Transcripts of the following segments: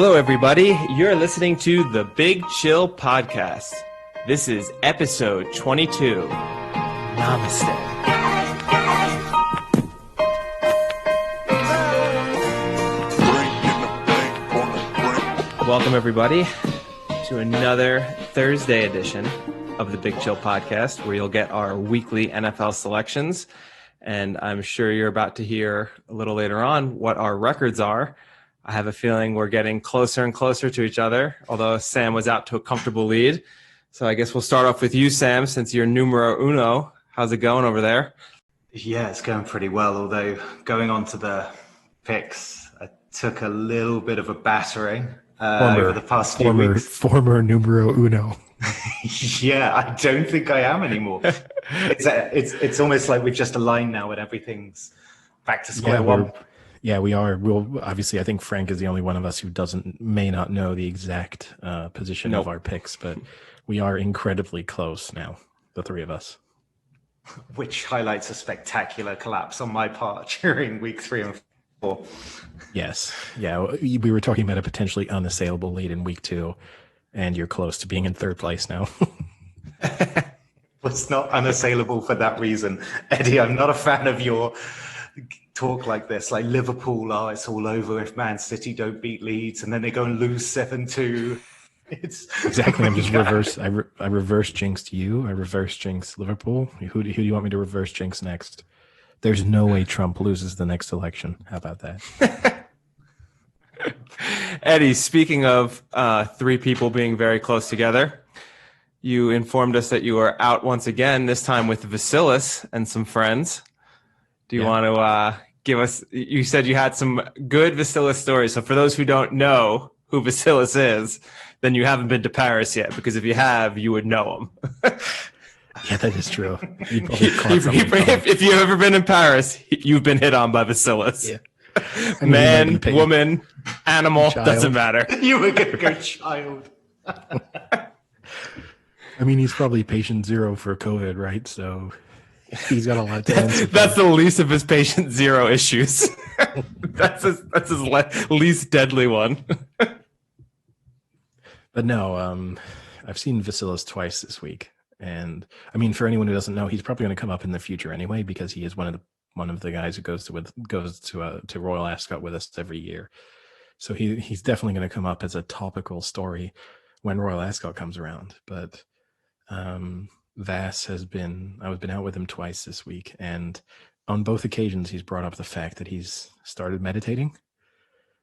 Hello, everybody. You're listening to the Big Chill Podcast. This is episode 22. Namaste. Welcome, everybody, to another Thursday edition of the Big Chill Podcast, where you'll get our weekly NFL selections. And I'm sure you're about to hear a little later on what our records are. I have a feeling we're getting closer and closer to each other, although Sam was out to a comfortable lead. So I guess we'll start off with you, Sam, since you're numero uno. How's it going over there? Yeah, it's going pretty well, although going on to the picks, I took a little bit of a battering over the past few weeks. Former numero uno. Yeah, I don't think I am anymore. It's almost like we've just aligned now and everything's back to square one. Yeah, we are. We'll obviously, I think Frank is the only one of us who may not know the exact position of our picks, but we are incredibly close now, the three of us. Which highlights a spectacular collapse on my part during week 3 and 4. Yes. Yeah, we were talking about a potentially unassailable lead in week 2, and you're close to being in third place now. It's not unassailable for that reason. Eddie, I'm not a fan of your talk like this, like Liverpool, it's all over if Man City don't beat Leeds, and then they go and lose 7-2. It's exactly. I'm just reverse. I reverse jinxed you. I reverse jinxed Liverpool. Who do you want me to reverse jinx next? There's no way Trump loses the next election. How about that? Eddie, speaking of three people being very close together, you informed us that you are out once again, this time with Vasilis and some friends. Do you want to give us, you said you had some good Vasilis stories. So for those who don't know who Vasilis is, then you haven't been to Paris yet, because if you have, you would know him. Yeah, that is true. If you've ever been in Paris, you've been hit on by Vasilis. Yeah. Man, woman, animal, child. Doesn't matter. You were going to go child. I mean, he's probably patient 0 for COVID, right? So he's got a lot to answer. That's the least of his patient 0 issues. That's his least deadly one. But no, I've seen Vasilis twice this week, and I mean, for anyone who doesn't know, he's probably going to come up in the future anyway, because he is one of the guys who goes to Royal Ascot with us every year. So he's definitely going to come up as a topical story when Royal Ascot comes around. But Vass I've been out with him twice this week, and on both occasions he's brought up the fact that he's started meditating,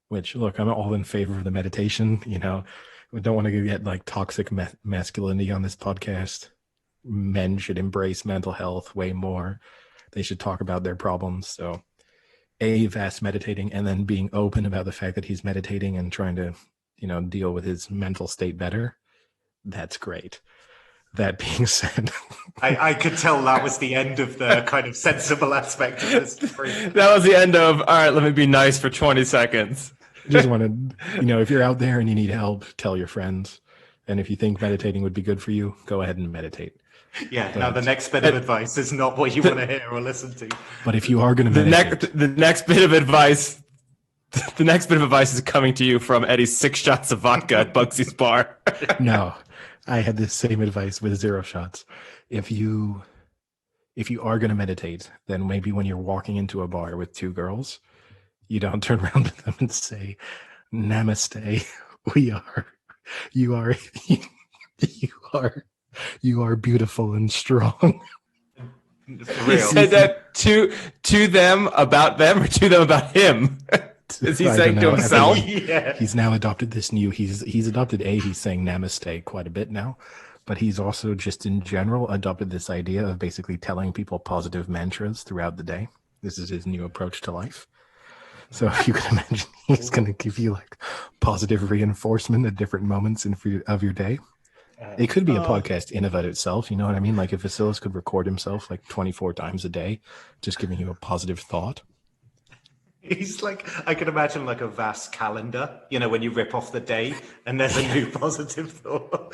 which, look, I'm all in favor of the meditation. You know, we don't want to get like toxic masculinity on this podcast. Men should embrace mental health way more. They should talk about their problems. So Vass meditating, and then being open about the fact that he's meditating and trying to, deal with his mental state better. That's great. That being said, I could tell that was the end of the kind of sensible aspect of this story. That was the end of, all right, let me be nice for 20 seconds. Just want to, if you're out there and you need help, tell your friends. And if you think meditating would be good for you, go ahead and meditate. Yeah, now the next bit of advice is not what you want to hear or listen to. But if you are going to meditate... The next bit of advice is coming to you from Eddie's 6 shots of vodka at Bugsy's bar. No, I had the same advice with 0 shots. If you are going to meditate, then maybe when you're walking into a bar with 2 girls, you don't turn around to them and say, Namaste. You are beautiful and strong. He said that to them about them, or to them about him? Is he saying to himself? Yeah. He's now adopted this new. He's adopted he's saying Namaste quite a bit now, but he's also just in general adopted this idea of basically telling people positive mantras throughout the day. This is his new approach to life. So you can imagine he's going to give you like positive reinforcement at different moments of your day. It could be a podcast in about itself. You know what I mean? Like if Vasilis could record himself like 24 times a day, just giving you a positive thought. He's like, I can imagine like a vast calendar, when you rip off the day and there's a new positive thought.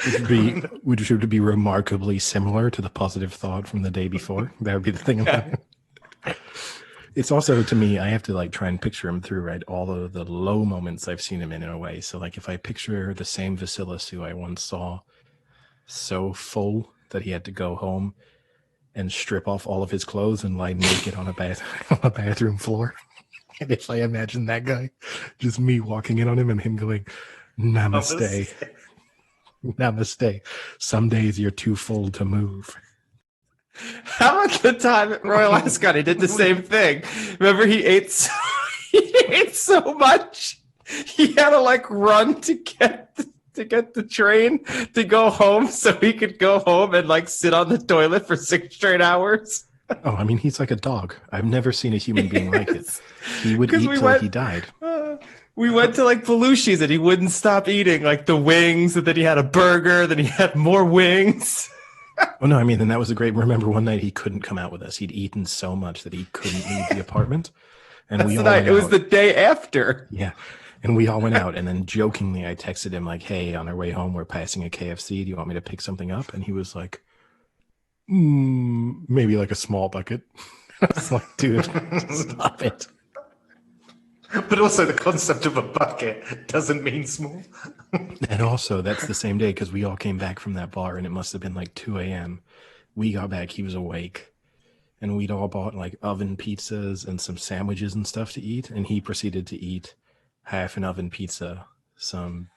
Which would be remarkably similar to the positive thought from the day before. That would be the thing about it. It's also, to me, I have to like try and picture him through, right, all of the low moments I've seen him in a way. So like if I picture the same Vasilis who I once saw so full that he had to go home and strip off all of his clothes and lie naked on a bathroom floor. And if I imagine that guy, just me walking in on him and him going, Namaste. Namaste. Some days you're too full to move. How about the time at Royal Ascot he did the same thing? Remember he ate so much he had to like run to get the train to go home so he could go home and like sit on the toilet for 6 straight hours. Oh, I mean, he's like a dog. I've never seen a human being like it. He would eat till he died. We went to like Belushi's and he wouldn't stop eating like the wings, and then he had a burger, then he had more wings. Oh no, I mean, and that was a great. Remember one night he couldn't come out with us. He'd eaten so much that he couldn't leave the apartment. And we all went out. It was the day after. Yeah. And we all went out, and then jokingly I texted him like, hey, on our way home, we're passing a KFC. Do you want me to pick something up? And he was like, maybe like a small bucket. I was like, dude, stop it. But also the concept of a bucket doesn't mean small. And also that's the same day because we all came back from that bar and it must have been like 2 a.m. We got back, he was awake, and we'd all bought like oven pizzas and some sandwiches and stuff to eat. And he proceeded to eat half an oven pizza, some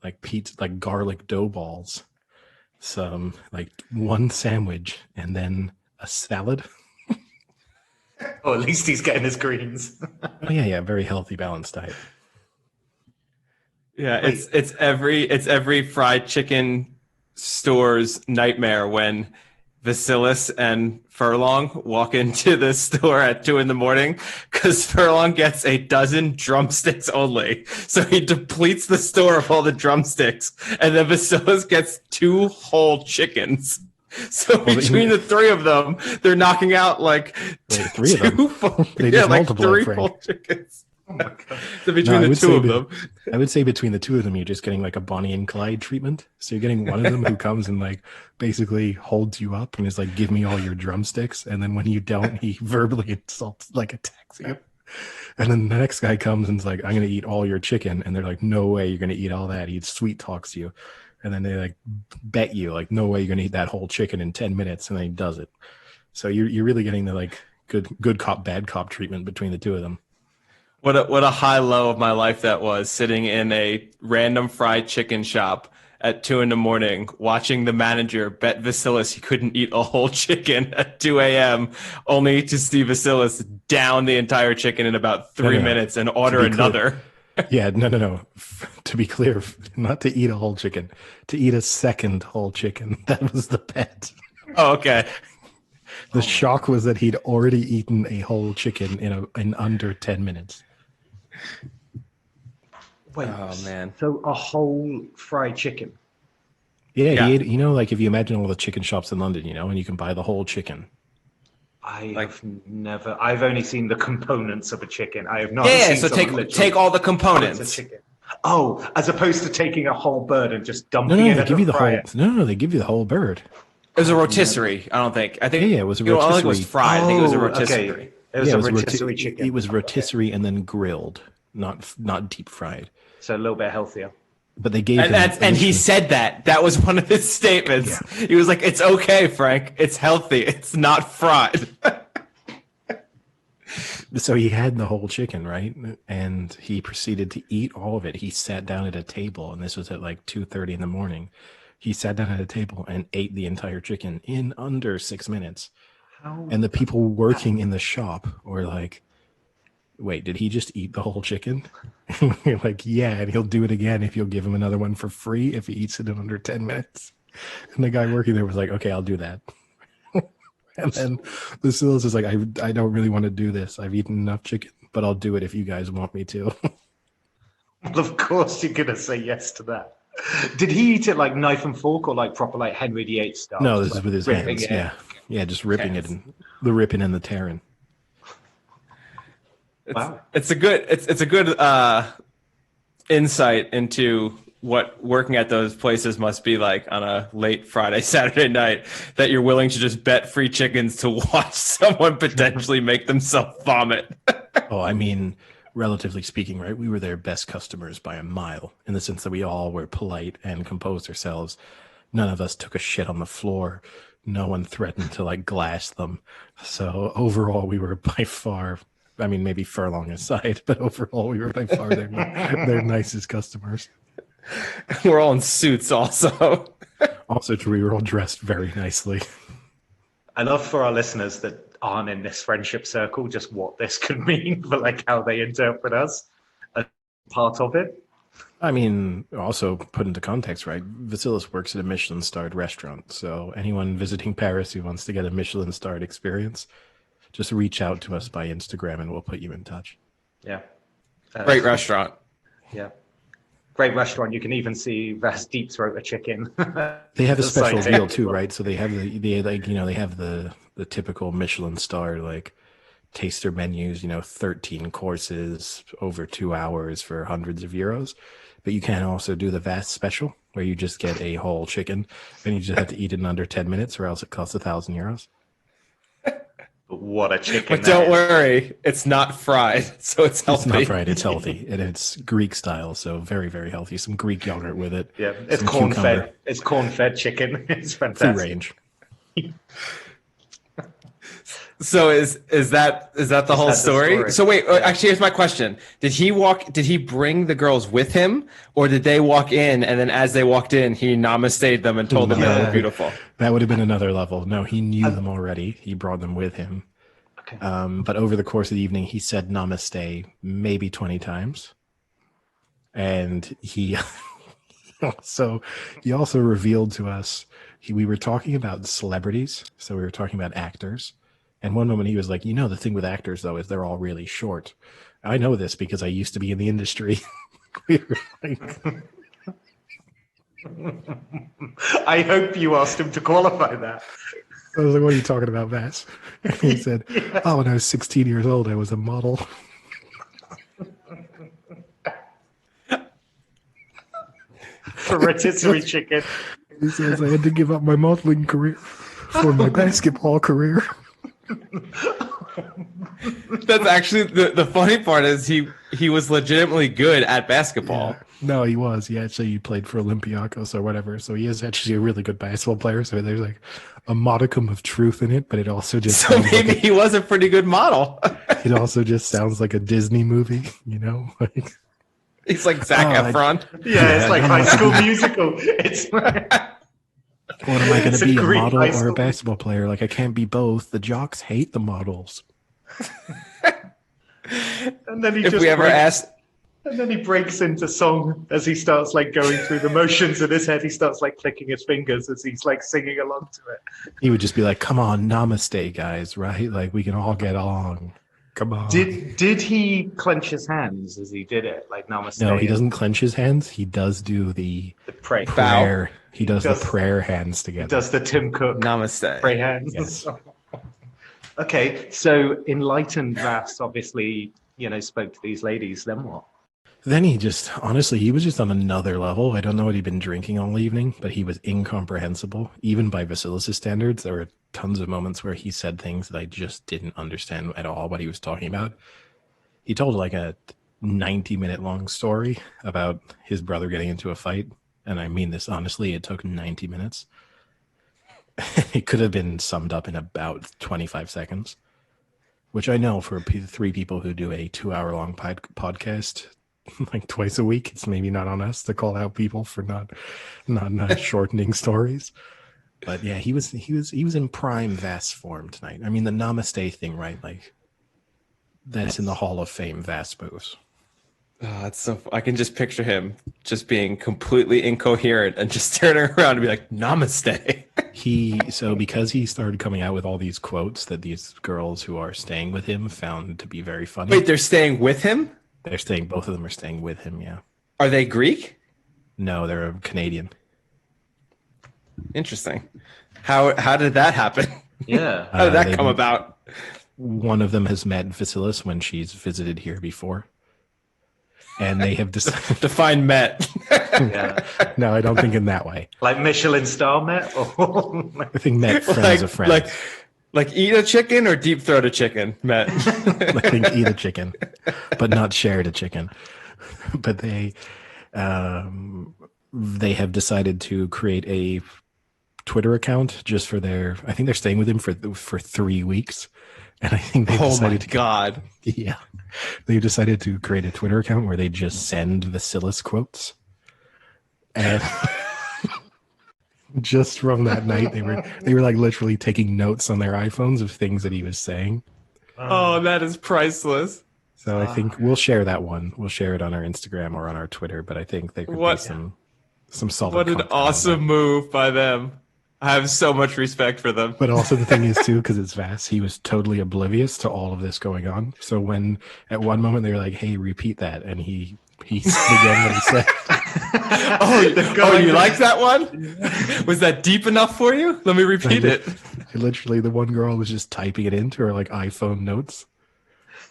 like garlic dough balls, some like one sandwich, and then a salad. Oh, at least he's getting his greens. Oh yeah, very healthy, balanced diet. Yeah, it's every fried chicken store's nightmare when Vasilis and Furlong walk into the store at 2 a.m. because Furlong gets a dozen drumsticks only. So he depletes the store of all the drumsticks, and then Vasilis gets 2 whole chickons. So between the 3 of them, they're knocking out like 3 of them. Full, they just like multiply, 3 full chickens. Oh my God. So between the 2 of them, I would say between the 2 of them, you're just getting like a Bonnie and Clyde treatment. So you're getting one of them who comes and like basically holds you up and is like, "Give me all your drumsticks," and then when you don't, he verbally insults, like attacks you. And then the next guy comes and is like, "I'm going to eat all your chicken," and they're like, "No way, you're going to eat all that." He sweet talks you. And then they like bet you like, "No way, you're gonna eat that whole chicken in 10 minutes," and then he does it. So you're really getting the like good cop bad cop treatment between the 2 of them. What a high low of my life that was, sitting in a random fried chicken shop at 2 a.m, watching the manager bet Vasilis he couldn't eat a whole chicken at 2 a.m, only to see Vasilis down the entire chicken in about 3 minutes and order another. Yeah, no. To be clear, not to eat a whole chicken, to eat a second whole chicken. That was the bet. Oh, okay. The shock was that he'd already eaten a whole chicken in under 10 minutes. Wait, oh man! So a whole fried chicken? Yeah. He ate, like if you imagine all the chicken shops in London, and you can buy the whole chicken. I've only seen the components of a chicken. I have not. Yeah, so take all the components. Chicken. Oh, as opposed to taking a whole bird and just dumping it. They give you the whole. No, they give you the whole bird. It was a rotisserie. I don't think. I think. Yeah, it was a rotisserie. I don't think it was fried. I think it was a rotisserie. Okay. It was a rotisserie chicken. It was rotisserie and then grilled, not deep fried. So a little bit healthier. But they gave and he said that. That was one of his statements. Yeah. He was like, "It's okay, Frank. It's healthy. It's not fried." So he had the whole chicken, right? And he proceeded to eat all of it. He sat down at a table, and this was at like 2:30 in the morning. He sat down at a table and ate the entire chicken in under 6 minutes. And the people working in the shop were like, "Wait, did he just eat the whole chicken?" You're like, "Yeah, and he'll do it again if you'll give him another one for free if he eats it in under 10 minutes. And the guy working there was like, "Okay, I'll do that." And then Vasilis is like, I don't really want to do this. I've eaten enough chicken, but I'll do it if you guys want me to. Well, of course you're going to say yes to that. Did he eat it like knife and fork or like proper like Henry VIII style? No, this is with his hands. Yeah, just ripping it, and the ripping and the tearing. It's a good insight into what working at those places must be like on a late Friday, Saturday night, that you're willing to just bet free chickens to watch someone potentially make themselves vomit. Oh, I mean, relatively speaking, right? We were their best customers by a mile in the sense that we all were polite and composed ourselves. None of us took a shit on the floor. No one threatened to like glass them. So overall, we were by far, I mean, maybe furlong aside, but overall, we were by far their nicest customers. We're all in suits also. Also true, we were all dressed very nicely. I love for our listeners that aren't in this friendship circle just what this could mean for like how they interpret us as part of it. I mean, also put into context, right? Vasilis works at a Michelin-starred restaurant, so anyone visiting Paris who wants to get a Michelin-starred experience, just reach out to us by Instagram and we'll put you in touch. Yeah. Great restaurant. Yeah. Great restaurant. You can even see Vas deep throat a chicken. They have a special deal too, right? So they have the typical Michelin star like taster menus, 13 courses over 2 hours for hundreds of euros. But you can also do the vast special where you just get a whole chicken and you just have to eat it in under 10 minutes or else it costs 1,000 euros. What a chicken. But don't worry, it's not fried, so it's healthy. It's not fried, it's healthy. And it's Greek style, so very, very healthy. Some Greek yogurt with it. Yeah, it's corn-fed. It's corn-fed chicken. It's fantastic. Free range. So is that the whole story? So wait, actually, here's my question: Did he bring the girls with him, or did they walk in and then as they walked in, he namaste'd them and told them they were beautiful? That would have been another level. No, he knew them already. He brought them with him. Okay. But over the course of the evening, he said namaste maybe 20 times, and he also revealed to us we were talking about celebrities, so we were talking about actors. And one moment he was like, the thing with actors, though, is they're all really short. I know this because I used to be in the industry. We were like... I hope you asked him to qualify that. I was like, what are you talking about, Vass? And he said, oh, when I was 16 years old, I was a model. For rotisserie chicken. He says, I had to give up my modeling career for my basketball career. That's actually the funny part is he was legitimately good at basketball. Yeah. No, he was. He actually played for Olympiacos or whatever. So he is actually a really good basketball player. So there's like a modicum of truth in it, but it also just so maybe he was a pretty good model. It also just sounds like a Disney movie, like he's like Zac Efron. Yeah, it's like High School Musical. It's what am I going to be, a model or a basketball player? Like I can't be both. The jocks hate the models. And then and then he breaks into song as he starts like going through the motions in his head. He starts like clicking his fingers as he's like singing along to it. He would just be like, "Come on, namaste, guys, right? Like we can all get along. Come on." Did he clench his hands as he did it, like namaste? No, he doesn't clench his hands. He does do the prayer. He does the prayer hands together. He does the Tim Cook namaste pray hands. Yes. Okay, so enlightened Vass obviously, spoke to these ladies. Then what? Then he was just on another level. I don't know what he'd been drinking all evening, but he was incomprehensible. Even by Vasilis' standards, there were tons of moments where he said things that I just didn't understand at all what he was talking about. He told like a 90-minute long story about his brother getting into a fight. And I mean this honestly, it took 90 minutes. It could have been summed up in about 25 seconds, which I know for 3 people who do a 2-hour-long podcast like twice a week, it's maybe not on us to call out people for not shortening stories. But yeah, he was in prime Vass form tonight. I mean, the namaste thing, right? Like that's in the Hall of Fame Vass moves. Oh, it's so. I can just picture him just being completely incoherent and just turning around and be like, "Namaste." Because he started coming out with all these quotes that these girls who are staying with him found to be very funny. Wait, they're staying with him? Both of them are staying with him. Yeah. Are they Greek? No, they're Canadian. Interesting. How did that happen? Yeah. How did that come about? One of them has met Vasilis when she's visited here before. and they have decided Define Met. Yeah. No, I don't think in that way. Like Michelin star Met? Or I think Met friends of friends. Like eat a chicken or deep throat a chicken, Met. I think eat a chicken, but not share a chicken. But they have decided to create a Twitter account just for their. I think they're staying with him for 3 weeks, and I think they decided God. Yeah, they decided to create a Twitter account where they just send Vasilis quotes, and just from that night they were like literally taking notes on their iPhones of things that he was saying. Oh, that is priceless. So I think we'll share that one. We'll share it on our Instagram or on our Twitter. But I think there could be some solid. What an awesome move by them! I have so much respect for them. But also the thing is too, because it's Vass, he was totally oblivious to all of this going on. So when at one moment they were like, "Hey, repeat that," and he said again what he said. You like that one? Was that deep enough for you? Let me repeat it. Literally, the one girl was just typing it into her like iPhone notes.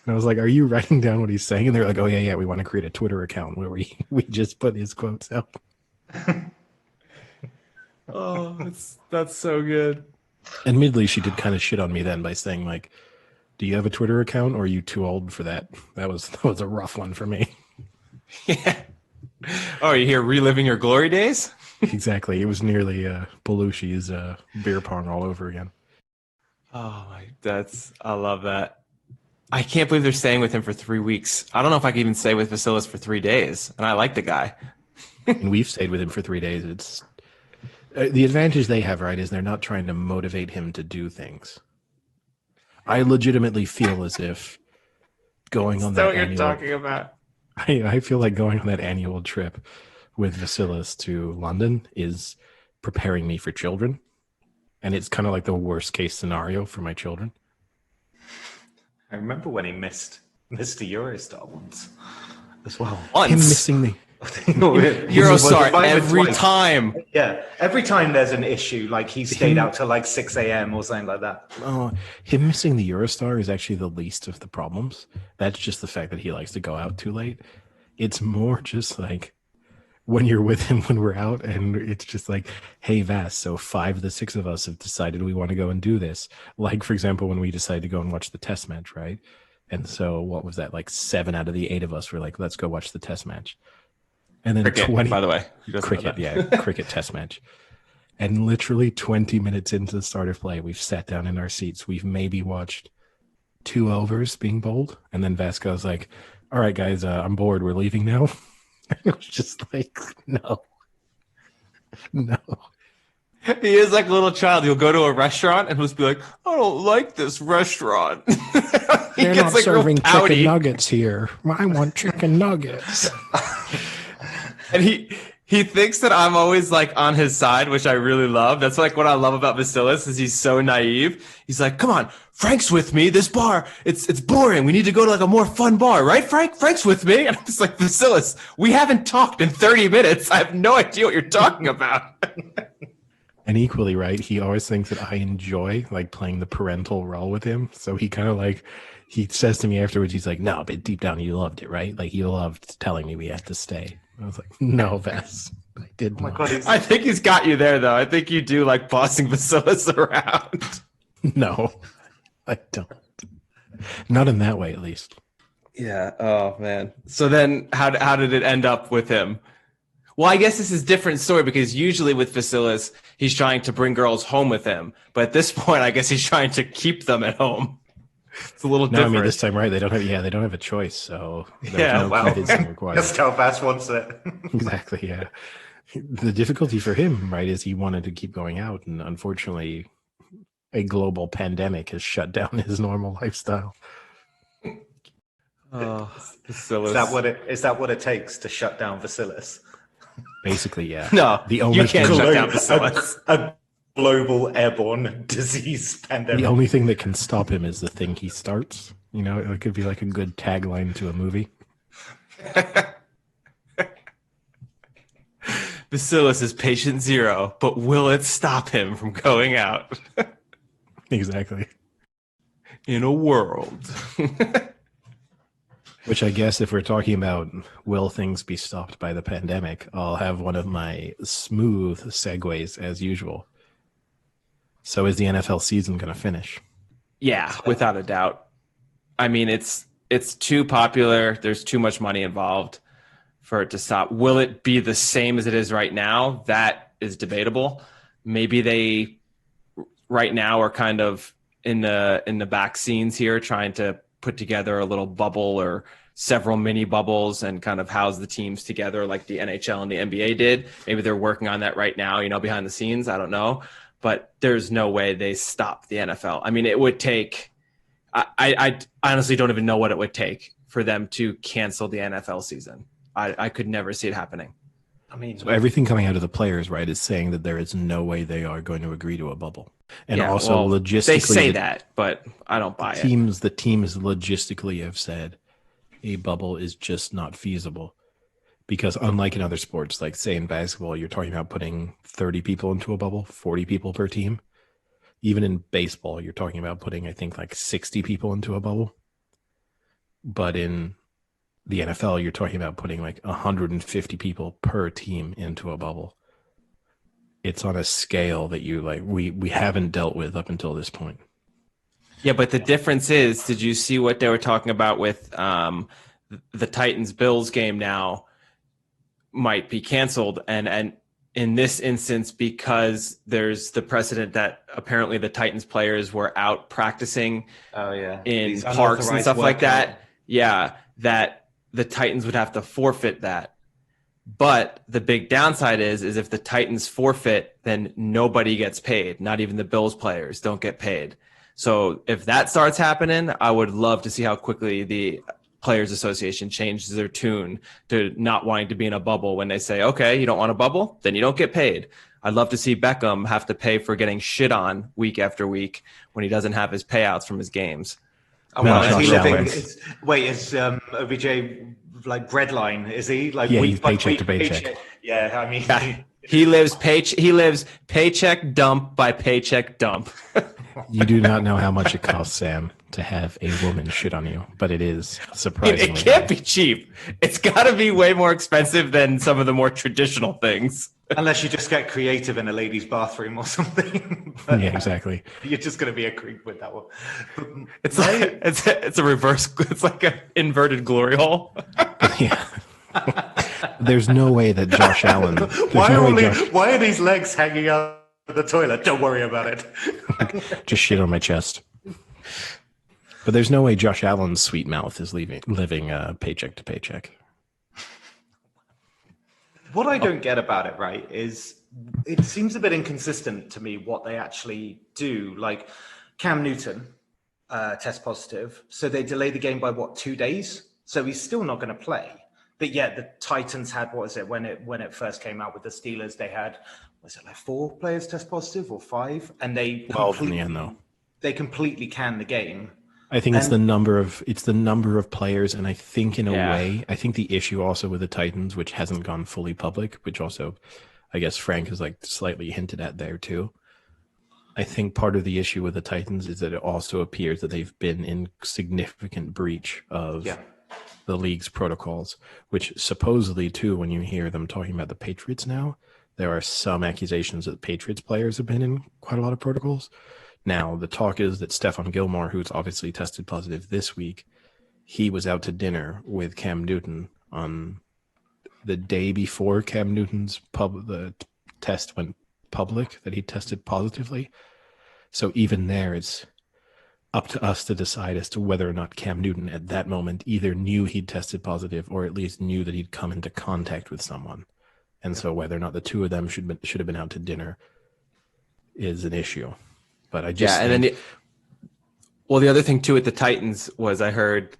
And I was like, "Are you writing down what he's saying?" And they're like, "Oh yeah, we want to create a Twitter account where we just put his quotes out." Oh, that's so good. Admittedly, she did kind of shit on me then by saying like, "Do you have a Twitter account, or are you too old for that?" That was a rough one for me. Yeah. Oh, you here reliving your glory days? Exactly. It was nearly Belushi's beer pong all over again. Oh I love that. I can't believe they're staying with him for 3 weeks. I don't know if I can even stay with Vasilis for 3 days, and I like the guy. And we've stayed with him for 3 days. It's the advantage they have, right, is they're not trying to motivate him to do things. I legitimately feel as if going on that what you're talking about. I feel like going on that annual trip with Vasilis to London is preparing me for children. And it's kind of like the worst case scenario for my children. I remember when he missed a Eurostar once as well. Him missing the Eurostar every time. Yeah, every time there's an issue, like he stayed out till like 6 a.m. or something like that. Him missing the Eurostar is actually the least of the problems. That's just the fact that he likes to go out too late. It's more just like when you're with him when we're out, and it's just like, "Hey, Vass, so 5 of the 6 of us have decided we want to go and do this." Like, for example, when we decided to go and watch the test match, right? And so what was that? Like 7 out of the 8 of us were like, "Let's go watch the test match." And then cricket, 20, by the way. Cricket test match. And literally 20 minutes into the start of play, we've sat down in our seats. We've maybe watched 2 overs being bowled. And then Vasco's like, "All right, guys, I'm bored. We're leaving now." It was just like, no. He is like a little child. He'll go to a restaurant and he'll just be like, "I don't like this restaurant." They're not like serving chicken nuggets here. I want chicken nuggets. And he thinks that I'm always like on his side, which I really love. That's like what I love about Vasilis is he's so naive. He's like, "Come on, Frank's with me. This bar, it's boring. We need to go to like a more fun bar, right, Frank? Frank's with me." And I'm just like, "Vasilis, we haven't talked in 30 minutes. I have no idea what you're talking about." And equally, right, he always thinks that I enjoy like playing the parental role with him. So he kind of like, he says to me afterwards, he's like, "No, but deep down you loved it, right? Like you loved telling me we had to stay." I was like, "No, Vass, I did." Oh my God, I think he's got you there, though. I think you do like bossing Vasilis around. No, I don't. Not in that way, at least. Yeah. Oh man. So then, how did it end up with him? Well, I guess this is a different story because usually with Vasilis, he's trying to bring girls home with him, but at this point, I guess he's trying to keep them at home. It's a little different. I mean, this time, right? They don't have a choice. So Just how Vass wants it. Exactly. Yeah. The difficulty for him, right, is he wanted to keep going out, and unfortunately, a global pandemic has shut down his normal lifestyle. Oh, is that what it takes to shut down Vasilis? Basically, yeah. No, you can't shut down Vasilis. A global airborne disease pandemic. The only thing that can stop him is the thing he starts. You know, it could be like a good tagline to a movie. Vasilis is patient zero, but will it stop him from going out? Exactly. In a world. Which I guess if we're talking about will things be stopped by the pandemic, I'll have one of my smooth segues as usual. So is the NFL season going to finish? Yeah, without a doubt. I mean, it's too popular. There's too much money involved for it to stop. Will it be the same as it is right now? That is debatable. Maybe they right now are kind of in the back scenes here, trying to put together a little bubble or several mini bubbles and kind of house the teams together like the NHL and the NBA did. Maybe they're working on that right now, behind the scenes. I don't know. But there's no way they stop the NFL. I mean, it would take I honestly don't even know what it would take for them to cancel the NFL season. I could never see it happening. I mean, so everything coming out of the players, right, is saying that there is no way they are going to agree to a bubble. And also logistically, they say that, but I don't buy it. The teams logistically have said a bubble is just not feasible. Because unlike in other sports, like say in basketball, you're talking about putting 30 people into a bubble, 40 people per team. Even in baseball, you're talking about putting, I think, like 60 people into a bubble. But in the NFL, you're talking about putting like 150 people per team into a bubble. It's on a scale that we haven't dealt with up until this point. Yeah, but the difference is, did you see what they were talking about with the Titans-Bills game now might be canceled? And in this instance, because there's the precedent that apparently the Titans players were out practicing in These parks and stuff like that. workout. Yeah, that the Titans would have to forfeit that. But the big downside is if the Titans forfeit, then nobody gets paid. Not even the Bills players don't get paid. So if that starts happening, I would love to see how quickly the Players Association changes their tune to not wanting to be in a bubble when they say, okay, you don't want a bubble, then you don't get paid. I'd love to see Beckham have to pay for getting shit on week after week when he doesn't have his payouts from his games. Oh, well, is he living? Is OBJ like breadline? Is he like he's paycheck to paycheck? Yeah, I mean, he lives paycheck dump by paycheck dump. You do not know how much it costs, Sam, to have a woman shit on you, but it is surprisingly. It can't be cheap. It's got to be way more expensive than some of the more traditional things. Unless you just get creative in a lady's bathroom or something. Yeah, exactly. You're just going to be a creep with that one. It's like it's a reverse. It's like an inverted glory hole. Yeah. There's no way that Josh Allen. Why are these legs hanging out of the toilet? Don't worry about it. Just shit on my chest. But there's no way Josh Allen's sweet mouth is living paycheck to paycheck. What I don't get about it, right, is it seems a bit inconsistent to me what they actually do. Like Cam Newton test positive, so they delay the game by 2 days? So he's still not going to play. But yet the Titans had, when it first came out with the Steelers, they had, like 4 players test positive or 5? And they 12 in the end, though. They completely canned the game. I think it's the number of players, and I think in a way, I think the issue also with the Titans, which hasn't gone fully public, which also, I guess Frank has like slightly hinted at there too. I think part of the issue with the Titans is that it also appears that they've been in significant breach of the league's protocols, which supposedly too, when you hear them talking about the Patriots now, there are some accusations that Patriots players have been in quite a lot of protocols. Now, the talk is that Stephon Gilmore, who's obviously tested positive this week, he was out to dinner with Cam Newton on the day before Cam Newton's the test went public, that he tested positively. So even there, it's up to us to decide as to whether or not Cam Newton at that moment either knew he'd tested positive or at least knew that he'd come into contact with someone. And so whether or not the two of them should have been out to dinner is an issue. But I just and then the other thing too with the Titans was I heard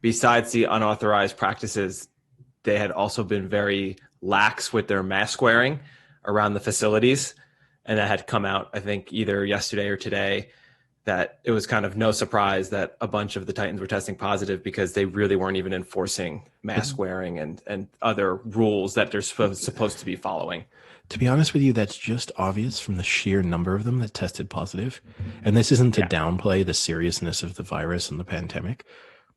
besides the unauthorized practices, they had also been very lax with their mask wearing around the facilities, and that had come out I think either yesterday or today, that it was kind of no surprise that a bunch of the Titans were testing positive because they really weren't even enforcing mask wearing and other rules that they're supposed to be following. To be honest with you, that's just obvious from the sheer number of them that tested positive. And this isn't to downplay the seriousness of the virus and the pandemic,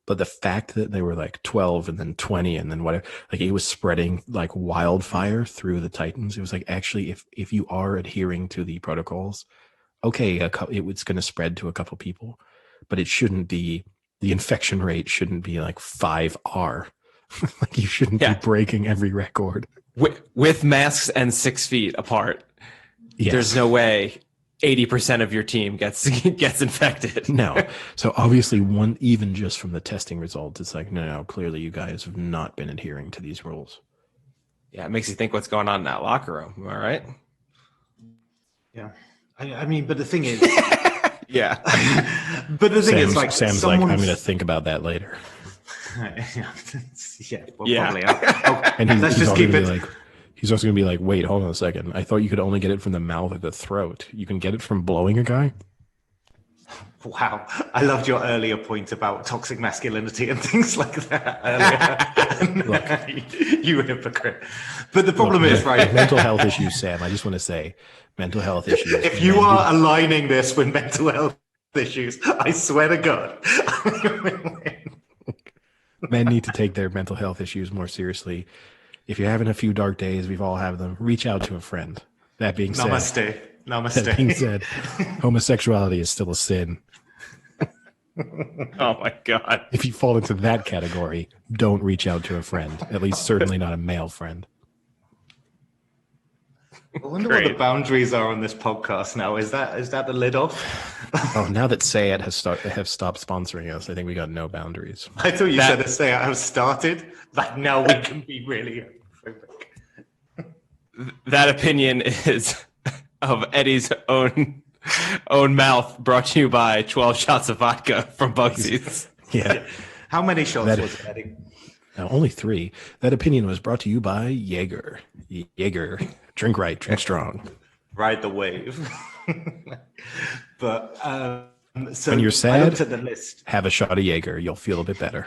But the fact that they were like 12 and then 20 and then whatever, like it was spreading like wildfire through the Titans. It was like, actually, if you are adhering to the protocols, okay, it's going to spread to a couple people, but it shouldn't be, the infection rate shouldn't be like 5R. Like you shouldn't be breaking every record. With masks and 6 feet apart. Yes. There's no way 80% of your team gets infected. No. So obviously even just from the testing results, it's like, no, clearly you guys have not been adhering to these rules. Yeah, it makes you think what's going on in that locker room. Am I right? Yeah. I mean, but the thing is... yeah. But the thing is, like... Sam's like, I'm going to think about that later. Probably. And let's just keep it... Like, he's also going to be like, wait, hold on a second. I thought you could only get it from the mouth or the throat. You can get it from blowing a guy? Wow. I loved your earlier point about toxic masculinity and things like that earlier. Look, you hypocrite. But the problem is, right? Mental health issues, Sam. I just want to say, mental health issues. If you are aligning this with mental health issues, I swear to God. Men need to take their mental health issues more seriously. If you're having a few dark days, we've all had them. Reach out to a friend. That being said, Namaste. That being said, homosexuality is still a sin. Oh my God! If you fall into that category, don't reach out to a friend. At least, certainly not a male friend. I wonder what the boundaries are on this podcast now. Is that the lid off? Oh, now that Say It have stopped sponsoring us, I think we got no boundaries. I thought you said that Say It have started. Like now we can be really homophobic. That opinion is of Eddie's own mouth, brought to you by 12 shots of vodka from Bugsy's. Yeah. How many shots was it, Eddie? Only 3. That opinion was brought to you by Jaeger. Jaeger. Drink right, drink strong. Ride the wave. But so when you're sad, I looked at the list. Have a shot of Jaeger. You'll feel a bit better.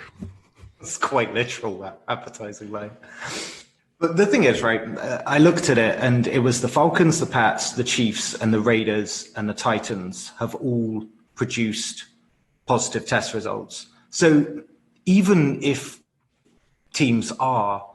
It's quite literal, that advertising line. But the thing is, right, I looked at it and it was the Falcons, the Pats, the Chiefs, and the Raiders and the Titans have all produced positive test results. So even if teams are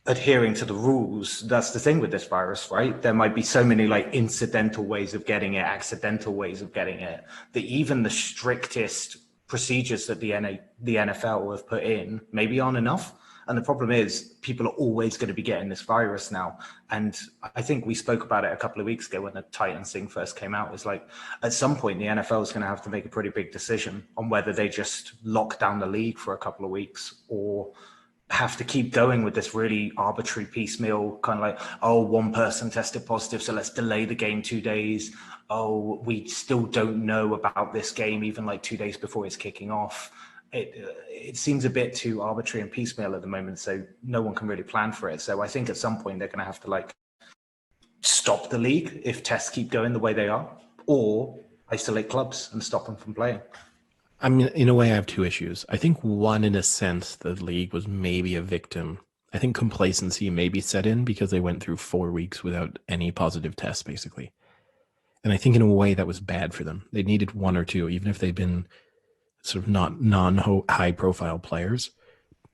adhering to the rules, that's the thing with this virus, right? There might be so many like incidental ways of getting it, accidental ways of getting it, that even the strictest procedures that the NFL have put in maybe aren't enough. And the problem is people are always going to be getting this virus now. And I think we spoke about it a couple of weeks ago when the Titans thing first came out. It was like, at some point, the NFL is going to have to make a pretty big decision on whether they just lock down the league for a couple of weeks or have to keep going with this really arbitrary piecemeal kind of like, oh, one person tested positive, so let's delay the game 2 days. Oh, we still don't know about this game even like 2 days before it's kicking off. It seems a bit too arbitrary and piecemeal at the moment, so no one can really plan for it. So I think at some point they're going to have to like stop the league if tests keep going the way they are, or isolate clubs and stop them from playing. I mean, in a way, I have 2 issues. I think one, in a sense, the league was maybe a victim. I think complacency maybe set in because they went through 4 weeks without any positive tests, basically. And I think in a way that was bad for them. They needed 1 or 2, even if they'd been sort of not non-high profile players.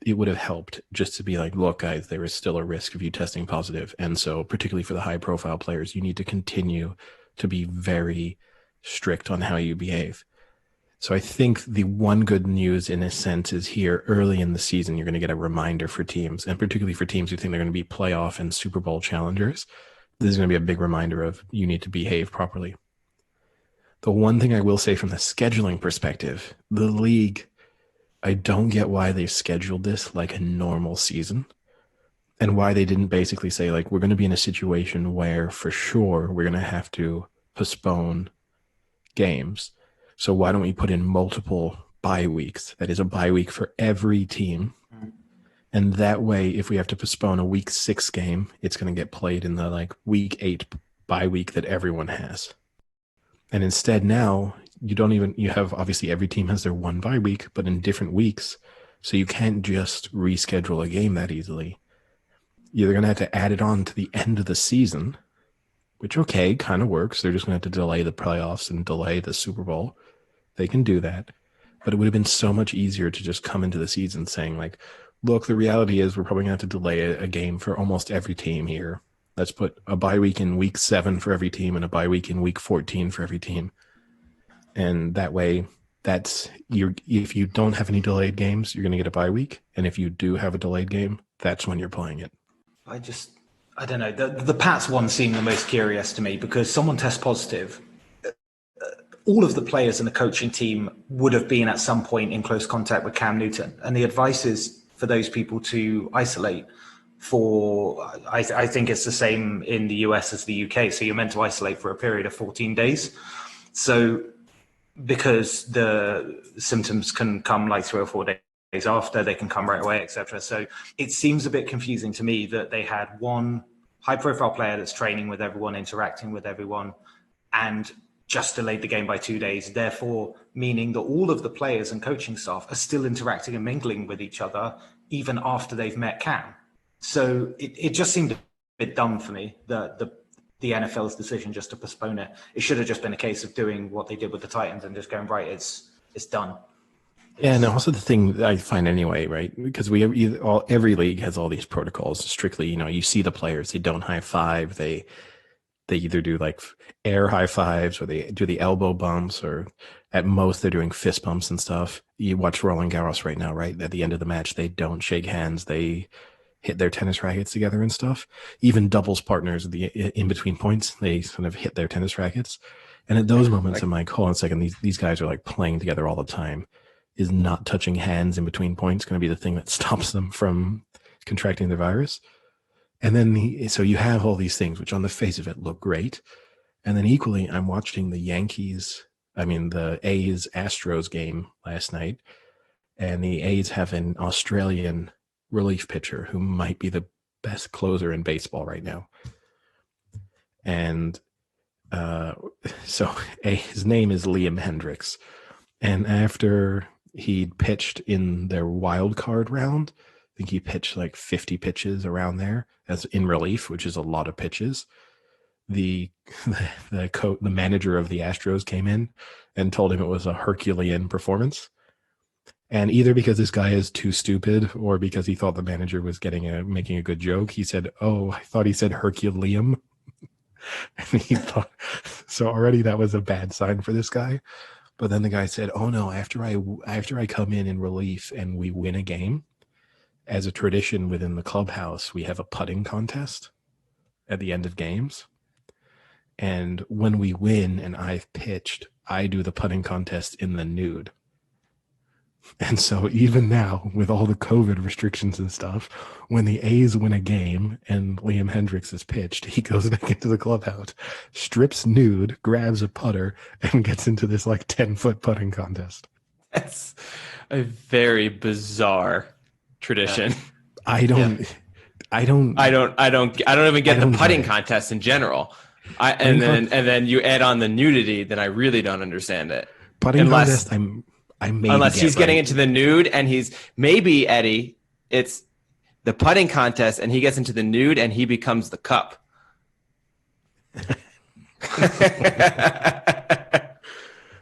It would have helped just to be like, look, guys, there is still a risk of you testing positive. And so particularly for the high profile players, you need to continue to be very strict on how you behave. So I think the one good news in a sense is here early in the season, you're going to get a reminder for teams, and particularly for teams who think they're going to be playoff and Super Bowl challengers. This is going to be a big reminder of you need to behave properly. The one thing I will say from the scheduling perspective, the league, I don't get why they scheduled this like a normal season and why they didn't basically say like, we're going to be in a situation where for sure we're going to have to postpone games. So why don't we put in multiple bye weeks? That is a bye week for every team. And that way, if we have to postpone a week 6 game, it's going to get played in the like week 8 bye week that everyone has. And instead now you have obviously every team has their 1 bye week, but in different weeks. So you can't just reschedule a game that easily. You're going to have to add it on to the end of the season, which, okay, kind of works. They're just going to have to delay the playoffs and delay the Super Bowl. They can do that. But it would have been so much easier to just come into the season saying like, look, the reality is we're probably going to have to delay a game for almost every team here. Let's put a bye week in week 7 for every team and a bye week in week 14 for every team. And that way, if you don't have any delayed games, you're going to get a bye week. And if you do have a delayed game, that's when you're playing it. I don't know. The Pats one seemed the most curious to me because someone tests positive. All of the players in the coaching team would have been at some point in close contact with Cam Newton. And the advice is for those people to isolate I think it's the same in the US as the UK. So you're meant to isolate for a period of 14 days. So because the symptoms can come like 3 or 4 days after, they can come right away, etc. So it seems a bit confusing to me that they had one high profile player that's training with everyone, interacting with everyone, and just delayed the game by 2 days, therefore meaning that all of the players and coaching staff are still interacting and mingling with each other even after they've met Cam. So it just seemed a bit dumb for me, the NFL's decision just to postpone it. It should have just been a case of doing what they did with the Titans and just going, right, it's done. Yeah, and also the thing that I find anyway, right, because every league has all these protocols. Strictly, you see the players, they don't high five, they either do like air high fives or they do the elbow bumps, or at most they're doing fist bumps and stuff. You watch Roland Garros right now, right? At the end of the match, they don't shake hands. They hit their tennis rackets together and stuff. Even doubles partners in between points, they sort of hit their tennis rackets. And at those moments, I'm like, hold on a second, these guys are like playing together all the time. Is not touching hands in between points going to be the thing that stops them from contracting the virus? And then, so you have all these things, which on the face of it look great. And then equally, I'm watching the A's Astros game last night. And the A's have an Australian relief pitcher who might be the best closer in baseball right now. And so his name is Liam Hendricks. And after he pitched in their wild card round, I think he pitched like 50 pitches around there as in relief, which is a lot of pitches. The manager of the Astros came in and told him it was a Herculean performance. And either because this guy is too stupid or because he thought the manager was making a good joke, he said, "Oh, I thought he said Herculeum." And he thought, so already that was a bad sign for this guy. But then the guy said, "Oh no, after I come in relief and we win a game, as a tradition within the clubhouse, we have a putting contest at the end of games. And when we win and I've pitched, I do the putting contest in the nude." And so even now, with all the COVID restrictions and stuff, when the A's win a game and Liam Hendricks is pitched, he goes back into the clubhouse, strips nude, grabs a putter, and gets into this like 10-foot putting contest. That's a very bizarre tradition. I don't even get the putting contest in general. And then you add on the nudity, then I really don't understand it. Putting contest, unless he's getting into the nude and maybe Eddie, it's the putting contest and he gets into the nude and he becomes the cup.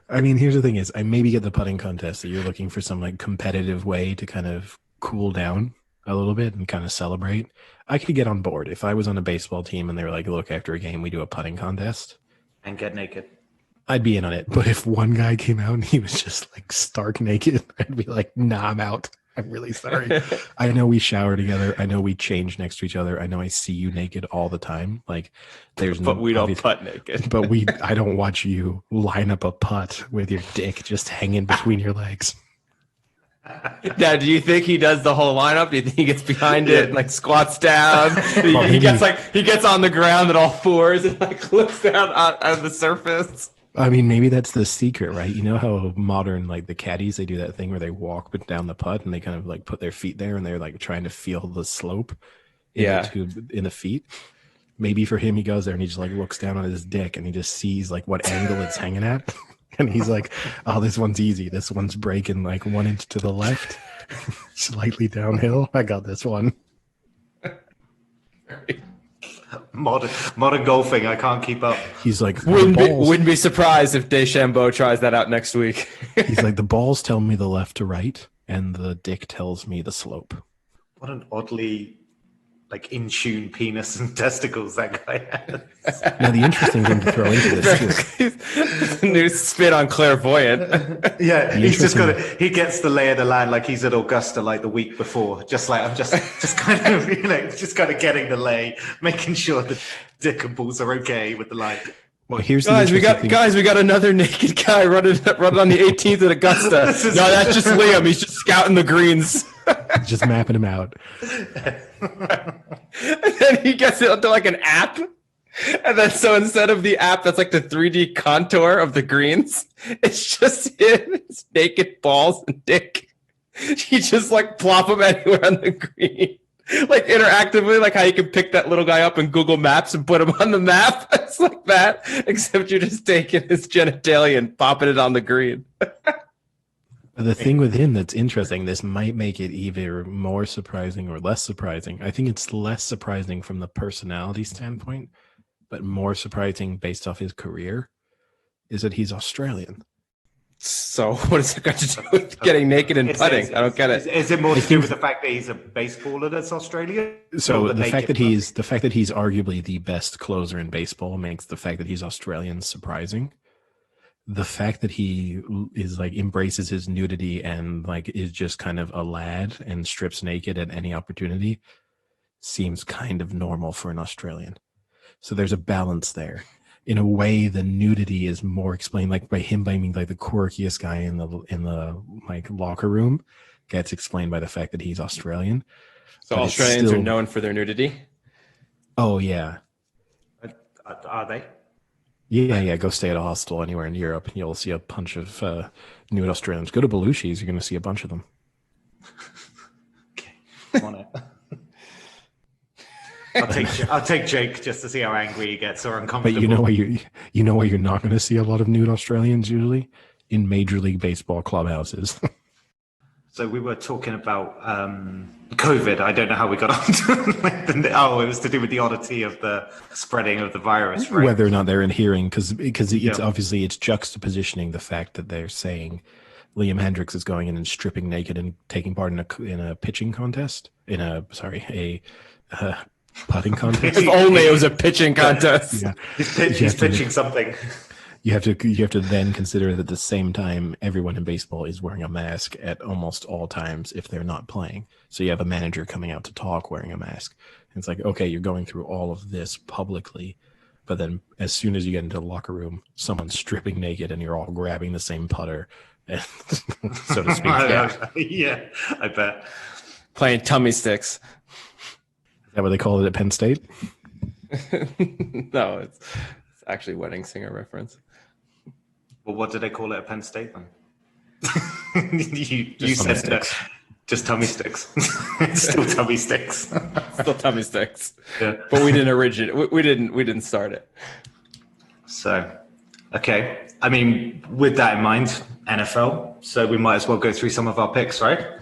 I mean, here's the thing is I maybe get the putting contest that you're looking for some like competitive way to kind of cool down a little bit and kind of celebrate. I could get on board if I was on a baseball team and they were like, look, after a game, we do a putting contest. And get naked. I'd be in on it. But if one guy came out and he was just like stark naked, I'd be like, nah, I'm out. I'm really sorry. I know we shower together. I know we change next to each other. I know I see you naked all the time. Like but we don't putt naked. But I don't watch you line up a putt with your dick just hanging between your legs. Now, do you think he does the whole lineup? Do you think he gets behind it and like squats down? He gets on the ground at all fours and like looks down on the surface. I mean, maybe that's the secret, right? You know how modern, like the caddies, they do that thing where they walk down the putt and they kind of like put their feet there and they're like trying to feel the slope in the feet. Maybe for him, he goes there and he just like looks down on his dick and he just sees like what angle it's hanging at. And he's like, oh, this one's easy. This one's breaking like 1 inch to the left, slightly downhill. I got this one. Modern golfing, I can't keep up. He's like, wouldn't be surprised if DeChambeau tries that out next week. He's like, the balls tell me the left to right, and the dick tells me the slope. What an oddly in tune penis and testicles that guy has. Now, the interesting thing to throw into this is new spin on clairvoyant. Yeah, he gets the lay of the land like he's at Augusta the week before. Just I'm just kind of getting the lay, making sure the dick and balls are okay with the line. Well, here's we got another naked guy running on the 18th at Augusta. No, that's just Liam. He's just scouting the greens. Just mapping him out. And then he gets it onto an app. And then so instead of the app that's the 3D contour of the greens, it's just his naked balls and dick. He just plop them anywhere on the green. Interactively, how you can pick that little guy up in Google Maps and put him on the map. It's like that, except you're just taking his genitalia and popping it on the green. The thing with him that's interesting, this might make it either more surprising or less surprising. I think it's less surprising from the personality standpoint, but more surprising based off his career, is that he's Australian. So what is it got to do with getting naked and putting? I don't get it. Is it more to do with the fact that he's a baseballer that's Australian? So the fact that he's arguably the best closer in baseball makes the fact that he's Australian surprising. The fact that he is embraces his nudity and is just kind of a lad and strips naked at any opportunity seems kind of normal for an Australian. So there's a balance there. In a way, the nudity is more explained, by him being the quirkiest guy in the locker room, gets explained by the fact that he's Australian. So but Australians are known for their nudity. Oh yeah, are they? Yeah. Go stay at a hostel anywhere in Europe, and you'll see a bunch of nude Australians. Go to Belushi's, you're going to see a bunch of them. Okay, I'm on it. I'll take Jake just to see how angry he gets or uncomfortable. But you know where you're not going to see a lot of nude Australians usually? In Major League Baseball clubhouses. So we were talking about COVID. I don't know how we got on to it was to do with the oddity of the spreading of the virus, right? Whether or not they're adhering, because it's obviously it's juxtapositioning the fact that they're saying Liam Hendricks is going in and stripping naked and taking part in a pitching contest putting contest. If only it was a pitching contest. Yeah. He's pitching something. You have to then consider that at the same time, everyone in baseball is wearing a mask at almost all times if they're not playing. So you have a manager coming out to talk wearing a mask. And it's okay, you're going through all of this publicly, but then as soon as you get into the locker room, someone's stripping naked and you're all grabbing the same putter, and, so to speak. Yeah, I bet. Playing tummy sticks. Is that what they call it at Penn State? No, it's actually Wedding Singer reference. Well, what do they call it at Penn State then? you said sticks. Just tummy sticks. Still tummy sticks. Still tummy sticks. Yeah. But we didn't originate. We didn't start it. So, okay. I mean, with that in mind, NFL. So we might as well go through some of our picks, right?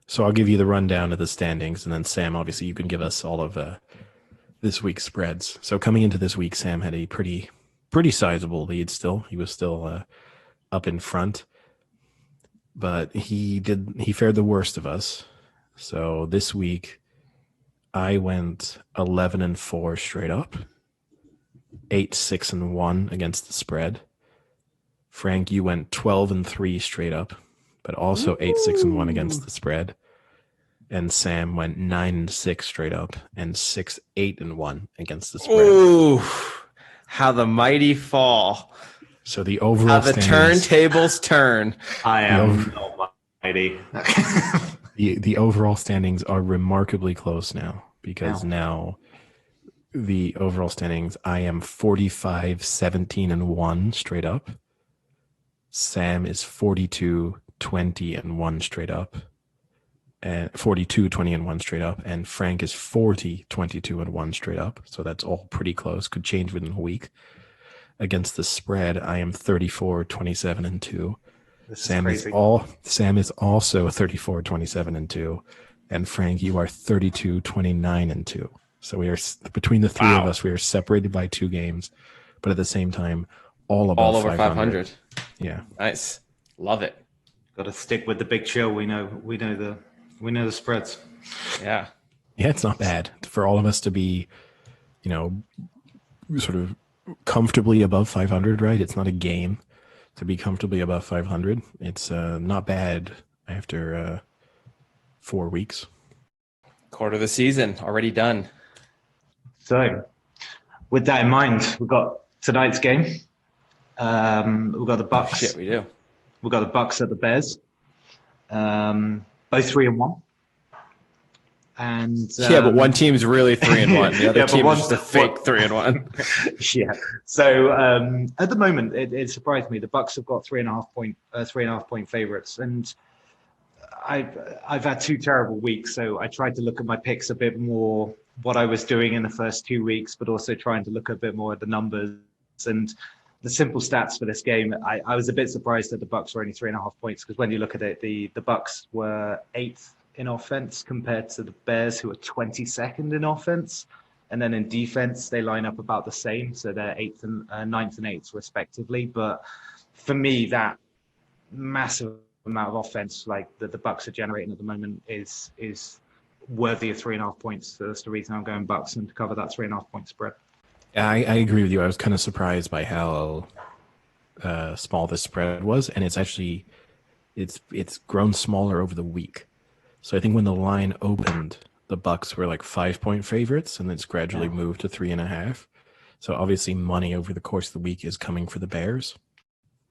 So I'll give you the rundown of the standings, and then Sam, obviously, you can give us all of this week's spreads. So coming into this week, Sam had a pretty sizable lead still. He was still up in front, but he fared the worst of us. So this week, I went 11-4 straight up, 8-6-1 against the spread. Frank, you went 12-3 straight up, but also 8-6-1 against the spread. And Sam went 9-6 straight up and 6-8-1 against the spread. Ooh, how the mighty fall! So the overall how the turntables turn. I am almighty. The overall standings are remarkably close now, because now the overall standings, I am 45-17-1 straight up. Sam is 42-20-1 straight up. And 42-20-1 straight up, and Frank is 40-22-1 straight up. So that's all pretty close. Could change within a week. Against the spread, I am 34-27-2. Sam is also 34-27-2, and Frank, you are 32-29-2. So we are between the three of us. We are separated by 2 games, but at the same time, all over 500. Yeah, nice, love it. Got to stick with the big chill. We know the spreads. Yeah, it's not bad for all of us to be, sort of comfortably above 500. Right? It's not a game to be comfortably above 500. It's not bad after 4 weeks. Quarter of the season already done. So, with that in mind, we've got tonight's game. We've got the Bucks. Shit, we do. We've got the Bucks at the Bears. Both 3-1. And but one team's really 3-1. The other team is just a fake 3-1. Yeah. So at the moment, it surprised me. The Bucks have got 3.5 point favorites, and I've had 2 terrible weeks. So I tried to look at my picks a bit more, what I was doing in the first 2 weeks, but also trying to look a bit more at the numbers and the simple stats for this game. I was a bit surprised that the Bucks were only 3.5 points, because when you look at it, the Bucks were 8th in offense compared to the Bears, who are 22nd in offense. And then in defense, they line up about the same. So they're 9th and 8th respectively. But for me, that massive amount of offense like that the Bucks are generating at the moment is worthy of 3.5 points. So that's the reason I'm going Bucks and to cover that 3.5 point spread. I agree with you. I was kind of surprised by how small this spread was, and it's actually it's grown smaller over the week. So I think when the line opened, the Bucks were like 5-point favorites, and it's gradually moved to 3.5. So obviously, money over the course of the week is coming for the Bears.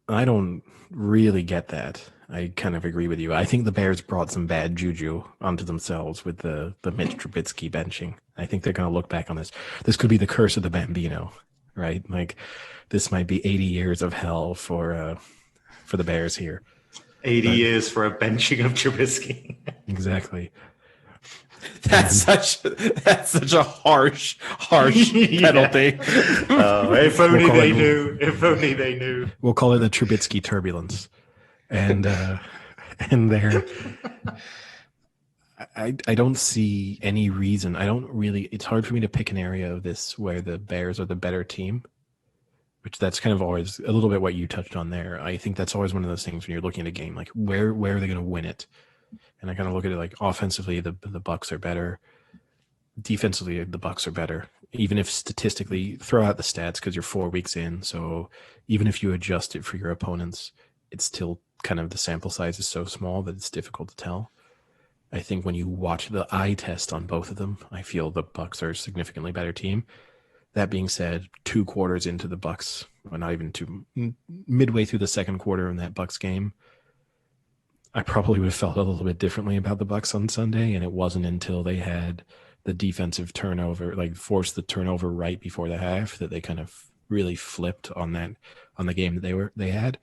I don't really get that. I kind of agree with you. I think the Bears brought some bad juju onto themselves with the Mitch Trubisky benching. I think they're going to look back on this. This could be the curse of the Bambino, right? Like, this might be 80 years of hell for the Bears here. 80 years for a benching of Trubisky. Exactly. That's such a harsh penalty. If only they knew. If only they knew. We'll call it the Trubisky turbulence. And there, I don't see any reason. It's hard for me to pick an area of this where the Bears are the better team, which that's kind of always a little bit what you touched on there. I think that's always one of those things when you're looking at a game, like where are they going to win it? And I kind of look at it like offensively, the Bucks are better. Defensively, the Bucks are better. Even if statistically, throw out the stats because you're 4 weeks in. So even if you adjust it for your opponents, it's still kind of the sample size is so small that it's difficult to tell. I think when you watch the eye test on both of them, I feel the Bucks are a significantly better team. That being said, 2 quarters into the Bucks, well, not even midway through the second quarter in that Bucks game, I probably would have felt a little bit differently about the Bucks on Sunday, and it wasn't until they had the defensive turnover, like forced the turnover right before the half, that they kind of really flipped on the game that they had.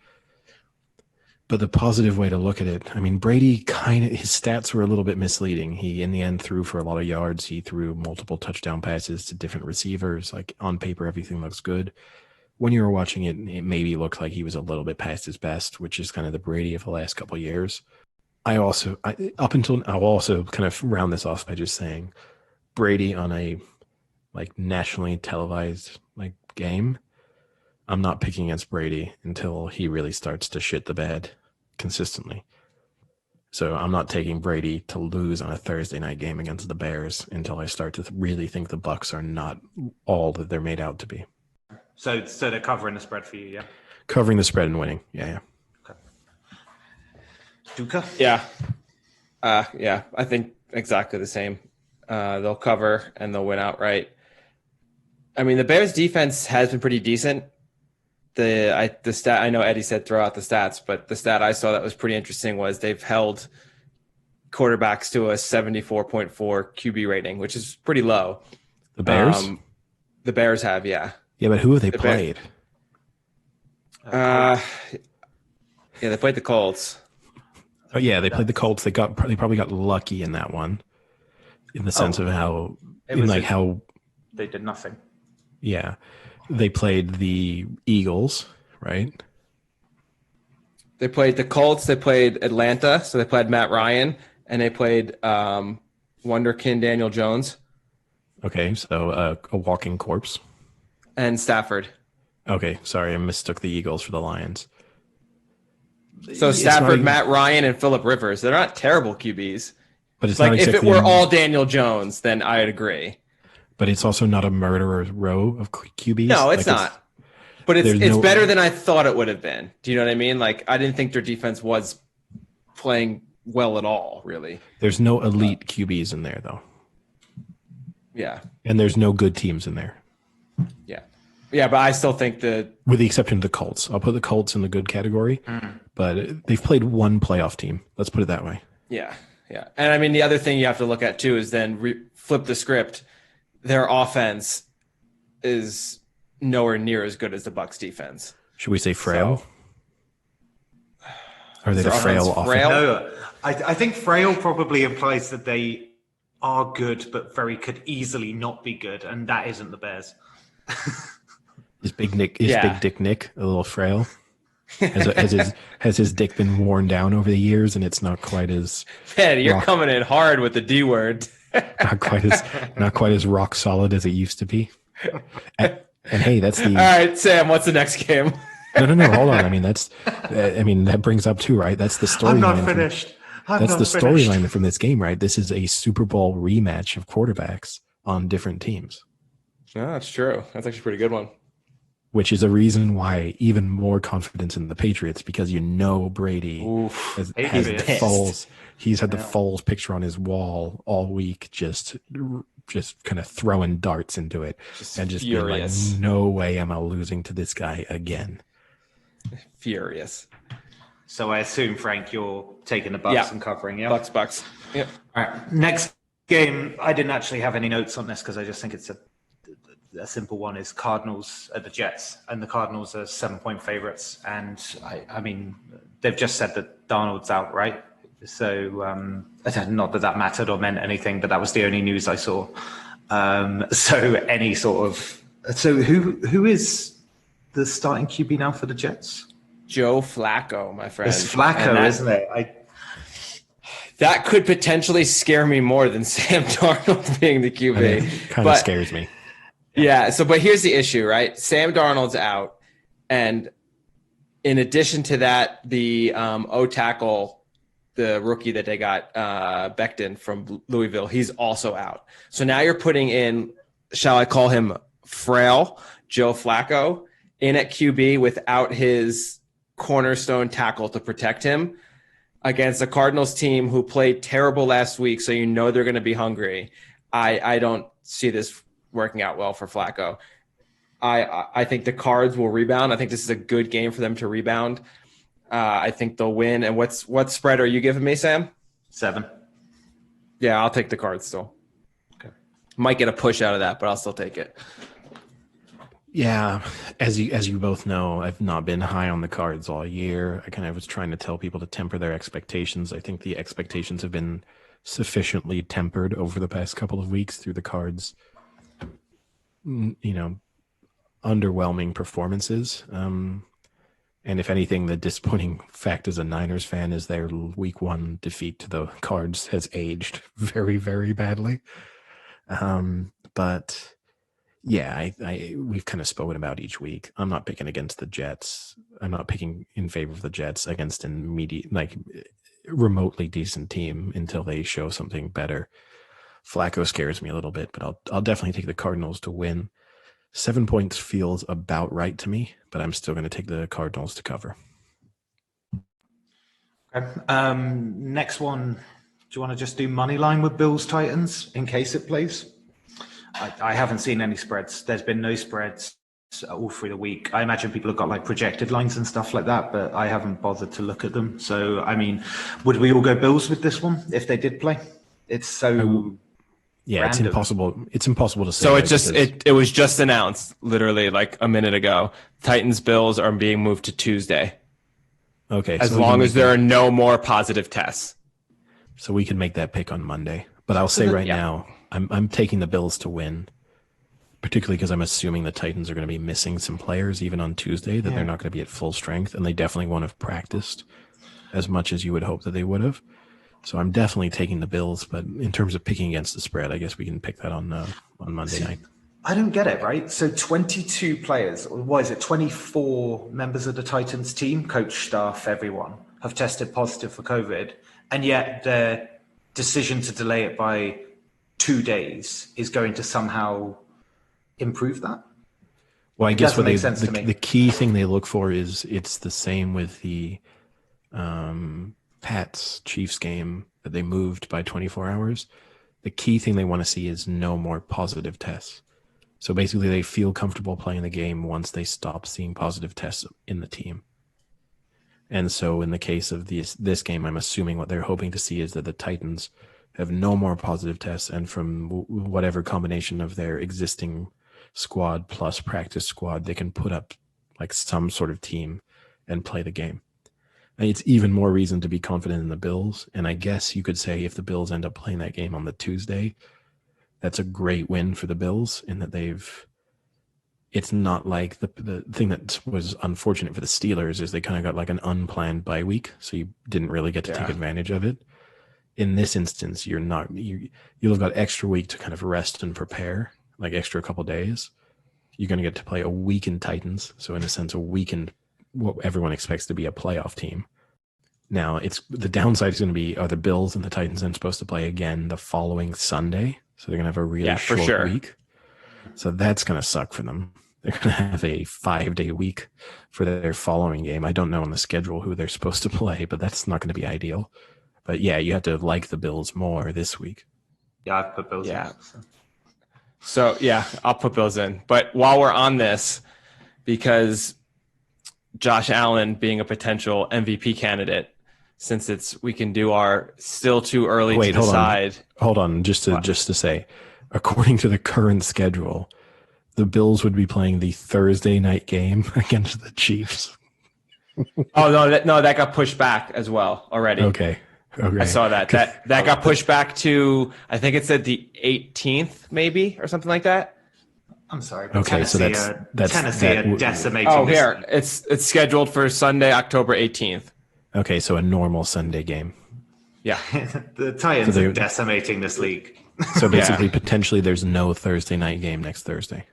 But the positive way to look at it, I mean, Brady his stats were a little bit misleading. He, in the end, threw for a lot of yards. He threw multiple touchdown passes to different receivers. Like, on paper, everything looks good. When you were watching it, it maybe looked like he was a little bit past his best, which is kind of the Brady of the last couple of years. I'll also kind of round this off by just saying Brady on a like nationally televised like game, I'm not picking against Brady until he really starts to shit the bed consistently. So I'm not taking Brady to lose on a Thursday night game against the Bears until I start to really think the Bucks are not all that they're made out to be. So they're covering the spread for you, yeah? Covering the spread and winning, yeah. Okay. Duca? Yeah. I think exactly the same. They'll cover and they'll win outright. I mean, the Bears defense has been pretty decent. The stat, I know Eddie said throw out the stats, but the stat I saw that was pretty interesting was they've held quarterbacks to a 74.4 QB rating, which is pretty low. The Bears? The Bears have, yeah. Yeah, but who have they played? They played the Colts. Oh yeah, they played the Colts. They probably got lucky in that one, in the sense of how they did nothing. Yeah, they played the Eagles, right? They played the Colts. They played Atlanta, so they played Matt Ryan, and they played Wonderkin Daniel Jones. Okay, so a walking corpse. And Stafford. Okay, sorry, I mistook the Eagles for the Lions. So It's Stafford, not, Matt Ryan, and Phillip Rivers. They're not terrible QBs. but it's Like not if it exactly. were all Daniel Jones, then I'd agree. But it's also not a murderer's row of QBs. No, it's not. But it's no, better than I thought it would have been. Do you know what I mean? Like I didn't think their defense was playing well at all, really. There's no elite QBs in there though. Yeah. And there's no good teams in there. Yeah. Yeah, but I still think that with the exception of the Colts. I'll put the Colts in the good category, but they've played one playoff team. Let's put it that way. Yeah. Yeah. And I mean, the other thing you have to look at too is then flip the script. Their offense is nowhere near as good as the Bucs defense. Should we say frail? So, are they the frail offense? No, I think frail probably implies that they are good, but very could easily not be good, and that isn't the Bears. Is Big Dick Nick a little frail? Has his dick been worn down over the years, and it's not quite as man, you're coming in hard with the D word. not quite as rock solid as it used to be. And hey, that's the all right, Sam. What's the next game? No. Hold on. I mean, that brings up too, right? That's the storyline. I'm not finished. That's the storyline from this game, right? This is a Super Bowl rematch of quarterbacks on different teams. No, that's true. That's actually a pretty good one. Which is a reason why even more confidence in the Patriots, because Brady has the Foles. He's had the Foles picture on his wall all week, just kind of throwing darts into it, and just furious. Being like, no way am I losing to this guy again. Furious. So I assume, Frank, you're taking the Bucs and covering, yeah? Bucs. Yep. All right. Next game, I didn't actually have any notes on this because I just think it's a simple one, is Cardinals at the Jets. And the Cardinals are 7-point favorites. And I mean, they've just said that Darnold's out, right? So not that mattered or meant anything, but that was the only news I saw. So who is the starting QB now for the Jets? Joe Flacco, my friend. It's Flacco, isn't it? That could potentially scare me more than Sam Darnold being the QB. It kind of scares me. Yeah. But here's the issue, right? Sam Darnold's out, and in addition to that, the O-tackle, the rookie that they got, Becton from Louisville, he's also out. So now you're putting in, shall I call him frail, Joe Flacco, in at QB without his cornerstone tackle to protect him against a Cardinals team who played terrible last week. So they're going to be hungry. I don't see this working out well for Flacco. I think the Cards will rebound. I think this is a good game for them to rebound. I think they'll win. And what spread are you giving me, Sam? 7. Yeah, I'll take the Cards still. Okay. Might get a push out of that, but I'll still take it. Yeah, as you both know, I've not been high on the Cards all year. I kind of was trying to tell people to temper their expectations. I think the expectations have been sufficiently tempered over the past couple of weeks through the Cards, underwhelming performances. And if anything, the disappointing fact as a Niners fan is their week 1 defeat to the Cards has aged very, very badly. But yeah, we've kind of spoken about each week. I'm not picking against the Jets. I'm not picking in favor of the Jets against an remotely decent team until they show something better. Flacco scares me a little bit, but I'll definitely take the Cardinals to win. 7 points feels about right to me, but I'm still going to take the Cardinals to cover. Okay. Next one, do you want to just do money line with Bills Titans in case it plays? I haven't seen any spreads. There's been no spreads all through the week. I imagine people have got projected lines and stuff like that, but I haven't bothered to look at them. So, I mean, would we all go Bills with this one if they did play? It's so random. It's impossible. It's impossible to say. So it was just announced literally like a minute ago. Titans Bills are being moved to Tuesday. Okay. As long as there are no more positive tests. So we can make that pick on Monday. But I'll say now, I'm taking the Bills to win, particularly because I'm assuming the Titans are going to be missing some players even on Tuesday, that they're not going to be at full strength, and they definitely won't have practiced as much as you would hope that they would have. So I'm definitely taking the Bills, but in terms of picking against the spread, I guess we can pick that on Monday night. I don't get it, right? So 22 players, or what is it, 24 members of the Titans team, coach, staff, everyone, have tested positive for COVID, and yet their decision to delay it by 2 days is going to somehow improve that? Well, I guess what the key thing they look for is it's the same with the Pats Chiefs game that they moved by 24 hours. The key thing they want to see is no more positive tests. So basically they feel comfortable playing the game once they stop seeing positive tests in the team. And so in the case of this game, I'm assuming what they're hoping to see is that the Titans have no more positive tests, and from whatever combination of their existing squad plus practice squad, they can put up like some sort of team and play the game. And it's even more reason to be confident in the Bills. And I guess you could say if the Bills end up playing that game on the Tuesday, that's a great win for the Bills in that it's not like the thing that was unfortunate for the Steelers is they kind of got like an unplanned bye week. So you didn't really get to take advantage of it. In this instance, you'll have got extra week to kind of rest and prepare, like extra couple days. You're going to get to play a weakened Titans. So in a sense, a weakened, what everyone expects to be a playoff team. Now the downside is going to be, are the Bills and the Titans then supposed to play again the following Sunday? So they're going to have a really short week. So that's going to suck for them. They're going to have a 5-day week for their following game. I don't know on the schedule who they're supposed to play, but that's not going to be ideal. But yeah, you have to like the Bills more this week. Yeah, I've put Bills in. So yeah, I'll put Bills in. But while we're on this, because Josh Allen being a potential MVP candidate, since we can do our still too early to decide. Hold on, just to say, according to the current schedule, the Bills would be playing the Thursday night game against the Chiefs. Oh no, that got pushed back as well already. Okay. I saw that. That got pushed back to, I think it said the 18th maybe or something like that. I'm sorry. Okay, Tennessee, so that's Tennessee are decimating. Oh, here it's scheduled for Sunday, October 18th. Okay, so a normal Sunday game. Yeah, the Titans are decimating this league. So basically, potentially, there's no Thursday night game next Thursday.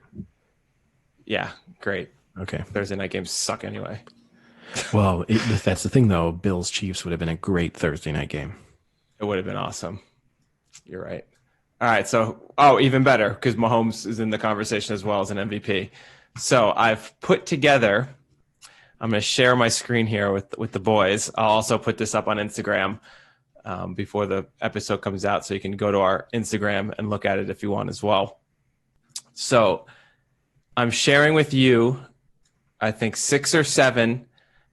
Yeah, great. Okay, Thursday night games suck anyway. Well, that's the thing, though. Bills Chiefs would have been a great Thursday night game. It would have been awesome. You're right. All right, so even better because Mahomes is in the conversation as well as an MVP. So I've put together. I'm going to share my screen here with the boys. I'll also put this up on Instagram before the episode comes out, so you can go to our Instagram and look at it if you want as well. So I'm sharing with you, I think 6 or 7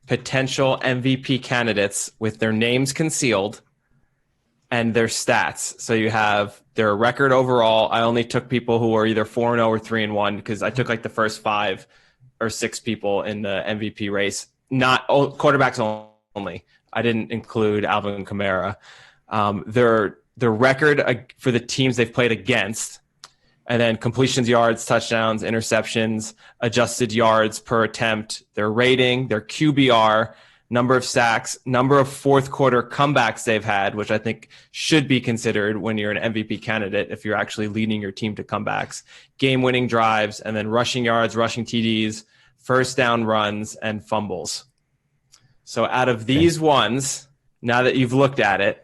potential MVP candidates with their names concealed and their stats. So you have their record overall. I only took people who were either 4-0 or 3-1 because I took like the first 5 or 6 people in the MVP race, not quarterbacks only. I didn't include Alvin Kamara. Their record for the teams they've played against, and then completions, yards, touchdowns, interceptions, adjusted yards per attempt, their rating, their QBR, number of sacks, number of fourth quarter comebacks they've had, which I think should be considered when you're an MVP candidate if you're actually leading your team to comebacks, game-winning drives, and then rushing yards, rushing TDs, first down runs, and fumbles. So out of these ones, now that you've looked at it,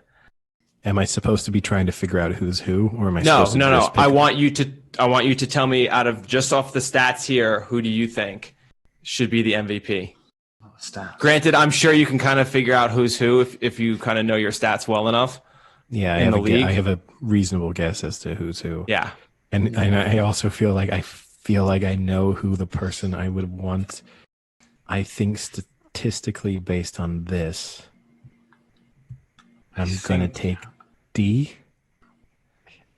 am I supposed to be trying to figure out who's who, or am I No. supposed to just pick I want you to tell me out of just off the stats here, who do you think should be the MVP? Stats. Granted, I'm sure you can kind of figure out who's who if you kind of know your stats well enough. Yeah, I have a reasonable guess as to who's who. Yeah. And I also feel like I know who the person I would want. I think statistically based on this, I'm going to take D.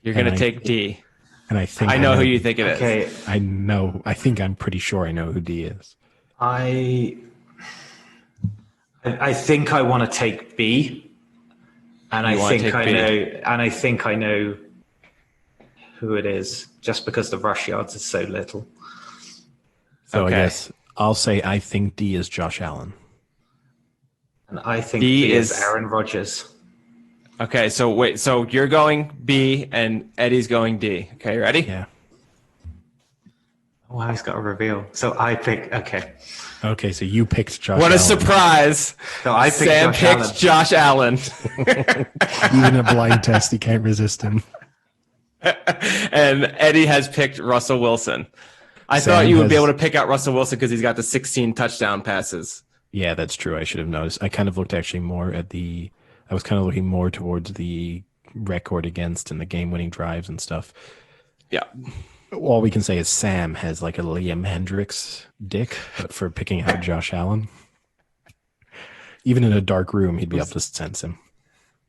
You're going to take D. And I think I know who you think it is. Okay. I'm pretty sure I know who D is. I think I want to take B. And I think I know who it is just because the rush yards is so little. So okay. I guess I'll say I think D is Josh Allen. And I think B is Aaron Rodgers. Okay, so wait, so you're going B and Eddie's going D. Okay, ready? Yeah. Oh, he's got a reveal. So I pick. Okay, so you picked Josh What a Allen. surprise! So I picked Sam Josh Allen. picked Josh Allen. Even a blind test, he can't resist him. And Eddie has picked Russell Wilson. I thought you would be able to pick out Russell Wilson because he's got the 16 touchdown passes. Yeah, that's true. I should have noticed. I kind of looked actually more at I was kind of looking more towards the record against and the game-winning drives and stuff. Yeah. All we can say is Sam has like a Liam Hendricks dick, but for picking out Josh Allen. Even in a dark room, he'd be able to sense him.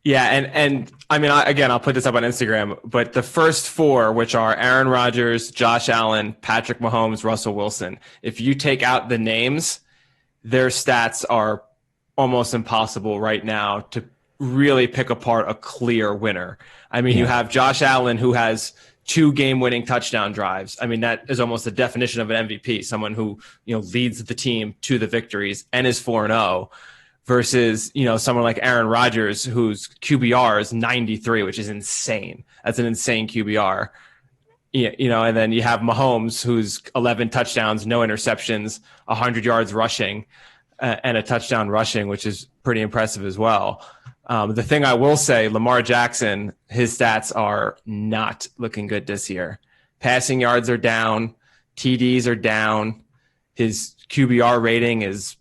Yeah, and I mean, I'll put this up on Instagram, but the first four, which are Aaron Rodgers, Josh Allen, Patrick Mahomes, Russell Wilson, if you take out the names, their stats are almost impossible right now to really pick apart a clear winner. I mean, you have Josh Allen, who has 2 game-winning touchdown drives. I mean, that is almost the definition of an MVP, someone who, leads the team to the victories and is 4-0. Versus, someone like Aaron Rodgers, whose QBR is 93, which is insane. That's an insane QBR. And then you have Mahomes, who's 11 touchdowns, no interceptions, 100 yards rushing, and a touchdown rushing, which is pretty impressive as well. The thing I will say, Lamar Jackson, his stats are not looking good this year. Passing yards are down. TDs are down. His QBR rating is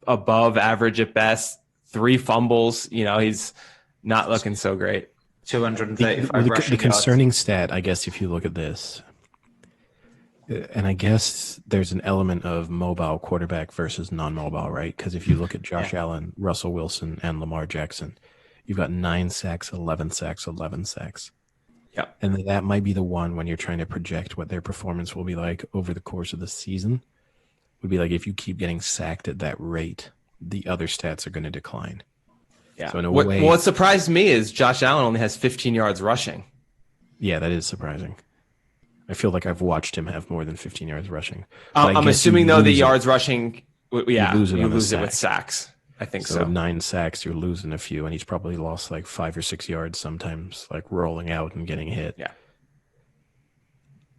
above average at best. 3 fumbles. He's not looking so great. 235 rushing the concerning stat, I guess, if you look at this, and I guess there's an element of mobile quarterback versus non-mobile, right? Because if you look at Josh Allen, Russell Wilson, and Lamar Jackson, you've got 9 sacks, 11 sacks, 11 sacks. Yeah. And that might be the one when you're trying to project what their performance will be like over the course of the season. Would be like if you keep getting sacked at that rate, the other stats are going to decline. Yeah. So in a way, what surprised me is Josh Allen only has 15 yards rushing. Yeah, that is surprising. I feel like I've watched him have more than 15 yards rushing. I'm assuming, though, the yards rushing, you lose it sack. with sacks. I think so. So 9 sacks, you're losing a few, and he's probably lost like 5 or 6 yards sometimes, like rolling out and getting hit. Yeah.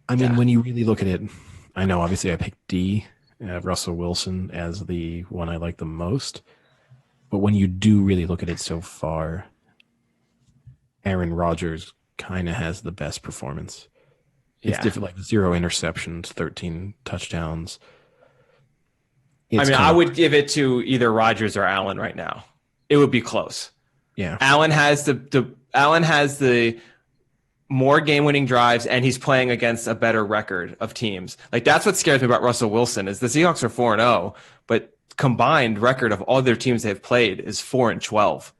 I mean, when you really look at it, I know obviously I picked D, Russell Wilson, as the one I like the most. But when you do really look at it so far, Aaron Rodgers kind of has the best performance. It's different, like 0 interceptions, 13 touchdowns. I would give it to either Rodgers or Allen right now. It would be close. Yeah. Allen has the more game-winning drives, and he's playing against a better record of teams. Like, that's what scares me about Russell Wilson is the Seahawks are 4-0, but combined record of all their teams they've played is 4-12.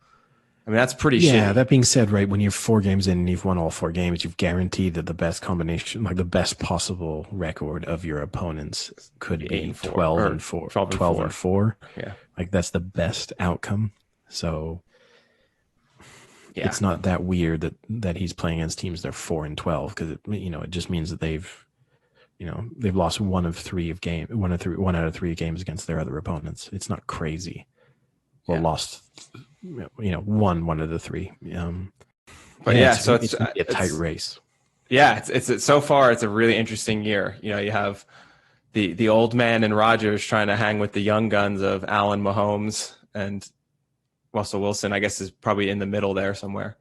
I mean, that's pretty shitty. Yeah, that being said, right, when you're 4 games in and you've won all 4 games, you've guaranteed that the best combination, like the best possible record of your opponents could be 12 and 4. Yeah. Like, that's the best outcome. So it's not that weird that he's playing against teams that are 4-12 because it just means that they've lost one out of 3 games against their other opponents. It's not crazy. Or lost, one of the 3. So it's a tight race. Yeah, it's so far it's a really interesting year. You have the old man and Rodgers trying to hang with the young guns of Allen, Mahomes, and Russell Wilson. I guess is probably in the middle there somewhere.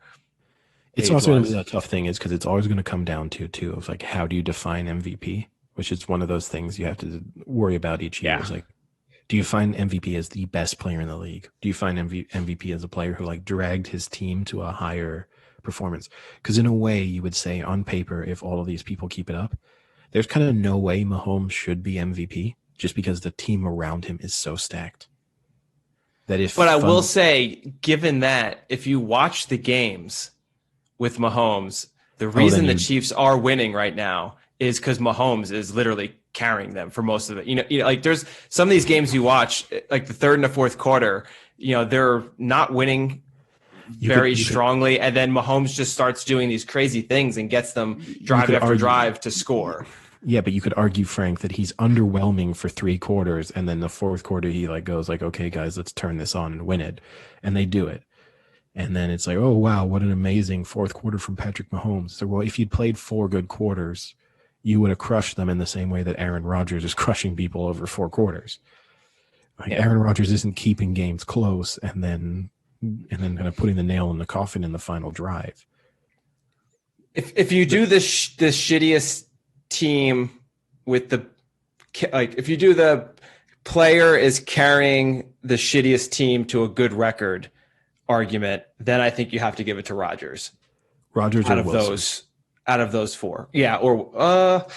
It's also going to be a tough thing is because it's always going to come down to too of like how do you define MVP, which is one of those things you have to worry about each year. It's like, do you find MVP as the best player in the league? Do you find MVP as a player who like dragged his team to a higher performance? Because in a way, you would say on paper, if all of these people keep it up, there's kind of no way Mahomes should be MVP just because the team around him is so stacked. But I will say, given that, if you watch the games with Mahomes, the reason the Chiefs are winning right now is because Mahomes is literally carrying them for most of it. Like there's some of these games you watch, like the third and the fourth quarter, they're not winning very strongly. And then Mahomes just starts doing these crazy things and gets them drive after drive to score. Yeah, but you could argue, Frank, that he's underwhelming for 3 quarters. And then the fourth quarter, he like goes like, okay, guys, let's turn this on and win it. And they do it. And then it's like, oh, wow, what an amazing fourth quarter from Patrick Mahomes. So, well, if you'd played 4 good quarters, you would have crushed them in the same way that Aaron Rodgers is crushing people over 4 quarters. Like Aaron Rodgers isn't keeping games close and then kind of putting the nail in the coffin in the final drive. If you do the shittiest team with if you do the player is carrying the shittiest team to a good record argument, then I think you have to give it to Rodgers. Rodgers out or of Wilson. out of those 4, yeah. But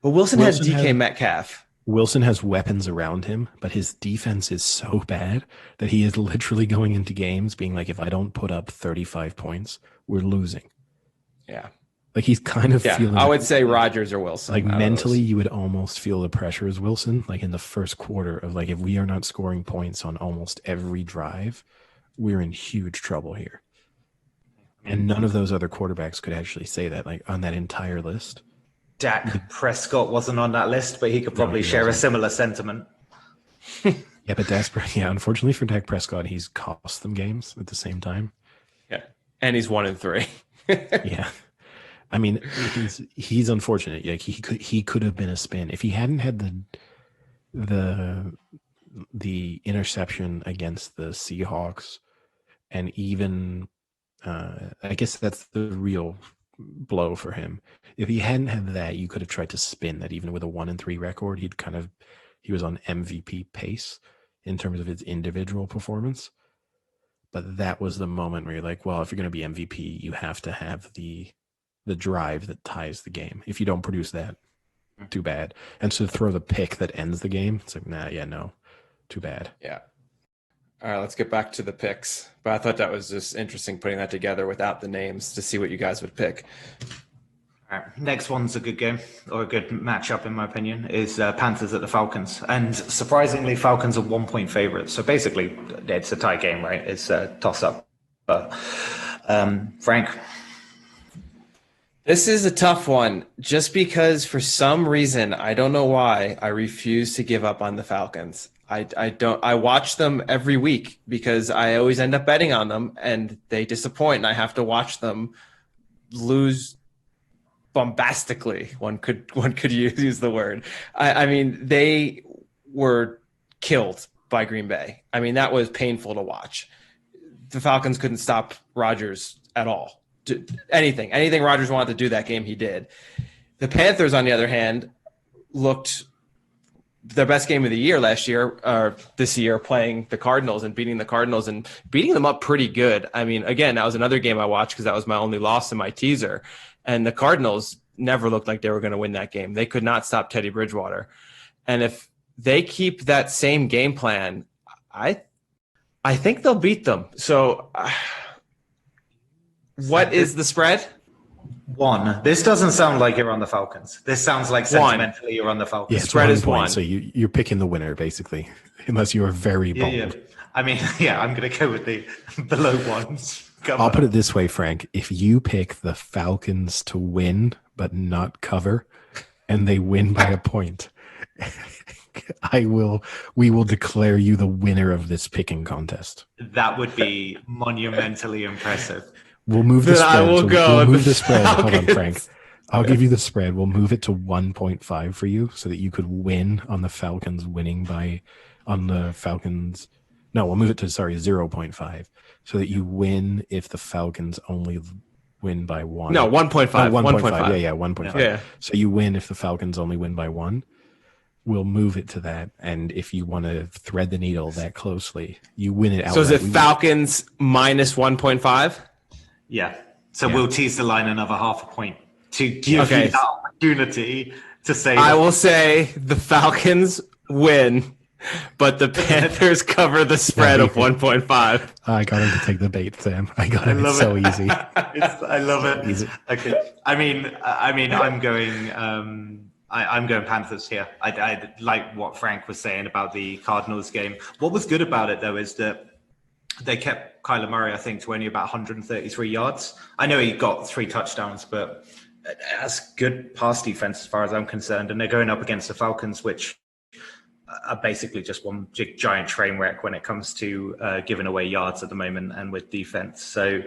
Wilson has DK Metcalf. Wilson has weapons around him, but his defense is so bad that he is literally going into games being like, if I don't put up 35 points, we're losing. Yeah. Like he's kind of feeling. I would say Rodgers or Wilson. Like mentally, you would almost feel the pressure as Wilson. Like in the first quarter of like, if we are not scoring points on almost every drive, we're in huge trouble here. And none of those other quarterbacks could actually say that, like on that entire list. Dak Prescott wasn't on that list, but he could probably share a similar sentiment. Yeah, but unfortunately for Dak Prescott, he's cost them games at the same time. Yeah, and he's 1-3. Yeah. I mean, he's unfortunate. Like he could have been a spin if he hadn't had the interception against the Seahawks, and even I guess that's the real blow for him. If he hadn't had that, you could have tried to spin that. Even with a 1-3 record, he was on MVP pace in terms of his individual performance. But that was the moment where you're like, well, if you're going to be MVP, you have to have the drive that ties the game. If you don't produce that, too bad. And so to throw the pick that ends the game, it's like, no, too bad. Yeah. All right, let's get back to the picks. But I thought that was just interesting putting that together without the names to see what you guys would pick. All right. Next one's a good game, or a good matchup, in my opinion, is Panthers at the Falcons. And surprisingly, Falcons are 1-point favorites. So basically, it's a tie game, right? It's a toss-up. Frank? This is a tough one, just because for some reason, I don't know why, I refuse to give up on the Falcons. I watch them every week because I always end up betting on them and they disappoint and I have to watch them lose bombastically. One could use the word. I mean, they were killed by Green Bay. I mean, that was painful to watch. The Falcons couldn't stop Rodgers at all. Anything Rodgers wanted to do that game, he did. The Panthers, on the other hand, looked their best game of the year this year, playing the Cardinals and beating them up pretty good. I mean, again, that was another game I watched because that was my only loss in my teaser. And the Cardinals never looked like they were going to win that game. They could not stop Teddy Bridgewater. And if they keep that same game plan, I think they'll beat them. So what is the spread? 1. This doesn't sound like you're on the Falcons. This sounds like sentimentally you're on the Falcons. Yeah, spread is 1. So you're picking the winner, basically, unless you are very bold. Yeah. I mean, I'm going to go with the below ones. I'll put it this way, Frank. If you pick the Falcons to win but not cover, and they win by a point, we will declare you the winner of this picking contest. That would be monumentally impressive. We'll move the spread. We'll move the spread. Falcons. Hold on, Frank. I'll give you the spread. We'll move it to 1.5 for you so that you could win on the Falcons No, we'll move it to 0.5 so that you win if the Falcons only win by 1. No, 1.5. 1.5. Yeah, 1.5. Yeah. So you win if the Falcons only win by 1. We'll move it to that. And if you want to thread the needle that closely, you win it outright. So is it Falcons minus 1.5? Yeah. So we'll tease the line another half a point to give you that opportunity to say. I will say the Falcons win, but the Panthers cover the spread of 1.5. I got him to take the bait, Sam. I got him. It's so easy. I love it. Easy. Okay. I mean, I'm going. I'm going Panthers here. I like what Frank was saying about the Cardinals game. What was good about it, though, is that they kept Kyler Murray, I think, to only about 133 yards. I know he got 3 touchdowns, but that's good pass defense as far as I'm concerned. And they're going up against the Falcons, which are basically just one giant train wreck when it comes to giving away yards at the moment and with defense. So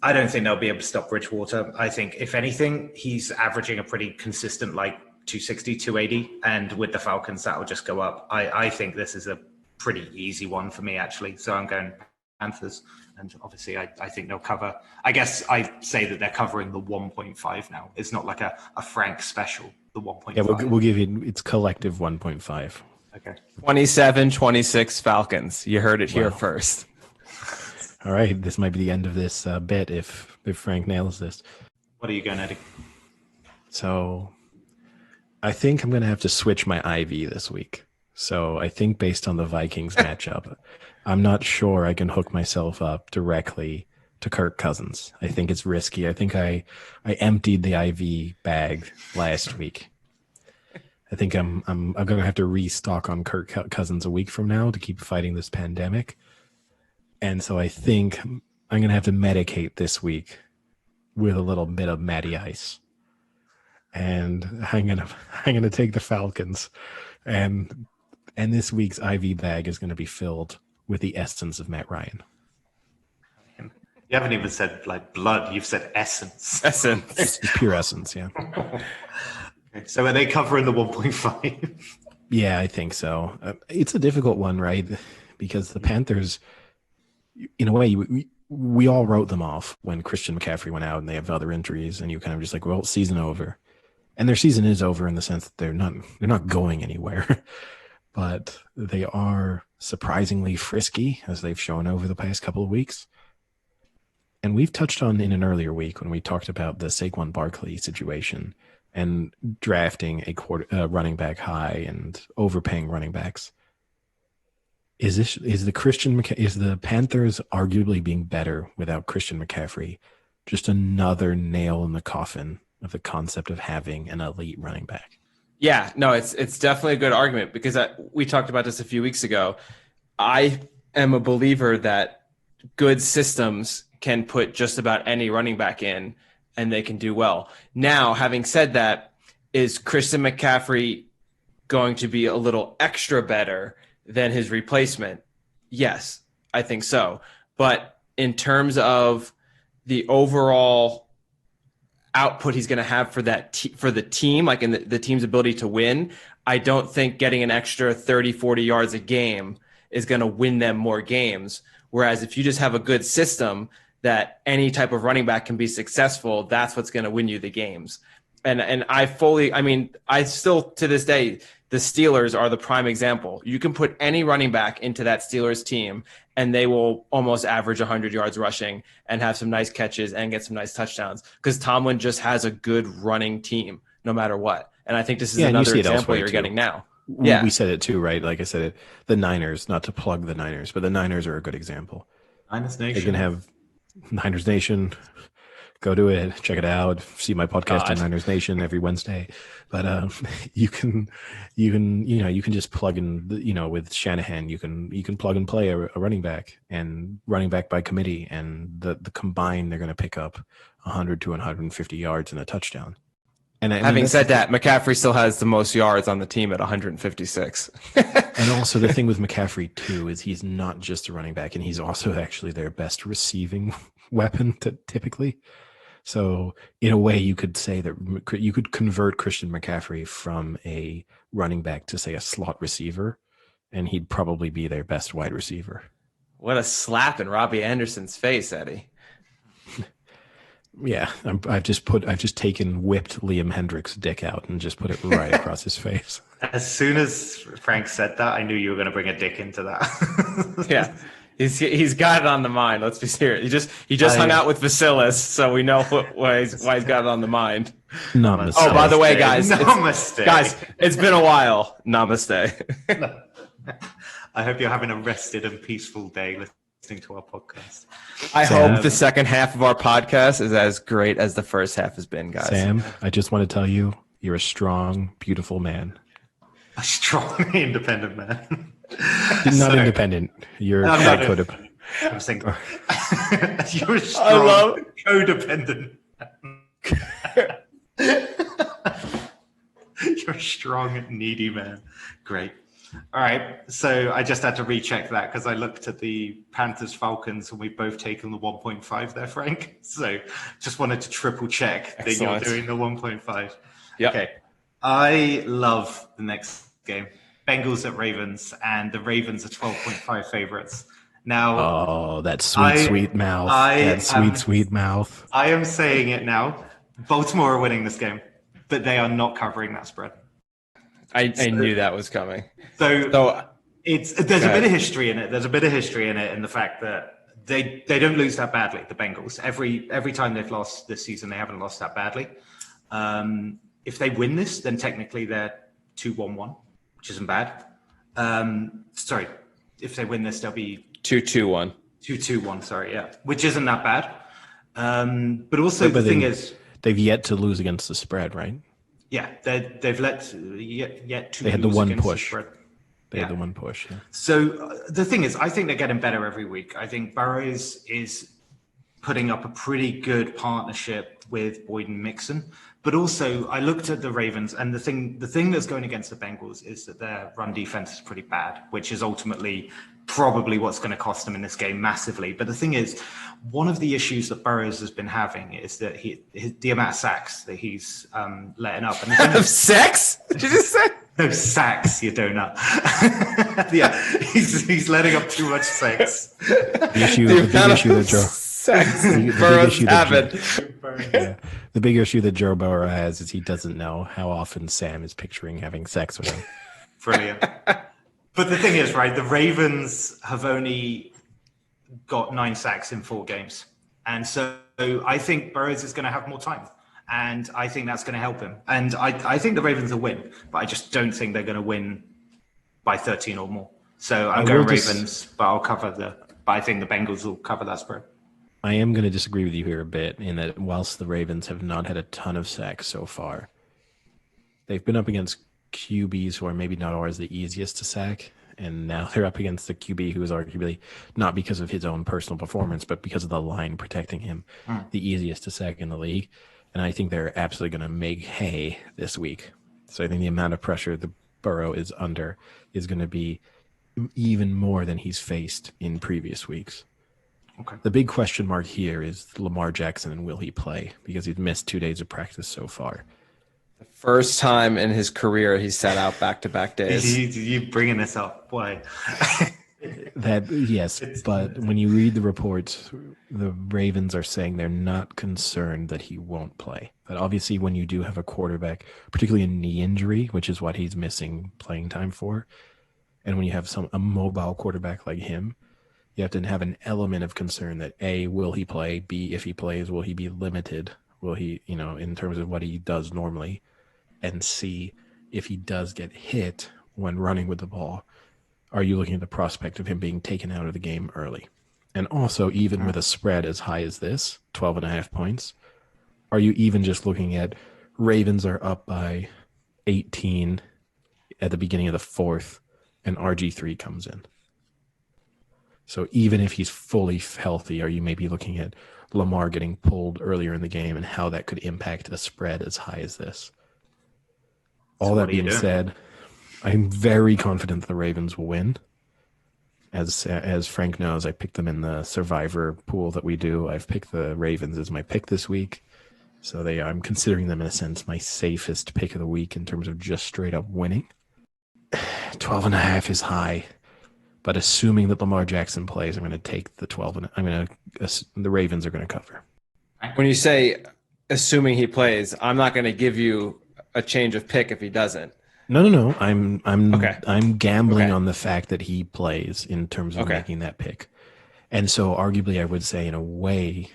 I don't think they'll be able to stop Bridgewater. I think, if anything, he's averaging a pretty consistent 260, 280. And with the Falcons, that will just go up. I think this is a pretty easy one for me, actually. So I'm going Panthers. And obviously, I think they'll cover. I guess I say that they're covering the 1.5 now. It's not like a Frank special, the 1.5. Yeah, we'll give you its collective 1.5. Okay. 27-26 Falcons. You heard it here first. All right, this might be the end of this bet if Frank nails this. What are you going, Eddie? So I think I'm going to have to switch my IV this week. So I think based on the Vikings matchup, I'm not sure I can hook myself up directly to Kirk Cousins. I think it's risky. I think I emptied the IV bag last week. I think I'm going to have to restock on Kirk Cousins a week from now to keep fighting this pandemic. And so I think I'm going to have to medicate this week with a little bit of Matty Ice. And I'm going to take the Falcons. And this week's IV bag is going to be filled with the essence of Matt Ryan. You haven't even said blood. You've said essence. Essence. It's pure essence, yeah. Okay. So are they covering the 1.5? Yeah, I think so. It's a difficult one, right? Because the Panthers, in a way, we all wrote them off when Christian McCaffrey went out and they have other injuries, and you kind of just like, well, season over. And their season is over in the sense that they're not going anywhere. But they are surprisingly frisky, as they've shown over the past couple of weeks. And we've touched on in an earlier week when we talked about the Saquon Barkley situation and drafting a running back high and overpaying running backs. Is the Panthers arguably being better without Christian McCaffrey just another nail in the coffin of the concept of having an elite running back? Yeah, no, it's definitely a good argument because we talked about this a few weeks ago. I am a believer that good systems can put just about any running back in and they can do well. Now, having said that, is Christian McCaffrey going to be a little extra better than his replacement? Yes, I think so. But in terms of the overall output he's going to have for for the team, like in the team's ability to win, I don't think getting an extra 30, 40 yards a game is going to win them more games. Whereas if you just have a good system that any type of running back can be successful, that's what's going to win you the games. And I still, to this day, the Steelers are the prime example. You can put any running back into that Steelers team and they will almost average 100 yards rushing and have some nice catches and get some nice touchdowns because Tomlin just has a good running team no matter what. And I think this is another example you're getting now. Yeah. We said it too, right? Like I said, the Niners, not to plug the Niners, but the Niners are a good example. Niners Nation. They can have Niners Nation. Go to it, check it out. See my podcast on Niners Nation every Wednesday. But you can just plug in, with Shanahan, you can plug and play a running back and running back by committee, and the combined they're going to pick up 100 to 150 yards and a touchdown. And having said that, McCaffrey still has the most yards on the team at 156. And also the thing with McCaffrey too is he's not just a running back, and he's also actually their best receiving weapon typically. So in a way, you could say that you could convert Christian McCaffrey from a running back to, say, a slot receiver, and he'd probably be their best wide receiver. What a slap in Robbie Anderson's face, Eddie. Yeah, I've just whipped Liam Hendrick's dick out and just put it right across his face. As soon as Frank said that, I knew you were going to bring a dick into that. Yeah. He's got it on the mind. Let's be serious. He just hung out with Vasilis, so we know why he's got it on the mind. Namaste. Oh, by the way, guys, Namaste. It's been a while. Namaste. I hope you're having a rested and peaceful day listening to our podcast. I hope the second half of our podcast is as great as the first half has been, guys. Sam, I just want to tell you, you're a strong, beautiful man. A strong, independent man. Not independent. You're codependent. I'm saying you're a strong, codependent. You're a strong, needy man. Great. All right. So I just had to recheck that because I looked at the Panthers Falcons and we've both taken the 1.5 there, Frank. So just wanted to triple check that you're doing the 1.5. Yep. Okay. I love the next game. Bengals at Ravens, and the Ravens are 12.5 favorites. Now, oh, that sweet mouth. Sweet mouth. I am saying it now. Baltimore are winning this game, but they are not covering that spread. I knew that was coming. So there's a bit of history in it. There's a bit of history in it in the fact that they don't lose that badly, the Bengals. Every time they've lost this season, they haven't lost that badly. If they win this, then technically they're 2-1-1, which isn't bad. Sorry, if they win this, they'll be 2-2-1. 2-2-1, sorry, yeah, which isn't that bad. But also the thing is, they've yet to lose against the spread, right? Yeah, they've yet to. They had the one push. They had the one push. Yeah. So the thing is, I think they're getting better every week. I think Burrows is putting up a pretty good partnership with Boyd and Mixon. But also, I looked at the Ravens, and the thing that's going against the Bengals is that their run defense is pretty bad, which is ultimately probably what's going to cost them in this game massively. But the thing is, one of the issues that Burrows has been having is that the amount of sacks that he's letting up. And sex? Did you just say? No, sacks, you donut. Yeah, he's letting up too much sex. The issue that Joe. The big issue that Joe Burrow has is he doesn't know how often Sam is picturing having sex with him. Brilliant. But the thing is, right, the Ravens have only got 9 sacks in 4 games. And so I think Burrows is going to have more time. And I think that's going to help him. And I think the Ravens will win, but I just don't think they're going to win by 13 or more. So I'm going Ravens, but I think the Bengals will cover that spread. I am going to disagree with you here a bit in that whilst the Ravens have not had a ton of sacks so far, they've been up against QBs who are maybe not always the easiest to sack. And now they're up against the QB who is arguably, not because of his own personal performance, but because of the line protecting him, the easiest to sack in the league. And I think they're absolutely going to make hay this week. So I think the amount of pressure the Burrow is under is going to be even more than he's faced in previous weeks. Okay. The big question mark here is Lamar Jackson, and will he play? Because he's missed 2 days of practice so far. The first time in his career he's sat out back-to-back days. You bringing this up? Why? Yes, but when you read the reports, the Ravens are saying they're not concerned that he won't play. But obviously when you do have a quarterback, particularly a knee injury, which is what he's missing playing time for, and when you have a mobile quarterback like him, you have to have an element of concern that A, will he play? B, if he plays, will he be limited? Will he, in terms of what he does normally? And C, if he does get hit when running with the ball, are you looking at the prospect of him being taken out of the game early? And also, even with a spread as high as this, 12.5 points, are you even just looking at Ravens are up by 18 at the beginning of the 4th, and RG3 comes in? So even if he's fully healthy, are you maybe looking at Lamar getting pulled earlier in the game and how that could impact a spread as high as this? All that being said, I'm very confident that the Ravens will win. As Frank knows, I picked them in the survivor pool that we do. I've picked the Ravens as my pick this week. So I'm considering them in a sense my safest pick of the week in terms of just straight up winning. 12.5 is high. But assuming that Lamar Jackson plays, I'm going to take the 12, and the Ravens are going to cover. When you say assuming he plays, I'm not going to give you a change of pick if he doesn't. No. I'm gambling on the fact that he plays in terms of making that pick. And so arguably I would say in a way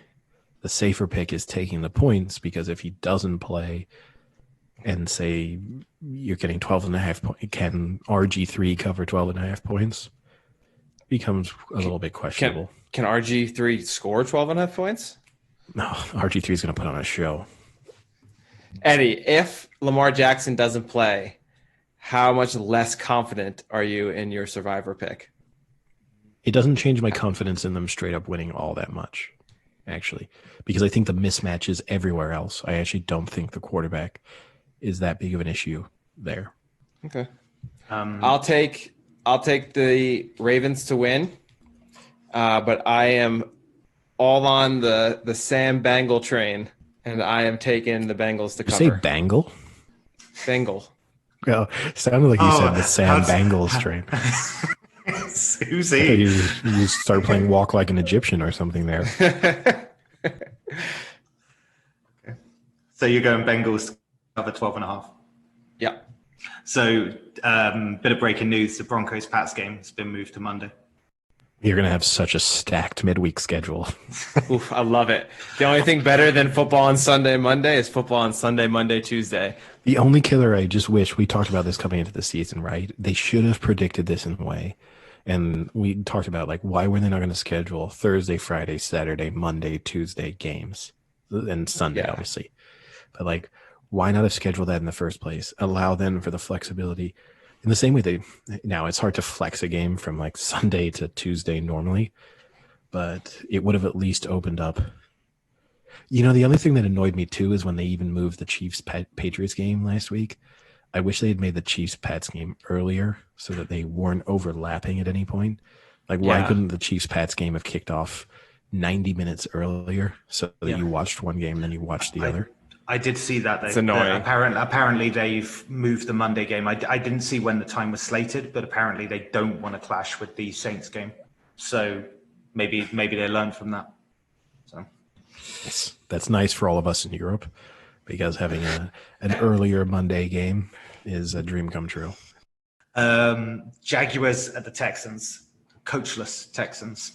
the safer pick is taking the points, because if he doesn't play and say you're getting 12.5 points, can RG3 cover 12.5 points? Becomes a little bit questionable. Can RG3 score 12.5 points? No, RG3 is going to put on a show. Eddie, if Lamar Jackson doesn't play, how much less confident are you in your survivor pick? It doesn't change my confidence in them straight up winning all that much, actually, because I think the mismatch is everywhere else. I actually don't think the quarterback is that big of an issue there. Okay. I'll take the Ravens to win, but I am all on the Sam Bengal train, and I am taking the Bengals to You cover. say Bangle? Bengal. Well, it sounded like you said the Sam Bangles train. Who's he? You start playing Walk Like an Egyptian or something there. So you're going Bengals to cover 12.5. Yeah. So bit of breaking news: the Broncos-Pats game has been moved to Monday. You're going to have such a stacked midweek schedule. Oof, I love it. The only thing better than football on Sunday, Monday is football on Sunday, Monday, Tuesday. The only killer I just wish, we talked about this coming into the season, right? They should have predicted this in a way. And we talked about, like, why were they not going to schedule Thursday, Friday, Saturday, Monday, Tuesday games? And Sunday, obviously. But, like, why not have scheduled that in the first place? Allow them for the flexibility. In the same way now it's hard to flex a game from like Sunday to Tuesday normally, but it would have at least opened up. You know, the other thing that annoyed me too is when they even moved the Chiefs-Patriots game last week. I wish they had made the Chiefs-Pats game earlier so that they weren't overlapping at any point. Like, why couldn't the Chiefs-Pats game have kicked off 90 minutes earlier so that you watched one game and then you watched the other? I did see that. It's annoying. Apparently, they've moved the Monday game. I didn't see when the time was slated, but apparently they don't want to clash with the Saints game. So maybe they learned from that. So that's nice for all of us in Europe, because having an earlier Monday game is a dream come true. Jaguars at the Texans, coachless Texans.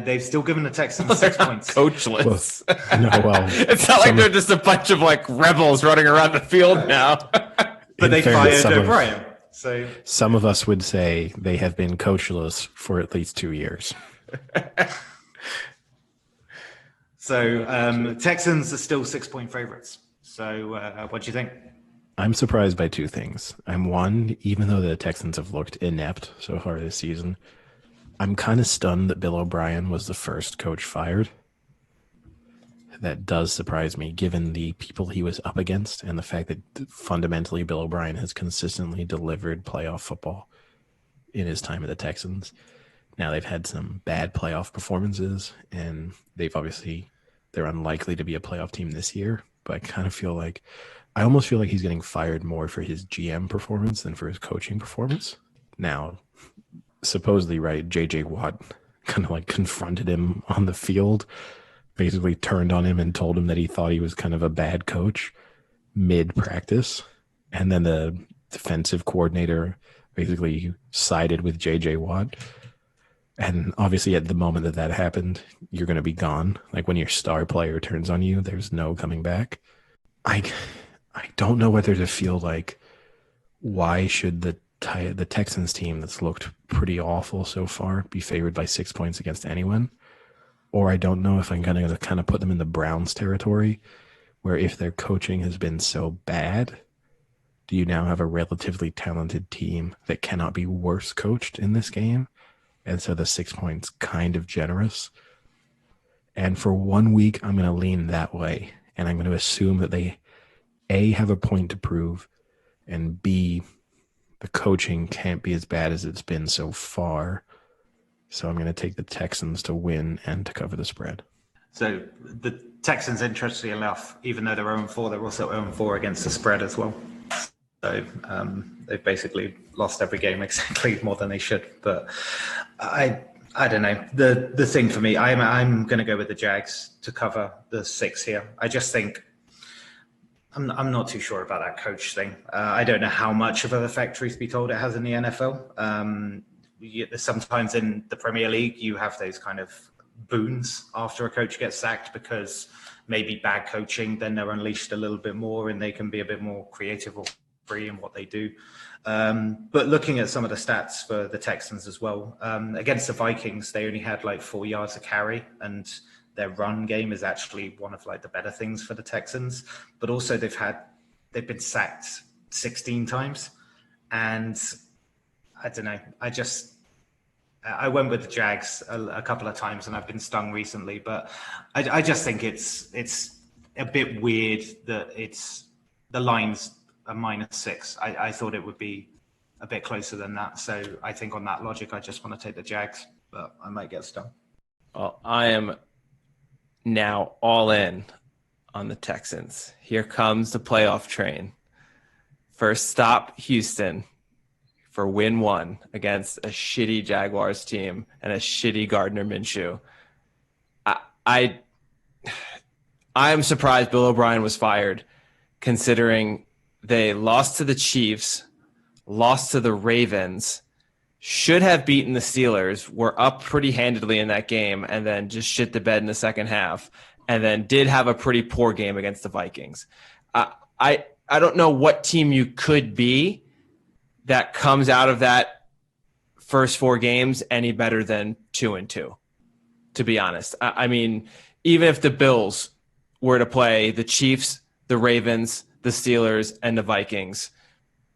They've still given the Texans 6 points. Coachless. It's not like they're just a bunch of like rebels running around the field now. But they fired O'Brien. So some of us would say they have been coachless for at least 2 years. So Texans are still 6-point favorites. So what do you think? I'm surprised by two things. Even though the Texans have looked inept so far this season, I'm kind of stunned that Bill O'Brien was the first coach fired. That does surprise me, given the people he was up against and the fact that fundamentally Bill O'Brien has consistently delivered playoff football in his time at the Texans. Now, they've had some bad playoff performances, and they're unlikely to be a playoff team this year, but I almost feel like he's getting fired more for his GM performance than for his coaching performance. Now, supposedly, right, JJ Watt kind of like confronted him on the field, basically turned on him and told him that he thought he was kind of a bad coach mid-practice. And then the defensive coordinator basically sided with JJ Watt. And obviously at the moment that happened, you're going to be gone. Like when your star player turns on you, there's no coming back. I don't know whether to feel like, why should the Texans team that's looked pretty awful so far be favored by 6 points against anyone? Or I don't know if I'm going to kind of put them in the Browns territory, where if their coaching has been so bad, do you now have a relatively talented team that cannot be worse coached in this game? And so the 6 points kind of generous. And for 1 week, I'm going to lean that way. And I'm going to assume that they, A, have a point to prove, and B, the coaching can't be as bad as it's been so far. So I'm going to take the Texans to win and to cover the spread. So the Texans, interestingly enough, even though they're 0-4, they're also 0-4 against the spread as well. So they've basically lost every game exactly more than they should. But I don't know. The thing for me, I'm going to go with the Jags to cover the 6 here. I just think I'm not too sure about that coach thing. I don't know how much of an effect, truth be told, it has in the NFL. Sometimes in the Premier League, you have those kind of boons after a coach gets sacked because maybe bad coaching, then they're unleashed a little bit more and they can be a bit more creative or free in what they do. But looking at some of the stats for the Texans as well, against the Vikings, they only had like 4 yards a carry, and their run game is actually one of like the better things for the Texans. But also they've been sacked 16 times. And I don't know. I went with the Jags a couple of times, and I've been stung recently. But I just think it's a bit weird that the line's a -6. I thought it would be a bit closer than that. So I think on that logic, I just want to take the Jags, but I might get stung. Well, I am now all in on the Texans. Here comes the playoff train. First stop, Houston for win 1 against a shitty Jaguars team and a shitty Gardner Minshew. I am surprised Bill O'Brien was fired, considering they lost to the Chiefs, lost to the Ravens, should have beaten the Steelers, were up pretty handedly in that game, and then just shit the bed in the second half, and then did have a pretty poor game against the Vikings. I don't know what team you could be that comes out of that first 4 games any better than 2-2, to be honest. I mean, even if the Bills were to play the Chiefs, the Ravens, the Steelers, and the Vikings,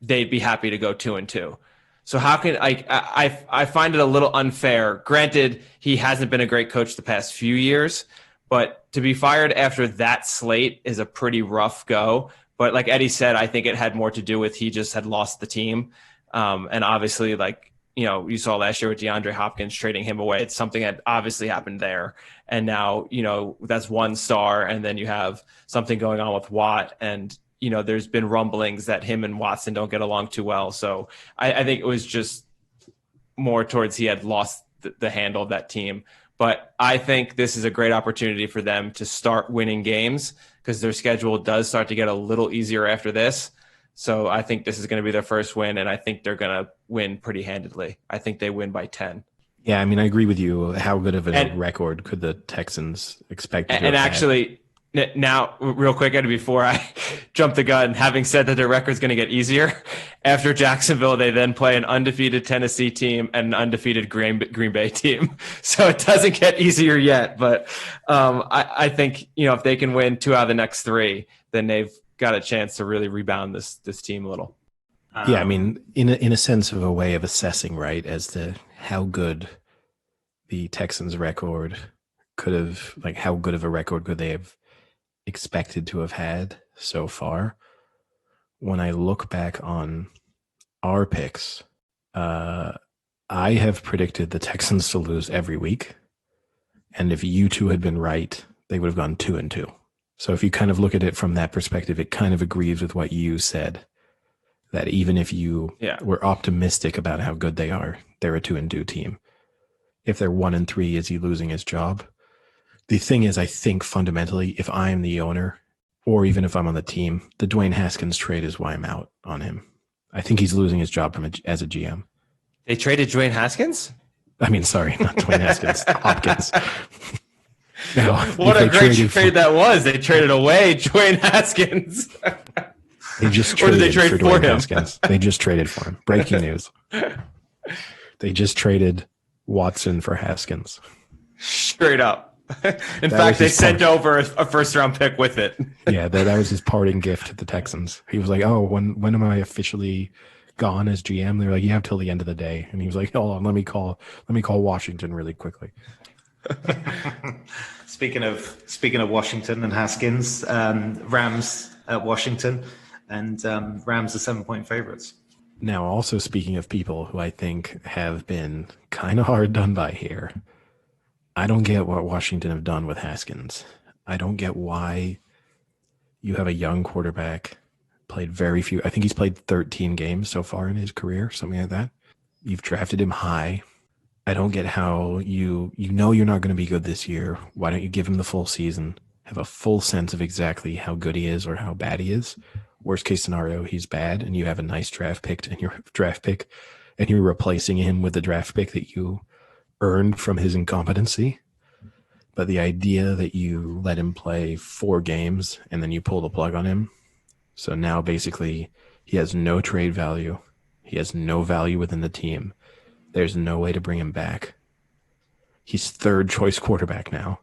they'd be happy to go 2-2. So how can I find it a little unfair. Granted, he hasn't been a great coach the past few years, but to be fired after that slate is a pretty rough go. But like Eddie said, I think it had more to do with he just had lost the team. And obviously, like, you know, you saw last year with DeAndre Hopkins trading him away. It's something that obviously happened there. And now, you know, that's one star. And then you have something going on with Watt. And, you know, there's been rumblings that him and Watson don't get along too well. So I think it was just more towards he had lost the handle of that team. But I think this is a great opportunity for them to start winning games because their schedule does start to get a little easier after this. So I think this is going to be their first win, and I think they're going to win pretty handedly. I think they win by 10. Yeah, I mean, I agree with you. How good of a record could the Texans expect to have? Actually, now, real quick, Eddie, before I jump the gun, having said that their record's going to get easier, after Jacksonville, they then play an undefeated Tennessee team and an undefeated Green Bay team. So it doesn't get easier yet. But I think, you know, if they can win 2 out of the next 3, then they've got a chance to really rebound this team a little. Yeah, I mean, in a sense of a way of assessing, right, as to how good the Texans' record could have, like, how good of a record could they have expected to have had so far. When I look back on our picks, I have predicted the Texans to lose every week. And if you two had been right, they would have gone 2-2. So if you kind of look at it from that perspective, it kind of agrees with what you said, that even if you were optimistic about how good they are, they're a 2-2 team. If they're 1-3, is he losing his job? The thing is, I think fundamentally, if I am the owner, or even if I'm on the team, the Dwayne Haskins trade is why I'm out on him. I think he's losing his job as a GM. They traded Dwayne Haskins? I mean, sorry, not Dwayne Haskins, Hopkins. No, what a great trade that was. They traded away Dwayne Haskins. They just traded for Dwayne Haskins. They just traded for him. Breaking news. They just traded Watson for Haskins. Straight up. In fact, they sent over a first-round pick with it. Yeah, that was his parting gift to the Texans. He was like, "Oh, when am I officially gone as GM?" They're like, "You have till the end of the day." And he was like, "Hold on, let me call Washington really quickly." Speaking of Washington and Haskins, Rams at Washington, and Rams are 7-point favorites. Now, also speaking of people who I think have been kind of hard done by here, I don't get what Washington have done with Haskins. I don't get why you have a young quarterback, played very few. I think he's played 13 games so far in his career, something like that. You've drafted him high. I don't get how you know you're not going to be good this year. Why don't you give him the full season, have a full sense of exactly how good he is or how bad he is? Worst case scenario, he's bad, and you have a nice draft pick, and you're replacing him with the draft pick that you earned from his incompetency. But the idea that you let him play 4 games and then you pull the plug on him, so now basically he has no trade value, he has no value within the team. There's no way to bring him back. He's 3rd choice quarterback now.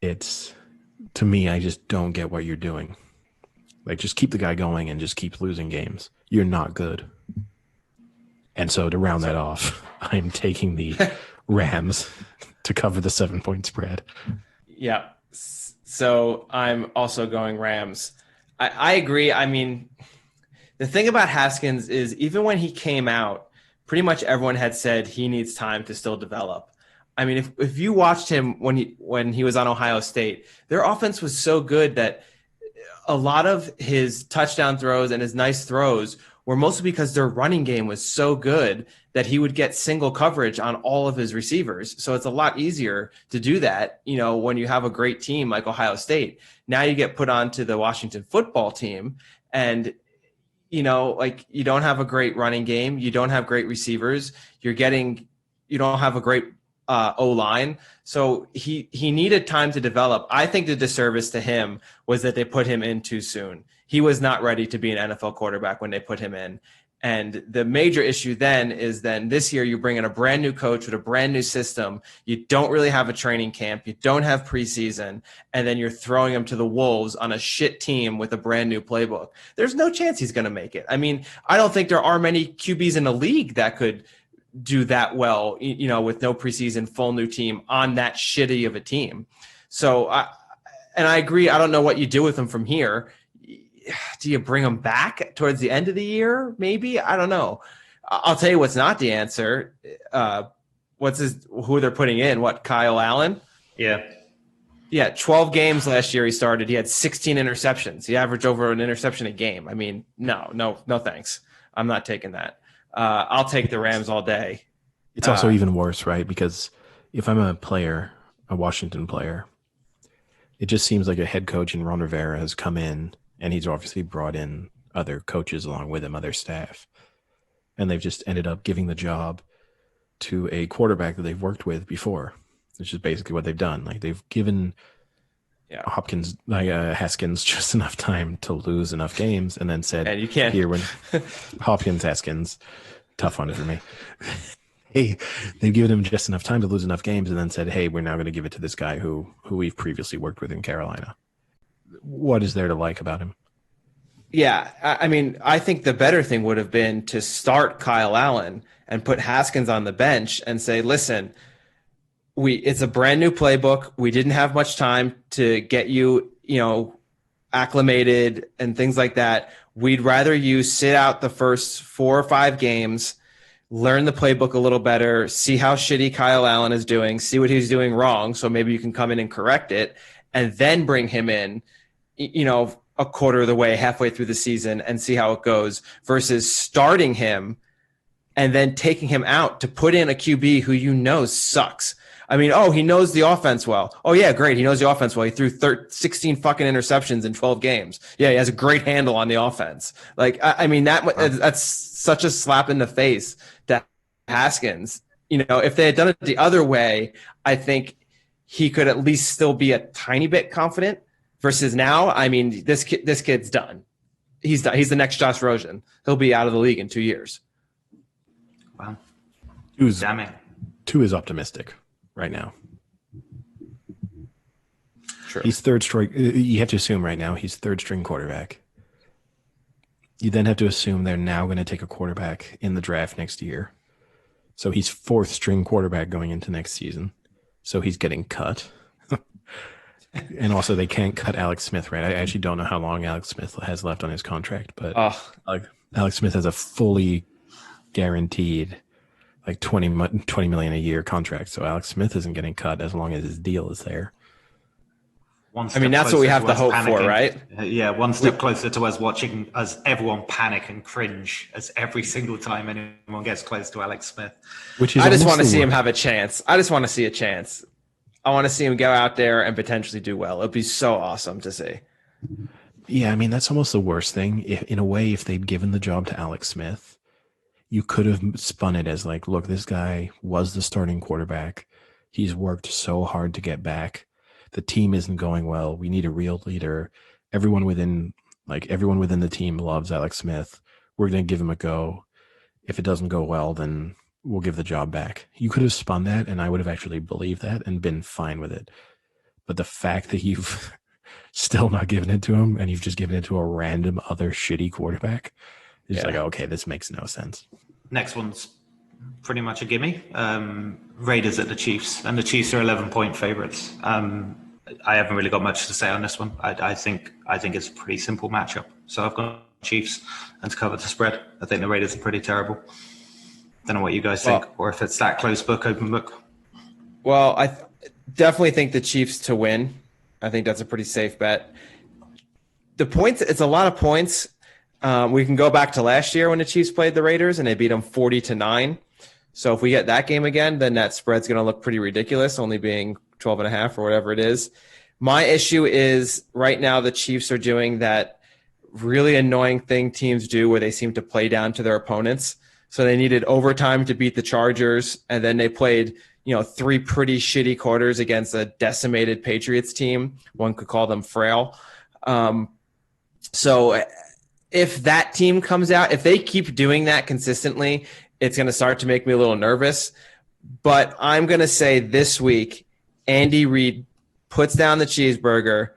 It's, to me, I just don't get what you're doing. Like, just keep the guy going and just keep losing games. You're not good. And so to round that off, I'm taking the Rams to cover the 7-point spread. Yeah. So I'm also going Rams. I agree. I mean, The thing about Haskins is even when he came out, pretty much everyone had said he needs time to still develop. I mean, if you watched him when he was on Ohio State, their offense was so good that a lot of his touchdown throws and his nice throws were mostly because their running game was so good that he would get single coverage on all of his receivers. So it's a lot easier to do that, when you have a great team like Ohio State. Now you get put onto the Washington football team and, you don't have a great running game. You don't have great receivers. You don't have a great O-line. So he needed time to develop. I think the disservice to him was that they put him in too soon. He was not ready to be an NFL quarterback when they put him in. And the major issue then is this year you bring in a brand new coach with a brand new system. You don't really have a training camp. You don't have preseason. And then you're throwing him to the wolves on a shit team with a brand new playbook. There's no chance he's going to make it. I mean, I don't think there are many QBs in the league that could do that well, with no preseason, full new team on that shitty of a team. So I agree. I don't know what you do with him from here. Do you bring him back towards the end of the year? Maybe. I don't know. I'll tell you what's not the answer. Who they're putting in? What, Kyle Allen? Yeah. Yeah. 12 games last year he started. He had 16 interceptions. He averaged over an interception a game. I mean, no, thanks. I'm not taking that. I'll take the Rams all day. It's also even worse, right? Because if I'm a player, a Washington player, it just seems like a head coach in Ron Rivera has come in, and he's obviously brought in other coaches along with him, other staff, and they've just ended up giving the job to a quarterback that they've worked with before, which is basically what they've done. Like they've given Haskins just enough time to lose enough games, and then said, and you can't. Here, when Haskins, tough one for me. Hey, they've given him just enough time to lose enough games, and then said, hey, we're now going to give it to this guy who we've previously worked with in Carolina. What is there to like about him? Yeah, I mean, I think the better thing would have been to start Kyle Allen and put Haskins on the bench and say, listen, it's a brand new playbook. We didn't have much time to get you, acclimated and things like that. We'd rather you sit out the first 4 or 5 games, learn the playbook a little better, see how shitty Kyle Allen is doing, see what he's doing wrong, so maybe you can come in and correct it, and then bring him in, a quarter of the way, halfway through the season, and see how it goes, versus starting him and then taking him out to put in a QB who sucks. I mean, he knows the offense well. Oh, yeah, great. He knows the offense well. He threw 16 fucking interceptions in 12 games. Yeah, he has a great handle on the offense. Like, I mean, that's such a slap in the face to Haskins. If they had done it the other way, I think he could at least still be a tiny bit confident, versus now, I mean, this kid's done. He's done. He's the next Josh Rosen. He'll be out of the league in 2 years. Wow. Damn it. 2 is optimistic right now. True. He's third string. You have to assume right now he's third string quarterback. You then have to assume they're now going to take a quarterback in the draft next year. So he's fourth string quarterback going into next season. So he's getting cut. And also they can't cut Alex Smith, right? I actually don't know how long Alex Smith has left on his contract, but Alex Smith has a fully guaranteed like $20 million a year contract. So Alex Smith isn't getting cut as long as his deal is there. I mean, that's what we have to hope for, right? Yeah, one step closer to us watching us everyone panic and cringe as every single time anyone gets close to Alex Smith. I just want to see him have a chance. I just want to see a chance. I want to see him go out there and potentially do well. It'd be so awesome to see. Yeah, I mean, that's almost the worst thing. In a way, if they'd given the job to Alex Smith, you could have spun it as like, look, this guy was the starting quarterback. He's worked so hard to get back. The team isn't going well. We need a real leader. Everyone within the team loves Alex Smith. We're going to give him a go. If it doesn't go well, then we'll give the job back. You could have spun that, and I would have actually believed that and been fine with it. But the fact that you've still not given it to him and you've just given it to a random other shitty quarterback is like, okay, this makes no sense. Next one's pretty much a gimme. Raiders at the Chiefs, and the Chiefs are 11-point favorites. I haven't really got much to say on this one. I think it's a pretty simple matchup. So I've gone Chiefs and to cover the spread. I think the Raiders are pretty terrible. Don't know what you guys think, or if it's that close book, open book. Well, I definitely think the Chiefs to win. I think that's a pretty safe bet. The points, it's a lot of points. We can go back to last year when the Chiefs played the Raiders and they beat them 40-9. So if we get that game again, then that spread's going to look pretty ridiculous, only being 12.5 or whatever it is. My issue is right now the Chiefs are doing that really annoying thing teams do where they seem to play down to their opponents. So they needed overtime to beat the Chargers, and then they played, 3 pretty shitty quarters against a decimated Patriots team. One could call them frail. So if that team comes out, if they keep doing that consistently, it's going to start to make me a little nervous. But I'm going to say this week, Andy Reid puts down the cheeseburger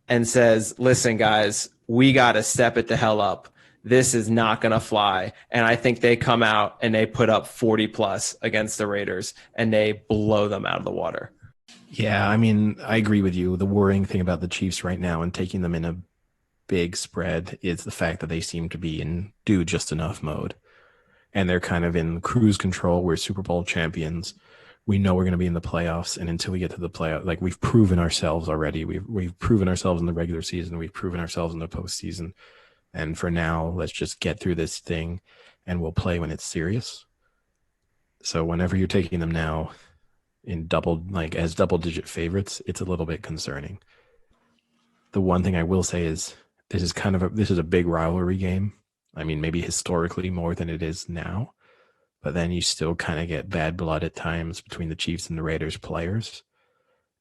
and says, listen, guys, we got to step it the hell up. This is not going to fly. And I think they come out and they put up 40+ against the Raiders and they blow them out of the water. Yeah, I mean, I agree with you. The worrying thing about the Chiefs right now and taking them in a big spread is the fact that they seem to be in do just enough mode. And they're kind of in cruise control. We're Super Bowl champions. We know we're going to be in the playoffs. And until we get to the playoff, like we've proven ourselves already. We've proven ourselves in the regular season. We've proven ourselves in the postseason. And for now, let's just get through this thing and we'll play when it's serious. So whenever you're taking them now in as double-digit favorites, it's a little bit concerning. The one thing I will say is this is a big rivalry game. I mean, maybe historically more than it is now, but then you still kind of get bad blood at times between the Chiefs and the Raiders players.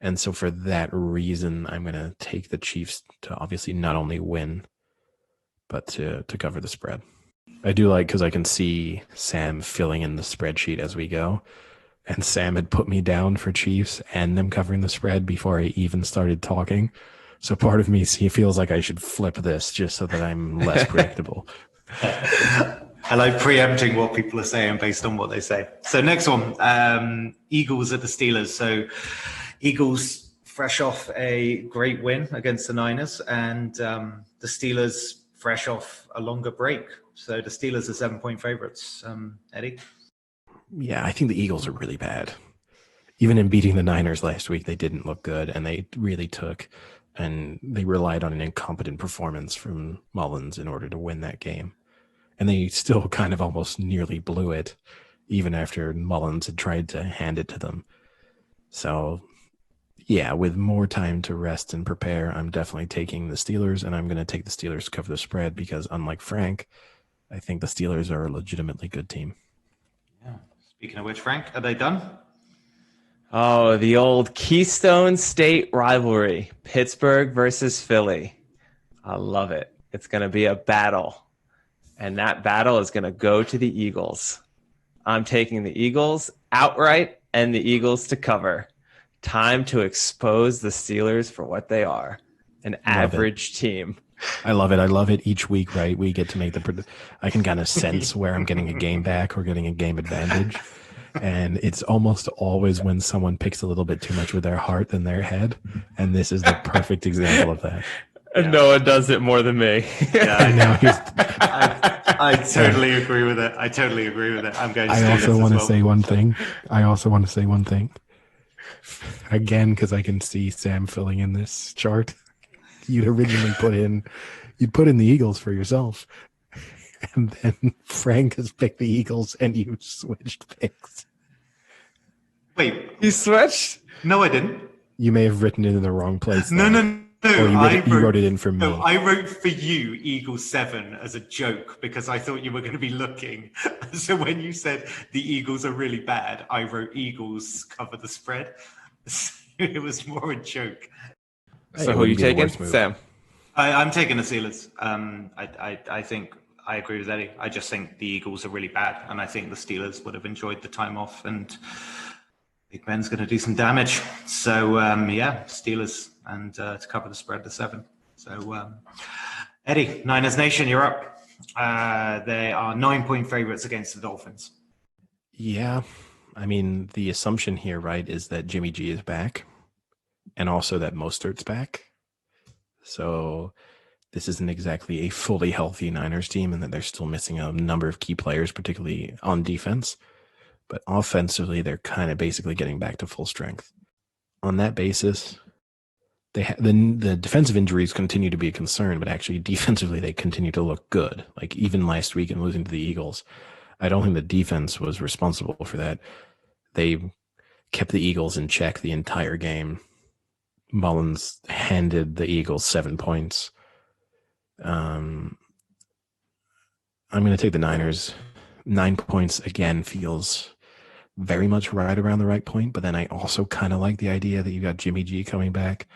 And so for that reason, I'm going to take the Chiefs to obviously not only win, but to cover the spread. I do because I can see Sam filling in the spreadsheet as we go. And Sam had put me down for Chiefs and them covering the spread before I even started talking. So part of me feels like I should flip this just so that I'm less predictable. I like preempting what people are saying based on what they say. So next one, Eagles at the Steelers. So Eagles fresh off a great win against the Niners, and the Steelers fresh off a longer break. So the Steelers are 7-point favorites. Eddie? Yeah, I think the Eagles are really bad. Even in beating the Niners last week, they didn't look good, and they really they relied on an incompetent performance from Mullins in order to win that game. And they still kind of almost nearly blew it, even after Mullins had tried to hand it to them. So, yeah, with more time to rest and prepare, I'm definitely taking the Steelers, and I'm going to take the Steelers to cover the spread because, unlike Frank, I think the Steelers are a legitimately good team. Yeah. Speaking of which, Frank, are they done? Oh, the old Keystone State rivalry, Pittsburgh versus Philly. I love it. It's going to be a battle. And that battle is going to go to the Eagles. I'm taking the Eagles outright and the Eagles to cover. Time to expose the Steelers for what they are, an average team. I love it. I love it each week, right? We get to make I can kind of sense where I'm getting a game back or getting a game advantage. And it's almost always when someone picks a little bit too much with their heart than their head. And this is the perfect example of that. Yeah. No one does it more than me. Yeah, I totally agree with it. I'm going to I also want to say one thing. Again, because I can see Sam filling in this chart. You'd originally put in the Eagles for yourself. And then Frank has picked the Eagles and you switched picks. Wait. You switched? No, I didn't. You may have written it in the wrong place. No. Or you wrote it in for me. No, I wrote for you Eagles 7 as a joke because I thought you were going to be looking. So when you said the Eagles are really bad, I wrote Eagles cover the spread. It was more a joke. So who are you taking, Sam? I'm taking the Steelers. I think I agree with Eddie. I just think the Eagles are really bad, and I think the Steelers would have enjoyed the time off, and Big Ben's going to do some damage. So, Steelers and to cover the spread to 7. So, Eddie, Niners Nation, you're up. They are 9-point favorites against the Dolphins. Yeah. I mean, the assumption here, right, is that Jimmy G is back and also that Mostert's back. So this isn't exactly a fully healthy Niners team and that they're still missing a number of key players, particularly on defense. But offensively, they're kind of basically getting back to full strength. On that basis, the defensive injuries continue to be a concern, but actually defensively, they continue to look good. Like even last week in losing to the Eagles, I don't think the defense was responsible for that. They kept the Eagles in check the entire game. Mullins handed the Eagles 7 points. I'm going to take the Niners. 9 points again feels very much right around the right point, but then I also kind of like the idea that you got Jimmy G coming back.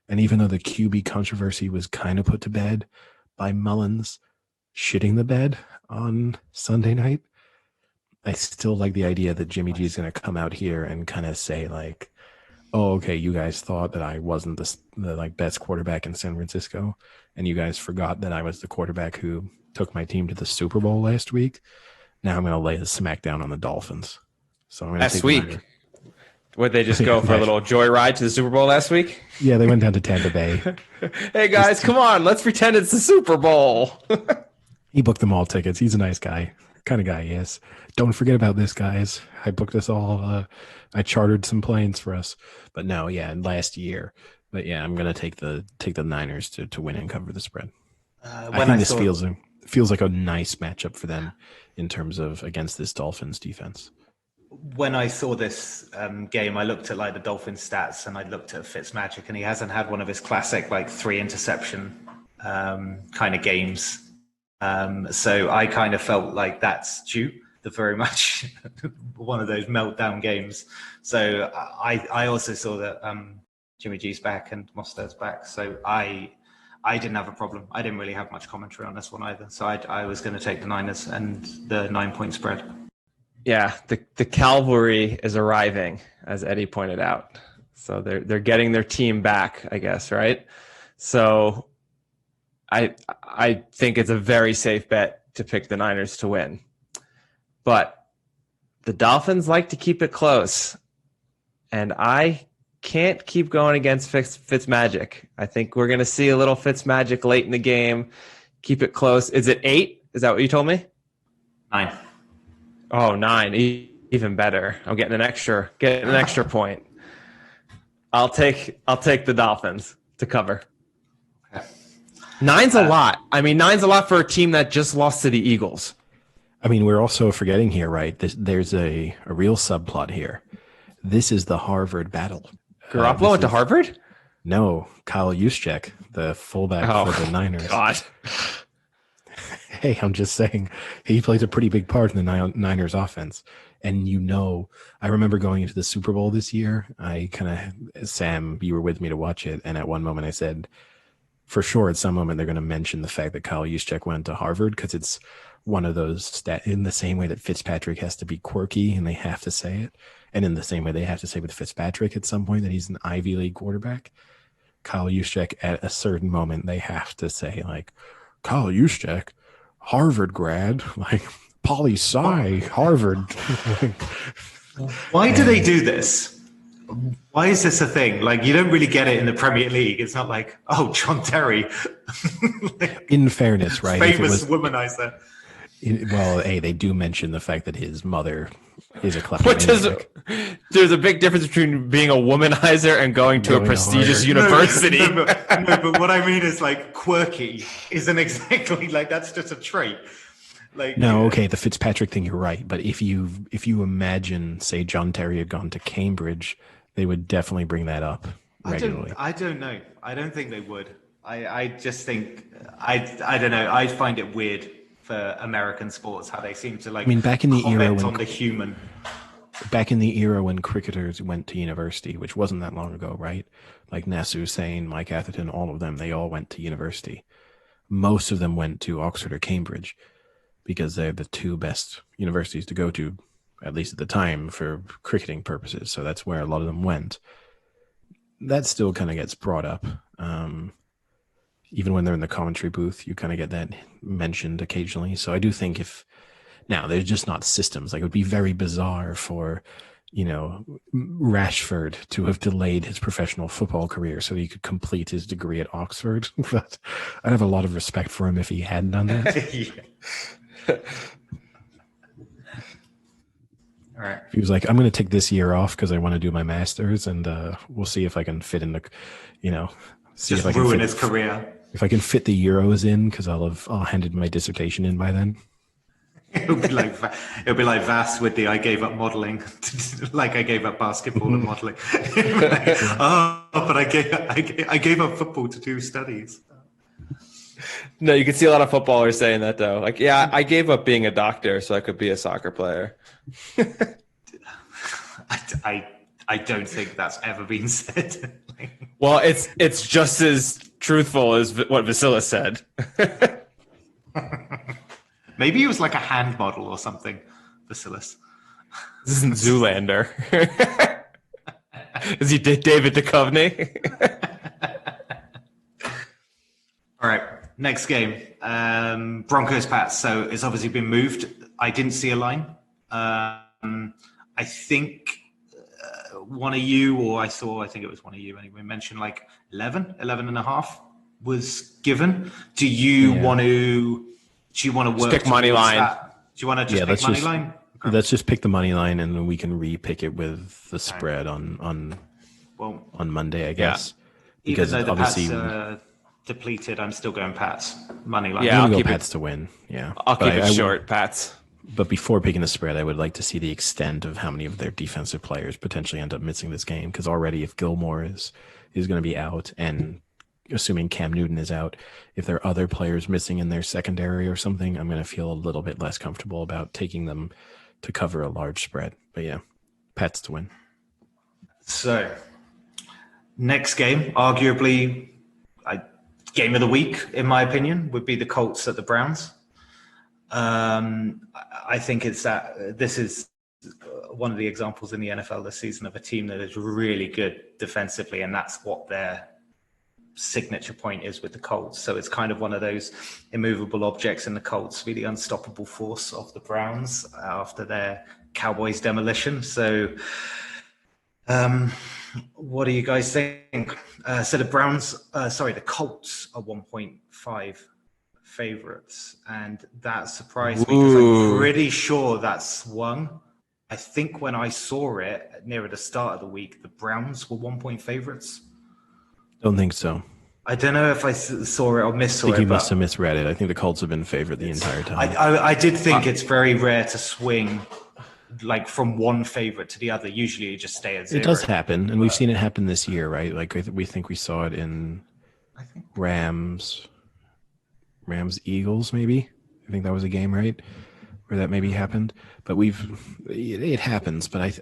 And even though the QB controversy was kind of put to bed by Mullins shitting the bed on Sunday night, I still like the idea that Jimmy G is going to come out here and kind of say like, oh, okay, you guys thought that I wasn't the like best quarterback in San Francisco, and you guys forgot that I was the quarterback who took my team to the Super Bowl last week. Now I'm going to lay the smackdown on the Dolphins. So I'm going to last week. Would they just go for a little joyride to the Super Bowl last week? Yeah, they went down to Tampa Bay. Hey guys, come on, let's pretend it's the Super Bowl. He booked them all tickets. He's a nice guy, kind of guy he is. Don't forget about this, guys. I booked us all. I chartered some planes for us. But no, yeah, last year. But yeah, I'm gonna take the Niners to win and cover the spread. I think this feels like a nice matchup for them in terms of against this Dolphins defense. When I saw this game, I looked at like the Dolphins stats and I looked at Fitzmagic, and he hasn't had one of his classic like 3 interception kind of games. So I kind of felt like that's due. The very much one of those meltdown games. So I also saw that Jimmy G's back and Mostert's back. So I didn't have a problem. I didn't really have much commentary on this one either. So I was going to take the Niners and the 9-point spread. Yeah, the cavalry is arriving, as Eddie pointed out. So they're getting their team back, I guess, right? So I think it's a very safe bet to pick the Niners to win. But the Dolphins like to keep it close. And I can't keep going against Fitzmagic. I think we're going to see a little Fitzmagic late in the game. Keep it close. Is it 8? Is that what you told me? 9. Oh, 9. Even better. I'm getting an extra point. I'll take the Dolphins to cover. Okay. 9's a lot. I mean, 9's a lot for a team that just lost to the Eagles. I mean, we're also forgetting here, right? There's a real subplot here. This is the Harvard battle. Garoppolo went to Harvard? No, Kyle Juszczyk, the fullback for the Niners. God. Hey, I'm just saying, he plays a pretty big part in the Niners offense. And I remember going into the Super Bowl this year. Sam, you were with me to watch it. And at one moment I said, for sure, at some moment, they're going to mention the fact that Kyle Juszczyk went to Harvard because it's one of those in the same way that Fitzpatrick has to be quirky and they have to say it. And in the same way they have to say with Fitzpatrick at some point that he's an Ivy League quarterback. Kyle Juszczyk, at a certain moment, they have to say, like, Kyle Juszczyk, Harvard grad, like poli-sci, Harvard. Why do they do this? Why is this a thing? Like, you don't really get it in the Premier League. It's not like, oh, John Terry. In fairness, right? Famous womanizer. Well, they do mention the fact that his mother is a kleptomaniac. There's a big difference between being a womanizer and going to a prestigious university. No, but what I mean is like quirky isn't exactly like that's just a trait. Like okay, the Fitzpatrick thing, you're right. But if you imagine, say, John Terry had gone to Cambridge, they would definitely bring that up regularly. I don't know. I don't think they would. I just think I don't know. I find it weird for American sports how they seem to like. I mean, back in the era on the human. Back in the era when cricketers went to university, which wasn't that long ago, right? Like Nasser Hussain, Mike Atherton, all of them, they all went to university. Most of them went to Oxford or Cambridge because they're the 2 best universities to go to, at least at the time, for cricketing purposes. So that's where a lot of them went. That still kind of gets brought up. Even when they're in the commentary booth, you kind of get that mentioned occasionally. So I do think now, they're just not systems. Like, it would be very bizarre for Rashford to have delayed his professional football career so he could complete his degree at Oxford. But I'd have a lot of respect for him if he hadn't done that. Yeah. All right. He was like, I'm going to take this year off because I want to do my master's, and we'll see if I can fit in the, see Just if I can ruin fit, his career. if I can fit the Euros in, because I'll handed my dissertation in by then. It'll be like Vass with the I gave up modeling, like I gave up basketball and modeling. Like, but I gave up football to do studies. No, you can see a lot of footballers saying that though. Like, yeah, I gave up being a doctor so I could be a soccer player. I don't think that's ever been said. Well, it's just as truthful as what Vasilis said. Maybe he was like a hand model or something, Vasilis. This isn't Zoolander. Is he David Duchovny? All right, next game. Broncos Pats. So it's obviously been moved. I didn't see a line. I think one of you, or I think it was one of you anyway, mentioned like 11 and a half was given. Do you want to work? Pick money line. That? Do you want to just pick money line? Okay. Let's just pick the money line, and then we can re-pick it with the spread on Monday, I guess. Yeah. Because even though the obviously Pats are depleted, I'm still going Pats money line. yeah, I'll I'm gonna keep go Pats to win. Yeah, I'll keep it short, Pats. But before picking the spread, I would like to see the extent of how many of their defensive players potentially end up missing this game. Because already, if Gilmore is going to be out, and assuming Cam Newton is out, if there are other players missing in their secondary or something, I'm going to feel a little bit less comfortable about taking them to cover a large spread. But yeah, Pats to win. So, next game, arguably game of the week, in my opinion, would be the Colts at the Browns. I think this is one of the examples in the NFL this season of a team that is really good defensively, and that's what their signature point is with the Colts. So it's kind of one of those immovable objects in the Colts, be the unstoppable force of the Browns after their Cowboys demolition. So what do you guys think? So the Colts are 1.5 favorites, and that surprised me because I'm pretty sure that swung. I think when I saw it nearer the start of the week, the Browns were 1-point favorites. Don't think so. I don't know if I saw it or missaw it. I think you must have misread it. I think the Colts have been favored the entire time. I did think it's very rare to swing like from one favorite to the other. Usually you just stay at 0. It does happen, and we've seen it happen this year, right? Like we saw it in Rams Eagles, maybe. I think that was a game, right, where that maybe happened. But it happens. But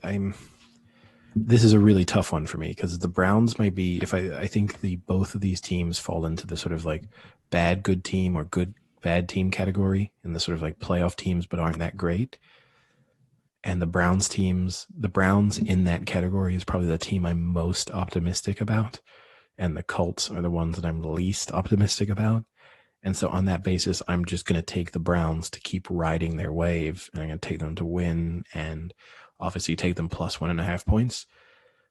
this is a really tough one for me because the Browns might be. I think both of these teams fall into the sort of like bad good team or good bad team category, in the sort of like playoff teams but aren't that great. And the Browns in that category is probably the team I'm most optimistic about, and the Colts are the ones that I'm least optimistic about. And so on that basis, I'm just going to take the Browns to keep riding their wave, and I'm going to take them to win and obviously take them plus 1.5 points.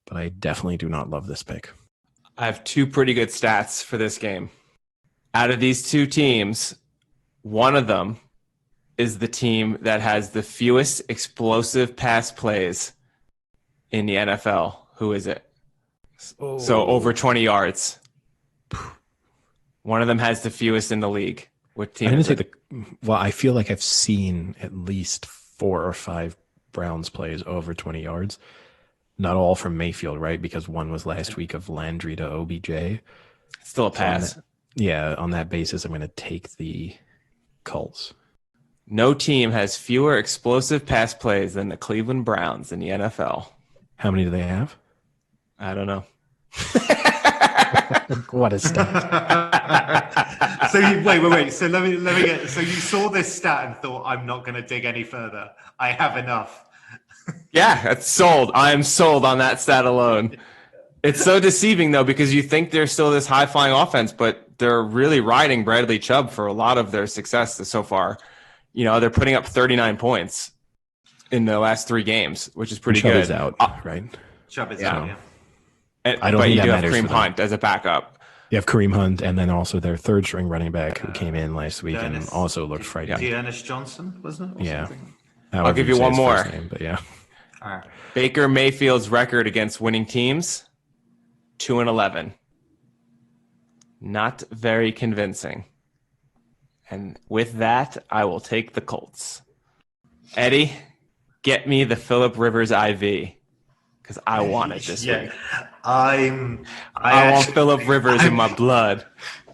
But I definitely do not love this pick. I have two pretty good stats for this game. Out of these two teams, one of them is the team that has the fewest explosive pass plays in the NFL. Who is it? Oh. So over 20 yards. One of them has the fewest in the league. What team? I feel like I've seen at least 4 or 5 Browns plays over 20 yards. Not all from Mayfield, right? Because one was last week of Landry to OBJ. Still a pass. On that basis, I'm going to take the Colts. No team has fewer explosive pass plays than the Cleveland Browns in the NFL. How many do they have? I don't know. What a stat. So wait. So let me get. So you saw this stat and thought, I'm not going to dig any further. I have enough. Yeah, that's sold. I am sold on that stat alone. It's so deceiving though, because you think they're still this high flying offense, but they're really riding Bradley Chubb for a lot of their success so far. You know, they're putting up 39 points. in the last 3 games, which is pretty Chubb good. is out, right? Chubb is Yeah. out, yeah. I don't but think you that do have matters Kareem for them. Hunt as a backup. You have Kareem Hunt, and then also their third string running back who came in last week and Ernest- also looked frightening. Ernest Johnson, wasn't it? Or Yeah. something? However give you say one his more. first name, but yeah. All right. Baker Mayfield's record against winning teams, 2-11. Not very convincing. And with that, I will take the Colts. Eddie, get me the Phillip Rivers IV because I want it this week. I want Phillip Rivers in my blood.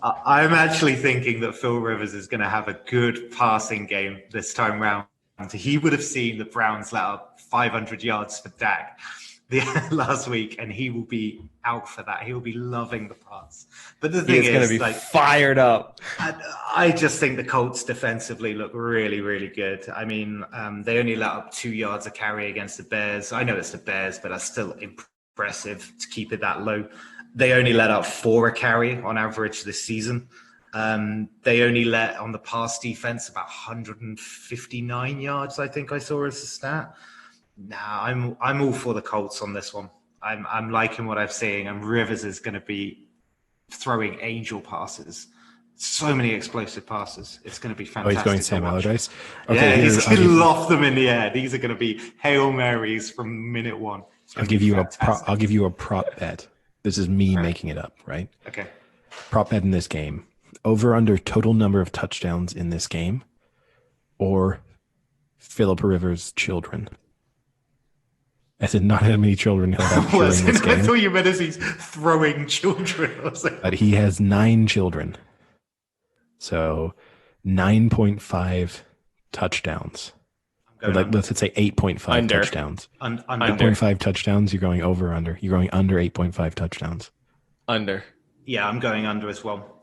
I'm actually thinking that Phil Rivers is going to have a good passing game this time round. He would have seen the Browns let up 500 yards for Dak last week, and he will be out for that. He will be loving the pass. But the thing is, going to be fired up. I just think the Colts defensively look really, really good. I mean, they only let up 2 yards a carry against the Bears. I know it's the Bears, but that's still impressive to keep it that low. They only let up 4 a carry on average this season. They only let on the pass defense about 159 yards, I think I saw as a stat. Nah, I'm all for the Colts on this one. I'm liking what I'm seeing, and Rivers is going to be throwing angel passes. So many explosive passes. It's going to be fantastic. Oh, he's going Sam Allardyce? Okay, yeah, he's going to loft them in the air. These are going to be Hail Marys from minute 1. I'll give you a prop bet. This is me making it up, right? Okay. Prop bet in this game. Over under total number of touchdowns in this game, or Phillip Rivers' children. As in, not how many children he'll have during this game. I thought you meant as he's throwing children. But he has 9 children. So 9.5 touchdowns. Let's say 8.5 touchdowns. Under. 8.5 touchdowns. You're going over under. You're going under 8.5 touchdowns. Under. Yeah, I'm going under as well.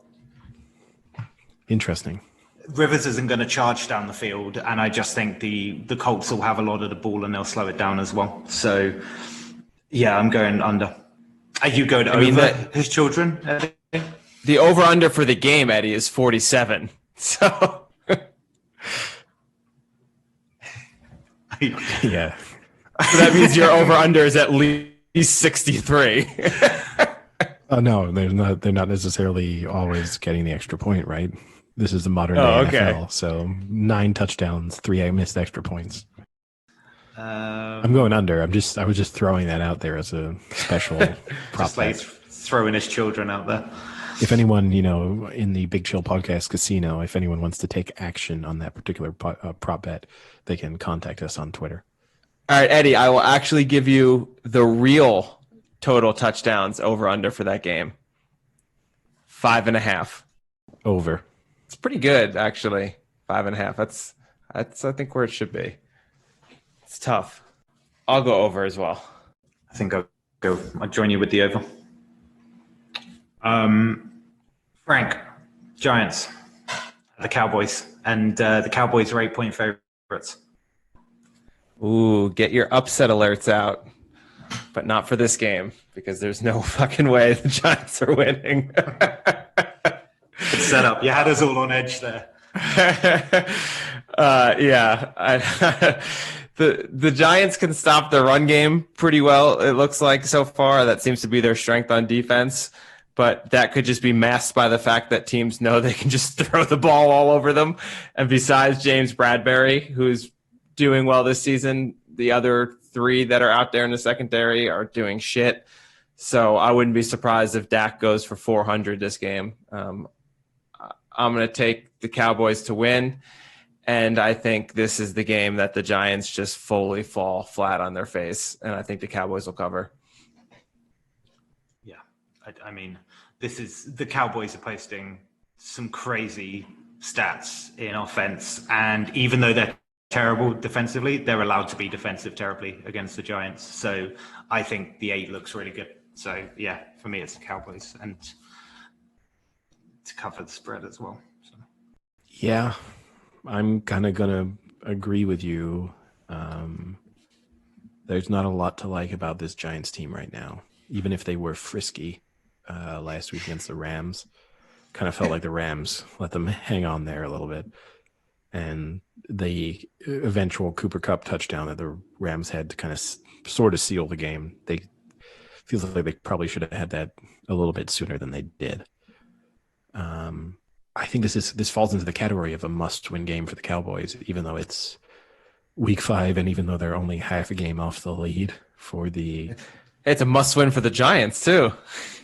Interesting. Rivers isn't going to charge down the field, and I just think the Colts will have a lot of the ball and they'll slow it down as well. So, yeah, I'm going under. Are you going over his children, Eddie? The over-under for the game, Eddie, is 47. So, yeah. So that means your over-under is at least 63. Oh no, they're not necessarily always getting the extra point, right? This is the modern day NFL, so 9 touchdowns, 3 missed extra points. I'm going under. I was just throwing that out there as a special prop just like throwing his children out there. If anyone, in the Big Chill Podcast Casino, if anyone wants to take action on that particular prop bet, they can contact us on Twitter. All right, Eddie, I will actually give you the real total touchdowns over under for that game. 5.5. Over. It's pretty good, actually. 5.5. That's I think where it should be. It's tough. I'll go over as well. I think I'll join you with the over. Frank, Giants, the Cowboys, and the Cowboys are 8-point favorites. Ooh, get your upset alerts out, but not for this game because there's no fucking way the Giants are winning. Good setup. You had us all on edge there. The Giants can stop the run game pretty well, it looks like so far. That seems to be their strength on defense. But that could just be masked by the fact that teams know they can just throw the ball all over them. And besides James Bradbury, who's doing well this season, the other 3 that are out there in the secondary are doing shit. So I wouldn't be surprised if Dak goes for 400 this game. I'm going to take the Cowboys to win. And I think this is the game that the Giants just fully fall flat on their face. And I think the Cowboys will cover. Yeah. I mean, the Cowboys are posting some crazy stats in offense. And even though they're terrible defensively, they're allowed to be defensive terribly against the Giants. So I think the 8 looks really good. So yeah, for me, it's the Cowboys and to cover the spread as well. So. Yeah, I'm kind of going to agree with you. There's not a lot to like about this Giants team right now, even if they were frisky last week against the Rams. Kind of felt like the Rams let them hang on there a little bit. and the eventual Cooper Kupp touchdown that the Rams had to kind of sort of seal the game. They feels like they probably should have had that a little bit sooner than they did. I think this falls into the category of a must-win game for the Cowboys, even though it's week 5, and even though they're only half a game off the lead for the. It's a must-win for the Giants too.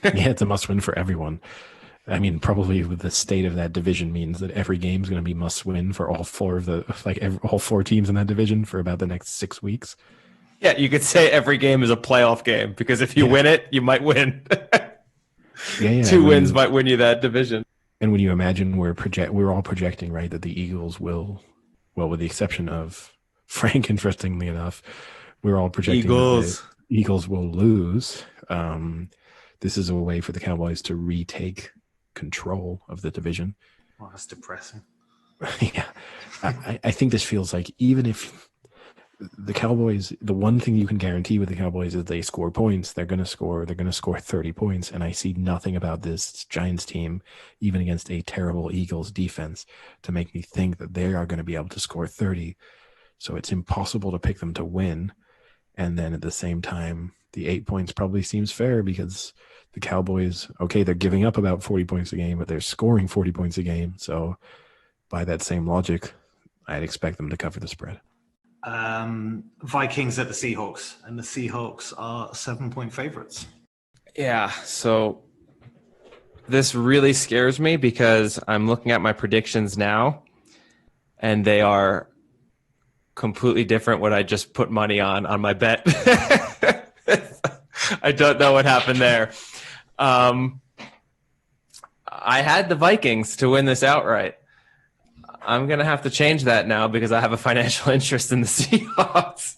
Yeah, it's a must-win for everyone. I mean, probably with the state of that division means that every game is going to be must-win for all 4 of the all 4 teams in that division for about the next 6 weeks. Yeah, you could say every game is a playoff game because if you win it, you might win. Yeah. 2 wins might win you that division. And when you imagine we're all projecting, right, that the Eagles will, well, with the exception of Frank, interestingly enough, we're all projecting that the Eagles will lose. This is a way for the Cowboys to retake control of the division. Well, that's depressing. Yeah. I think this feels like even if the Cowboys, the one thing you can guarantee with the Cowboys is they score points. They're going to score 30 points. And I see nothing about this Giants team, even against a terrible Eagles defense, to make me think that they are going to be able to score 30. So it's impossible to pick them to win. And then at the same time, the 8 points probably seems fair because the Cowboys, okay, they're giving up about 40 points a game, but they're scoring 40 points a game. So by that same logic, I'd expect them to cover the spread. Vikings at the Seahawks, and the Seahawks are 7-point favorites. Yeah, so this really scares me because I'm looking at my predictions now, and they are completely different what I just put money on my bet. I don't know what happened there. I had the Vikings to win this outright. I'm going to have to change that now because I have a financial interest in the Seahawks.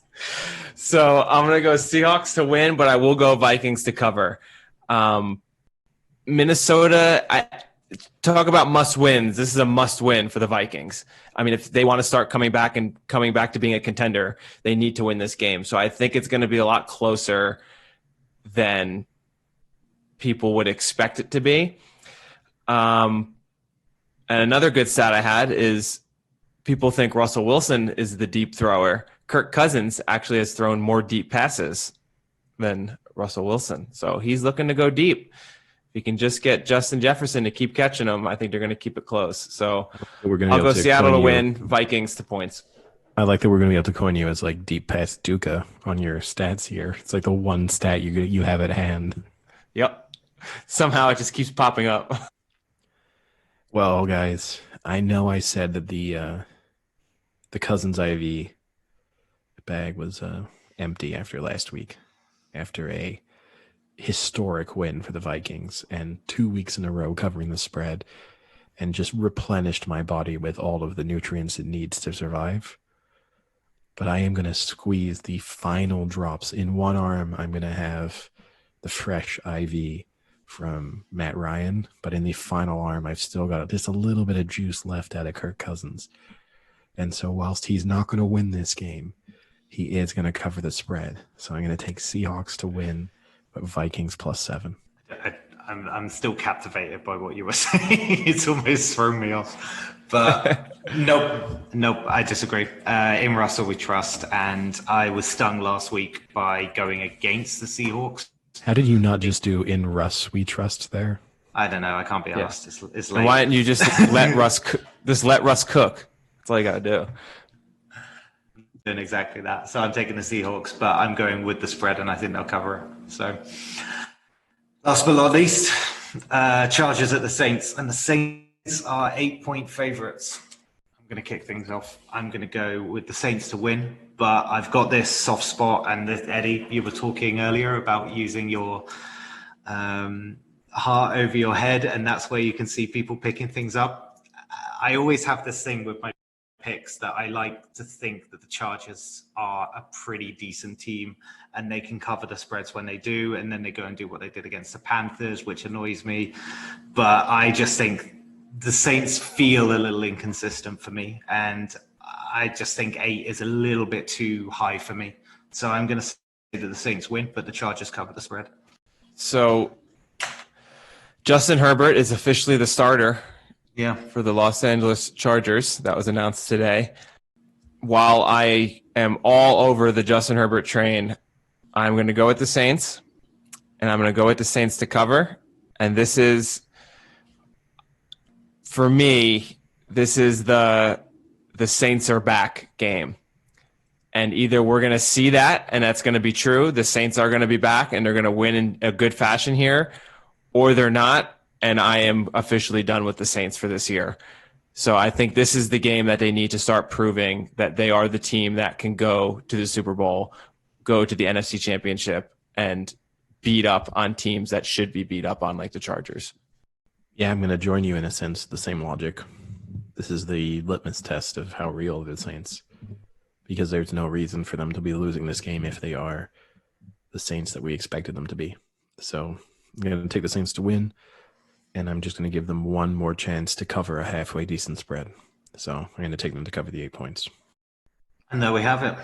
So I'm going to go Seahawks to win, but I will go Vikings to cover. Minnesota, talk about must wins. This is a must win for the Vikings. I mean, if they want to start coming back to being a contender, they need to win this game. So I think it's going to be a lot closer than people would expect it to be. And another good stat I had is people think Russell Wilson is the deep thrower. Kirk Cousins actually has thrown more deep passes than Russell Wilson. So he's looking to go deep. If he can just get Justin Jefferson to keep catching them, I think they're going to keep it close. So I'll go Seattle to win, Vikings to points. I like that we're going to be able to coin you as like deep pass Duca on your stats here. It's like the one stat you have at hand. Yep. Somehow it just keeps popping up. Well, guys, I know I said that the Cousins IV bag was empty after last week, after a historic win for the Vikings and 2 weeks in a row covering the spread, and just replenished my body with all of the nutrients it needs to survive. But I am going to squeeze the final drops. In one arm, I'm going to have the fresh IV from Matt Ryan, but in the final arm, I've still got just a little bit of juice left out of Kirk Cousins. And so whilst he's not going to win this game, he is going to cover the spread. So I'm going to take Seahawks to win, but Vikings +7. I'm still captivated by what you were saying. It's almost thrown me off. But nope, I disagree. In Russell we trust, and I was stung last week by going against the Seahawks. How did you not just do in Russ we trust there? I don't know. I can't be asked. It's late. Why didn't you just let Russ cook? That's all you got to do. Doing exactly that. So I'm taking the Seahawks, but I'm going with the spread, and I think they'll cover it. So last but not least, Chargers at the Saints, and the Saints are 8-point favorites. I'm going to kick things off. I'm going to go with the Saints to win, but I've got this soft spot. And Eddie, you were talking earlier about using your heart over your head, and that's where you can see people picking things up. I always have this thing with my picks that I like to think that the Chargers are a pretty decent team and they can cover the spreads when they do, and then they go and do what they did against the Panthers, which annoys me. But I just think the Saints feel a little inconsistent for me, and I just think 8 is a little bit too high for me. So I'm going to say that the Saints win, but the Chargers cover the spread. So Justin Herbert is officially the starter Yeah. for the Los Angeles Chargers. That was announced today. While I am all over the Justin Herbert train, I'm going to go with the Saints, and I'm going to go with the Saints to cover. And this is, for me, this is the Saints are back game. And either we're going to see that, and that's going to be true. The Saints are going to be back, and they're going to win in a good fashion here, or they're not, and I am officially done with the Saints for this year. So I think this is the game that they need to start proving that they are the team that can go to the Super Bowl, go to the NFC Championship, and beat up on teams that should be beat up on, like the Chargers. Yeah, I'm going to join you in a sense, the same logic. This is the litmus test of how real the Saints, because there's no reason for them to be losing this game if they are the Saints that we expected them to be. So I'm going to take the Saints to win, and I'm just going to give them one more chance to cover a halfway decent spread. So I'm going to take them to cover the 8 points. And there we have it.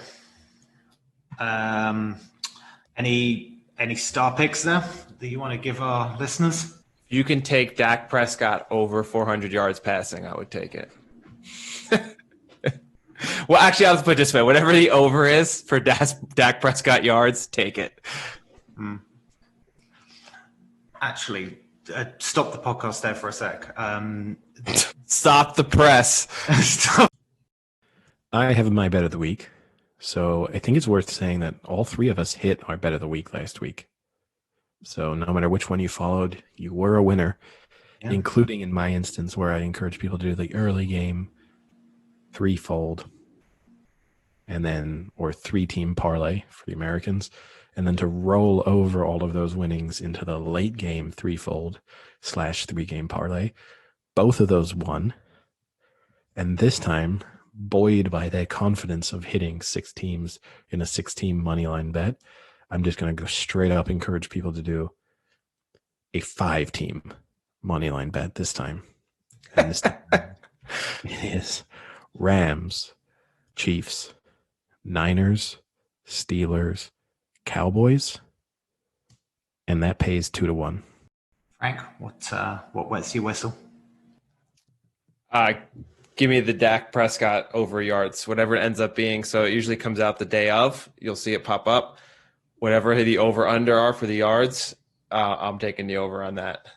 Any star picks there that you want to give our listeners? You can take Dak Prescott over 400 yards passing. I would take it. Well, actually, I'll put it this way. Whatever the over is for Dak Prescott yards, take it. Actually, stop the podcast there for a sec. Stop the press. Stop. I have my bet of the week. So I think it's worth saying that all three of us hit our bet of the week last week. So no matter which one you followed, you were a winner, including in my instance where I encourage people to do the early game threefold and then, or 3-team parlay for the Americans, and then to roll over all of those winnings into the late game threefold / 3-game parlay. Both of those won. And this time, buoyed by that confidence of hitting 6 teams in a 6-team moneyline bet, I'm just going to go straight up encourage people to do a 5-team moneyline bet this time. And this time it is Rams, Chiefs, Niners, Steelers, Cowboys, and that pays 2-1. Frank, what wets your whistle? Give me the Dak Prescott over yards, whatever it ends up being. So it usually comes out the day of. You'll see it pop up. Whatever the over-under are for the yards, I'm taking the over on that.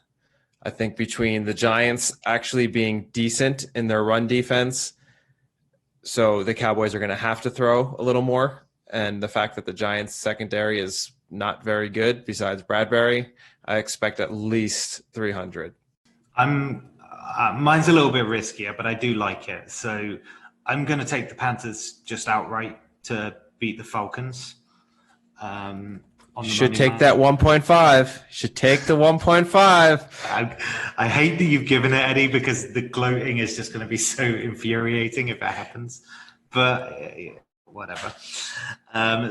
I think between the Giants actually being decent in their run defense, so the Cowboys are going to have to throw a little more, and the fact that the Giants' secondary is not very good besides Bradbury, I expect at least 300. Mine's a little bit riskier, but I do like it. So I'm going to take the Panthers just outright to beat the Falcons. Should take that 1.5. Should take the 1.5. I hate that you've given it, Eddie, because the gloating is just going to be so infuriating if that happens. But whatever.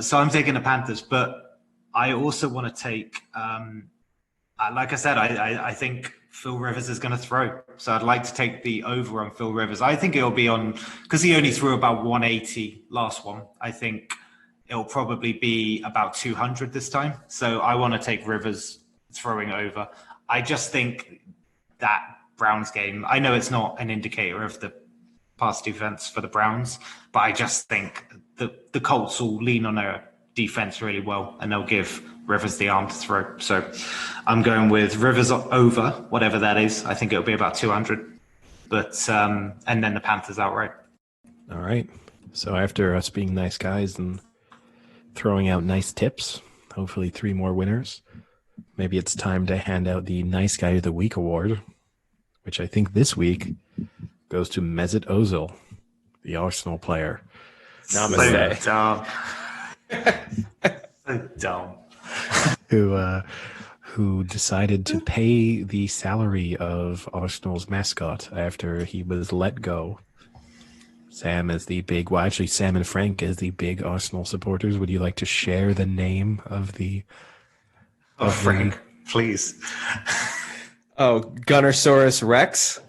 So I'm taking the Panthers, but I also want to take, like I said, I think Phil Rivers is going to throw. So I'd like to take the over on Phil Rivers. I think it'll be on, because he only threw about 180 last one. I think it'll probably be about 200 this time. So I want to take Rivers throwing over. I just think that Browns game, I know it's not an indicator of the past defense for the Browns, but I just think the Colts will lean on their defense really well and they'll give Rivers the arm to throw. So I'm going with Rivers over, whatever that is. I think it'll be about 200. But and then the Panthers outright. All right. So after us being nice guys and throwing out nice tips, hopefully 3 more winners, maybe it's time to hand out the Nice Guy of the Week award, which I think this week goes to Mesut Ozil, the Arsenal player. Namaste. So dumb. Who decided to pay the salary of Arsenal's mascot after he was let go. Sam and Frank as the big Arsenal supporters. Would you like to share the name of the... Frank, please. Gunnersaurus Rex.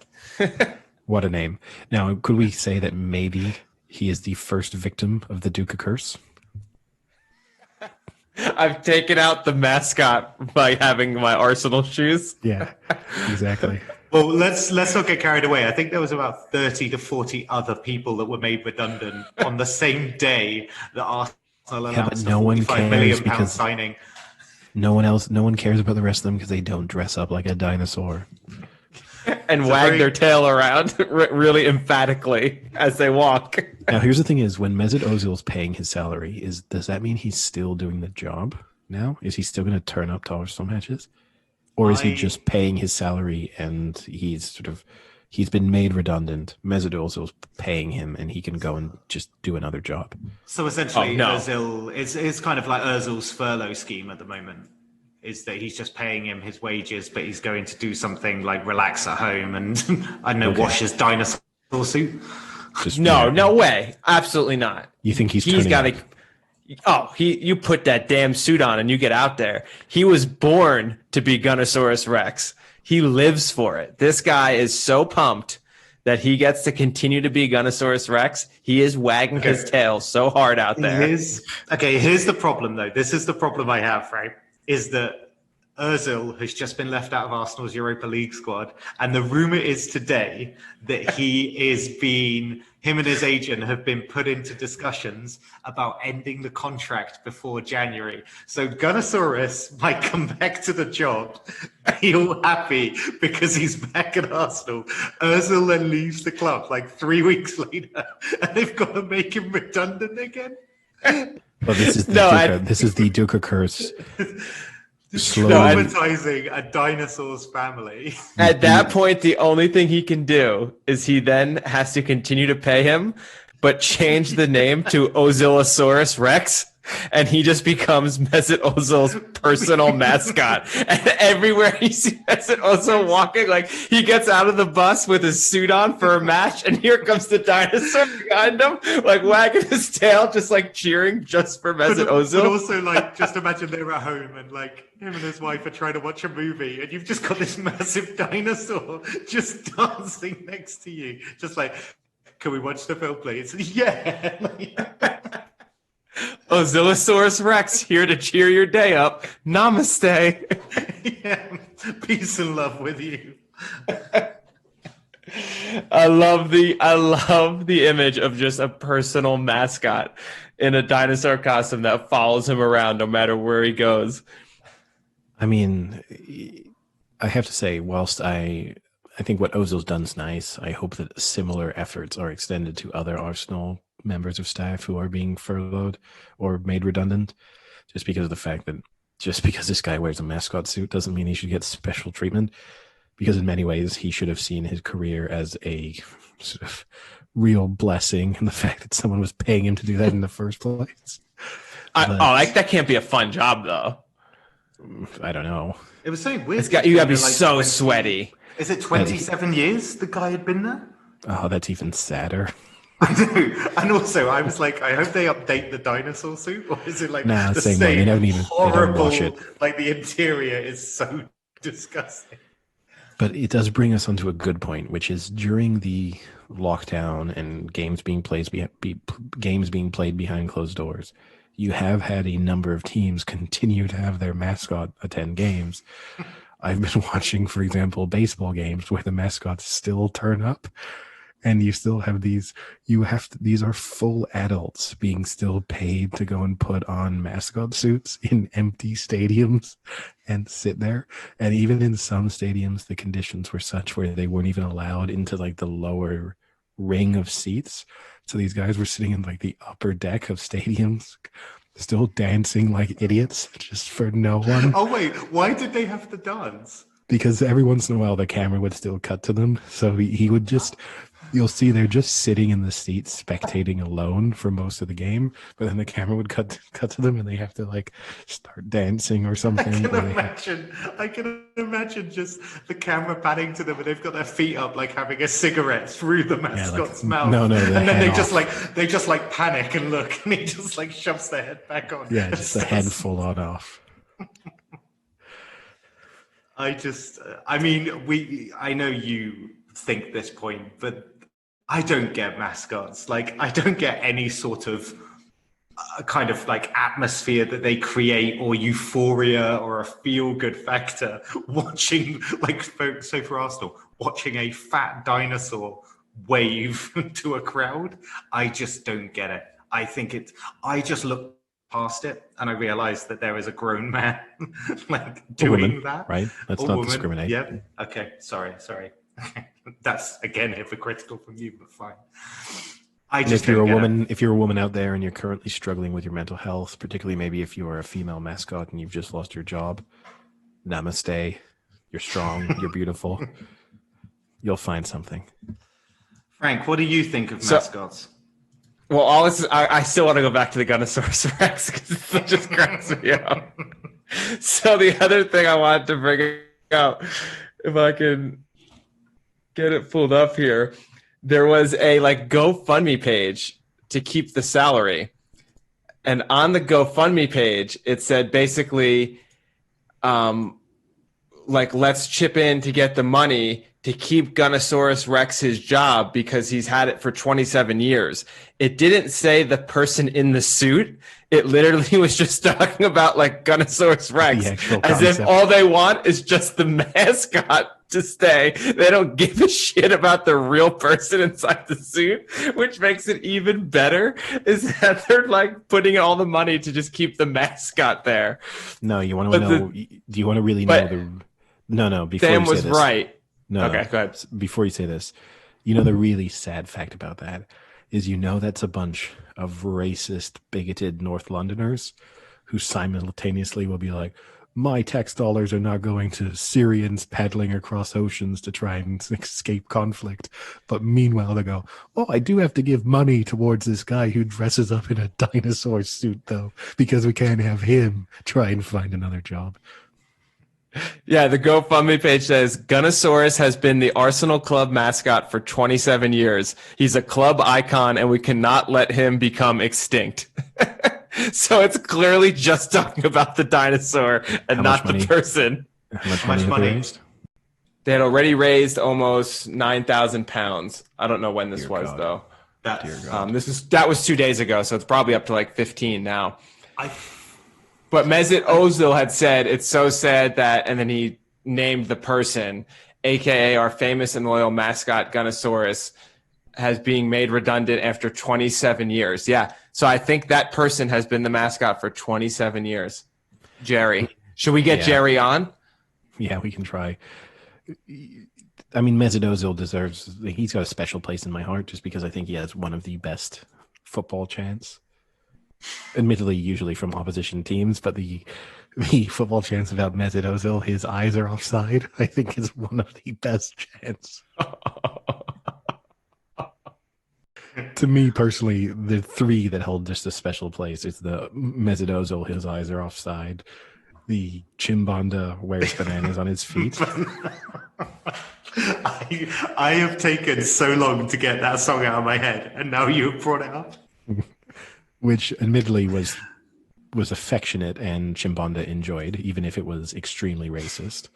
What a name. Now, could we say that maybe he is the first victim of the Duca curse? I've taken out the mascot by having my Arsenal shoes. Yeah, exactly. Well, let's not get carried away. I think there was about 30 to 40 other people that were made redundant on the same day that Arsenal announced a £45 million signing. No one cares about the rest of them because they don't dress up like a dinosaur. And wag their tail around really emphatically as they walk. Now, here's the thing is, when Mesut Ozil's paying his salary, does that mean he's still doing the job now? Is he still going to turn up to Arsenal matches? Or is he just paying his salary and he's been made redundant? Mesut Ozil's paying him and he can go and just do another job. So essentially, Ozil is kind of like Ozil's furlough scheme at the moment. Is that he's just paying him his wages, but he's going to do something like relax at home and I don't know, wash his dinosaur suit. No way, absolutely not. You think he's got to? You put that damn suit on and you get out there. He was born to be Gunnosaurus Rex. He lives for it. This guy is so pumped that he gets to continue to be Gunnosaurus Rex. He is wagging his tail so hard out there. Here's the problem, though. This is the problem I have, right? Is that Ozil has just been left out of Arsenal's Europa League squad. And the rumor is today that him and his agent have been put into discussions about ending the contract before January. So Gunnosaurus might come back to the job, be all happy because he's back at Arsenal. Ozil then leaves the club like 3 weeks later and they've got to make him redundant again. Well, this is the Duca curse. Traumatizing a dinosaur's family. At that point, the only thing he can do is he then has to continue to pay him, but change the name to Ozilosaurus Rex, and he just becomes Mesut Ozil's personal mascot. And everywhere you see Mesut Ozil walking, like he gets out of the bus with his suit on for a match, and here comes the dinosaur behind him, like wagging his tail, just like cheering just for Mesut Ozil. But also, like, just imagine they're at home and like him and his wife are trying to watch a movie, and you've just got this massive dinosaur just dancing next to you, just like, can we watch the film, please? Yeah. Ozilosaurus Rex here to cheer your day up. Namaste. Yeah, peace and love with you. I love the image of just a personal mascot in a dinosaur costume that follows him around no matter where he goes. I mean, I have to say, whilst I think what Ozil's done is nice, I hope that similar efforts are extended to other Arsenal members of staff who are being furloughed or made redundant, just because of the fact that just because this guy wears a mascot suit doesn't mean he should get special treatment, because in many ways he should have seen his career as a sort of real blessing in the fact that someone was paying him to do that in the first place. That can't be a fun job though. I don't know. It was so weird. You gotta be so sweaty. Is it 27 years the guy had been there? Oh, that's even sadder. I know. And also, I was like, I hope they update the dinosaur suit, or is it like the same they don't horrible, wash it. Like the interior is so disgusting. But it does bring us onto a good point, which is during the lockdown and games being played behind closed doors, you have had a number of teams continue to have their mascot attend games. I've been watching, for example, baseball games where the mascots still turn up, and you still have these are full adults being still paid to go and put on mascot suits in empty stadiums and sit there. And even in some stadiums, the conditions were such where they weren't even allowed into like the lower ring of seats. So these guys were sitting in like the upper deck of stadiums, still dancing like idiots just for no one. Oh, wait, why did they have to dance? Because every once in a while the camera would still cut to them. So he would just, you'll see they're just sitting in the seats spectating alone for most of the game. But then the camera would cut to them and they have to like start dancing or something. I can imagine just the camera panning to them and they've got their feet up like having a cigarette through the mascot's mouth. No, and then they just panic and look and he just like shoves their head back on. Yeah, just the head full on off. I know you think this point, but I don't get mascots. Like, I don't get any sort of kind of like atmosphere that they create or euphoria or a feel-good factor watching, like, so for Arsenal, watching a fat dinosaur wave to a crowd. I just don't get it. I just look past it and I realized that there is a grown man like doing that. Right? Let's not discriminate. Yeah. Okay. Sorry. That's again hypocritical from you, but fine. If you're a woman out there and you're currently struggling with your mental health, particularly maybe if you are a female mascot and you've just lost your job, namaste. You're strong. You're beautiful. You'll find something. Frank, what do you think of mascots? Well, I still want to go back to the Gunnosaurus Rex because it just cracks me up. So the other thing I wanted to bring up, if I can get it pulled up here, there was a GoFundMe page to keep the salary. And on the GoFundMe page, it said basically, let's chip in to get the money to keep Gunnosaurus Rex his job because he's had it for 27 years. It didn't say the person in the suit. It literally was just talking about Gunnosaurus Rex as if all they want is just the mascot to stay. They don't give a shit about the real person inside the suit, which makes it even better is that they're putting all the money to just keep the mascot there. No, you want to know, do you want to really know No, before Sam you say was this. right. No, okay, go ahead. Before you say this, the really sad fact about that is that's a bunch of racist, bigoted North Londoners who simultaneously will be like, my tax dollars are not going to Syrians paddling across oceans to try and escape conflict. But meanwhile, they go, oh, I do have to give money towards this guy who dresses up in a dinosaur suit, though, because we can't have him try and find another job. Yeah, the GoFundMe page says Gunnosaurus has been the Arsenal Club mascot for 27 years. He's a club icon and we cannot let him become extinct. So it's clearly just talking about the dinosaur and not the person. How much money? Raised? They had already raised almost 9,000 pounds. I don't know when this was though. That was 2 days ago, so it's probably up to 15 now. But Mesut Ozil had said it's so sad that, and then he named the person, aka our famous and loyal mascot Gunnosaurus, has being made redundant after 27 years. Yeah, so I think that person has been the mascot for 27 years. Jerry, should we get Jerry on? Yeah, we can try. I mean, Mesut Ozil he's got a special place in my heart just because I think he has one of the best football chants. Admittedly, usually from opposition teams, but the football chants about Mesut Ozil, his eyes are offside, I think is one of the best chants. To me personally, the three that hold just a special place is the Mesut Ozil, his eyes are offside, the Chimbonda wears bananas on his feet. I have taken so long to get that song out of my head, and now you've brought it up. Which admittedly was affectionate and Chimbonda enjoyed, even if it was extremely racist.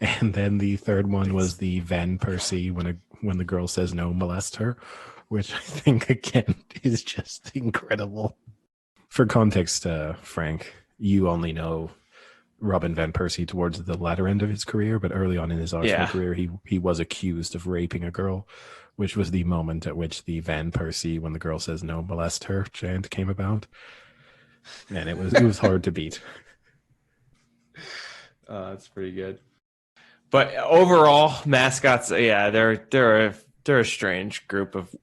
And then the third one was the Van Persie when the girl says no, molest her, which I think again is just incredible. For context, Frank, you only know Robin Van Persie towards the latter end of his career, but early on in his Arsenal career, he was accused of raping a girl, which was the moment at which the Van Persie, when the girl says no, molest her chant came about. And it was hard to beat. That's pretty good. But overall, mascots, they're a strange group of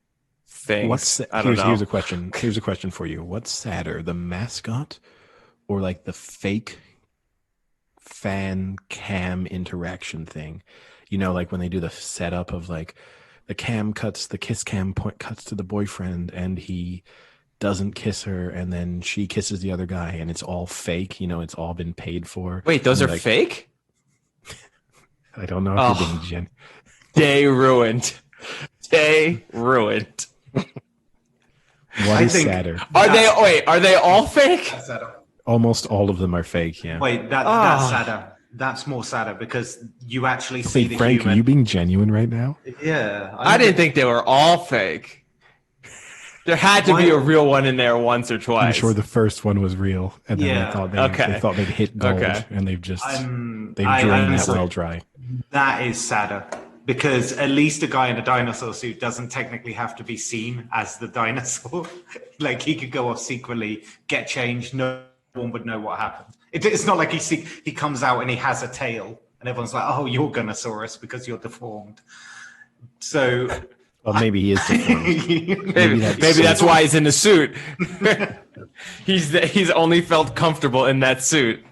things. Here's a question. Here's a question for you. What's sadder, the mascot or the fake fan cam interaction thing? When they do the setup of the kiss cam point cuts to the boyfriend and he doesn't kiss her and then she kisses the other guy and it's all fake, it's all been paid for. Wait, those are fake? I don't know if you're being Day ruined. What is sadder? Are they all fake? Almost all of them are fake, yeah. Wait, that's sadder. That's more sadder because you actually see the Frank, human. are you being genuine right now? Yeah. I didn't think they were all fake. There had to be a real one in there once or twice. I'm sure the first one was real, and then they thought they'd hit gold, and they've drained that well dry. That is sadder, because at least a guy in a dinosaur suit doesn't technically have to be seen as the dinosaur. Like, he could go off secretly, get changed, no one would know what happened. It's not like he comes out and he has a tail, and everyone's like, "Oh, you're Gunnosaurus because you're deformed." So, well, maybe he is deformed. maybe that's why he's in the suit. He's only felt comfortable in that suit.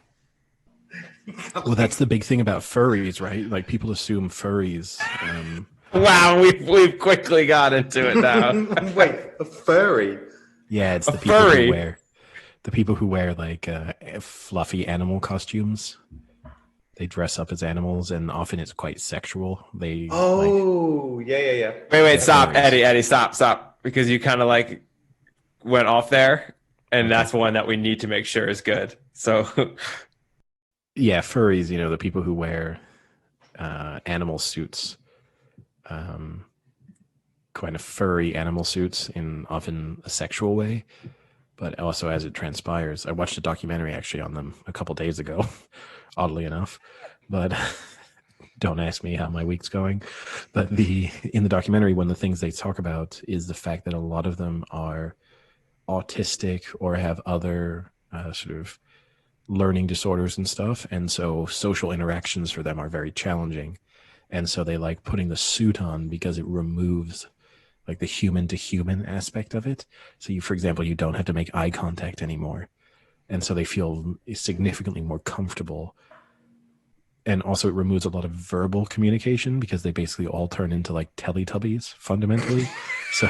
Well, that's the big thing about furries, right? Like, people assume furries. Wow, we've quickly got into it now. Wait, a furry? Yeah, it's the people who wear like fluffy animal costumes. They dress up as animals, and often it's quite sexual. Yeah. Wait, stop, Eddie, stop, because you kind of like went off there, and that's one that we need to make sure is good. So. Yeah, furries, the people who wear animal suits, kind of furry animal suits in often a sexual way, but also as it transpires. I watched a documentary actually on them a couple days ago, oddly enough, but don't ask me how my week's going. But in the documentary, one of the things they talk about is the fact that a lot of them are autistic or have other sort of learning disorders and stuff, and so social interactions for them are very challenging, and so they like putting the suit on because it removes like the human to human aspect of it. So for example, you don't have to make eye contact anymore, and so they feel significantly more comfortable. And also it removes a lot of verbal communication because they basically all turn into like Teletubbies fundamentally. So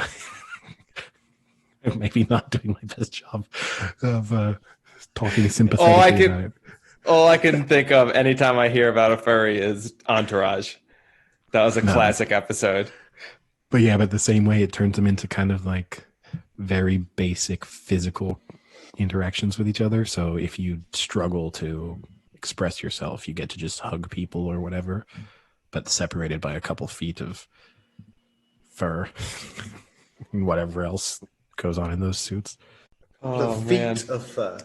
maybe not doing my best job of talking sympathetically about it. All I can think of anytime I hear about a furry is Entourage. That was a classic episode. But the same way it turns them into kind of like very basic physical interactions with each other. So if you struggle to express yourself, you get to just hug people or whatever, but separated by a couple feet of fur and whatever else goes on in those suits. The feet of fur.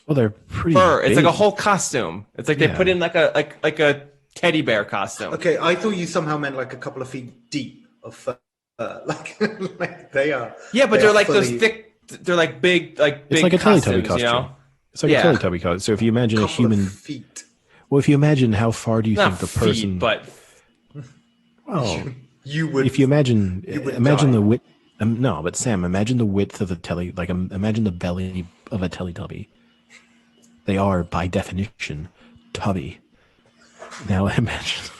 Well, they're pretty fur. big. It's like a whole costume. It's like they put in like a teddy bear costume. Okay, I thought you somehow meant like a couple of feet deep of fur. Like they are. Yeah, but they're like those thick. They're like big, like big. It's like a Teletubby costume. It's like a Teletubby costume. So if you imagine a human feet. Well, if you imagine how far do you think the person? Feet, but you would. If you imagine the width. No, but Sam, imagine the width of imagine the belly of a Teletubby. They are, by definition, tubby. Now imagine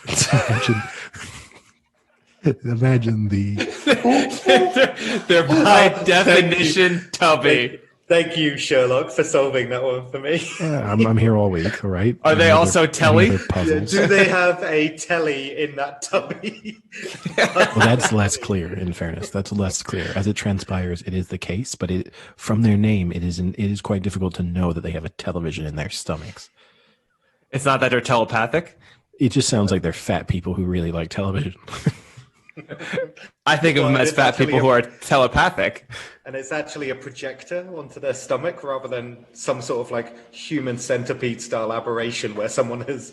the... they're by definition tubby. Thank you, Sherlock, for solving that one for me. Yeah, I'm here all week, all right? Are they also telly? Do they have a telly in that tubby? Well, that's less clear, in fairness. That's less clear. As it transpires, it is the case, but from their name, it is quite difficult to know that they have a television in their stomachs. It's not that they're telepathic? It just sounds like they're fat people who really like television. I think of them as fat people who are telepathic. And it's actually a projector onto their stomach rather than some sort of like human centipede style aberration where someone has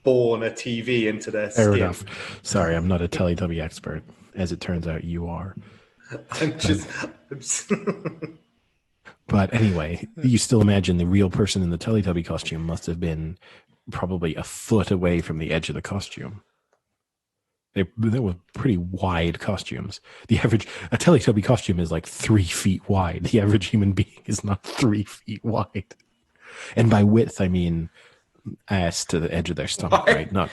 born a TV into their skin. Fair enough. Sorry, I'm not a Teletubby expert. As it turns out, you are. But anyway, you still imagine the real person in the Teletubby costume must have been probably a foot away from the edge of the costume. They were pretty wide costumes. A Teletubby costume is like 3 feet wide. The average human being is not 3 feet wide. And by width, I mean ass to the edge of their stomach, right? Not.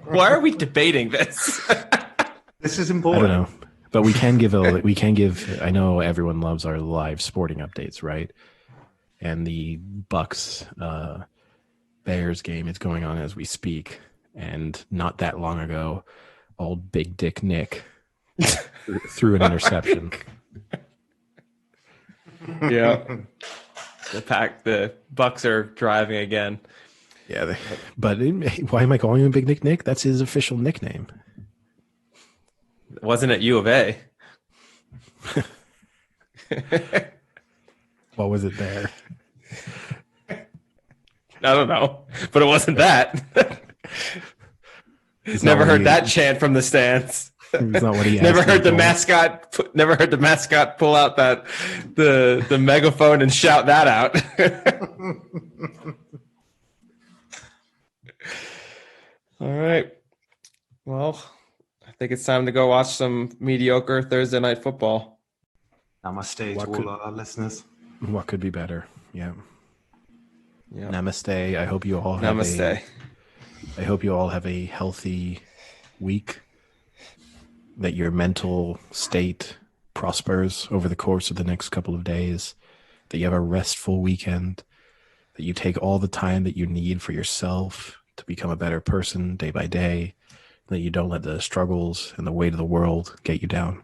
Why are we debating this? This is important. I don't know, but we can give. I know everyone loves our live sporting updates, right? And the Bucks Bears game is going on as we speak. And not that long ago, old Big Dick Nick threw an interception. Yeah. The Bucks are driving again. Yeah, but why am I calling him Big Dick Nick? That's his official nickname. Wasn't it U of A? What was it there? I don't know, but it wasn't that. Never heard that chant from the stands. It's not what he Never asked heard the for. mascot. Never heard the mascot pull out the megaphone and shout that out. All right. Well, I think it's time to go watch some mediocre Thursday night football. Namaste to all our listeners. What could be better? Yeah. Yep. Namaste. I hope you all have a healthy week. That your mental state prospers over the course of the next couple of days. That you have a restful weekend. That you take all the time that you need for yourself to become a better person day by day. That you don't let the struggles and the weight of the world get you down.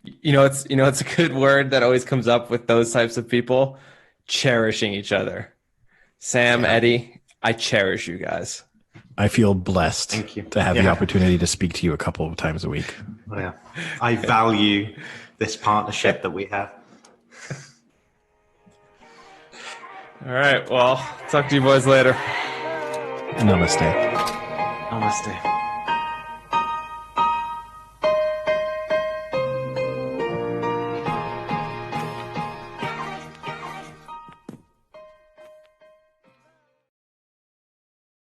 It's a good word that always comes up with those types of people. Cherishing each other. Sam, Eddie, I cherish you guys. I feel blessed to have the opportunity to speak to you a couple of times a week. Oh, yeah. I value this partnership that we have. All right. Well, talk to you boys later. Namaste. Namaste.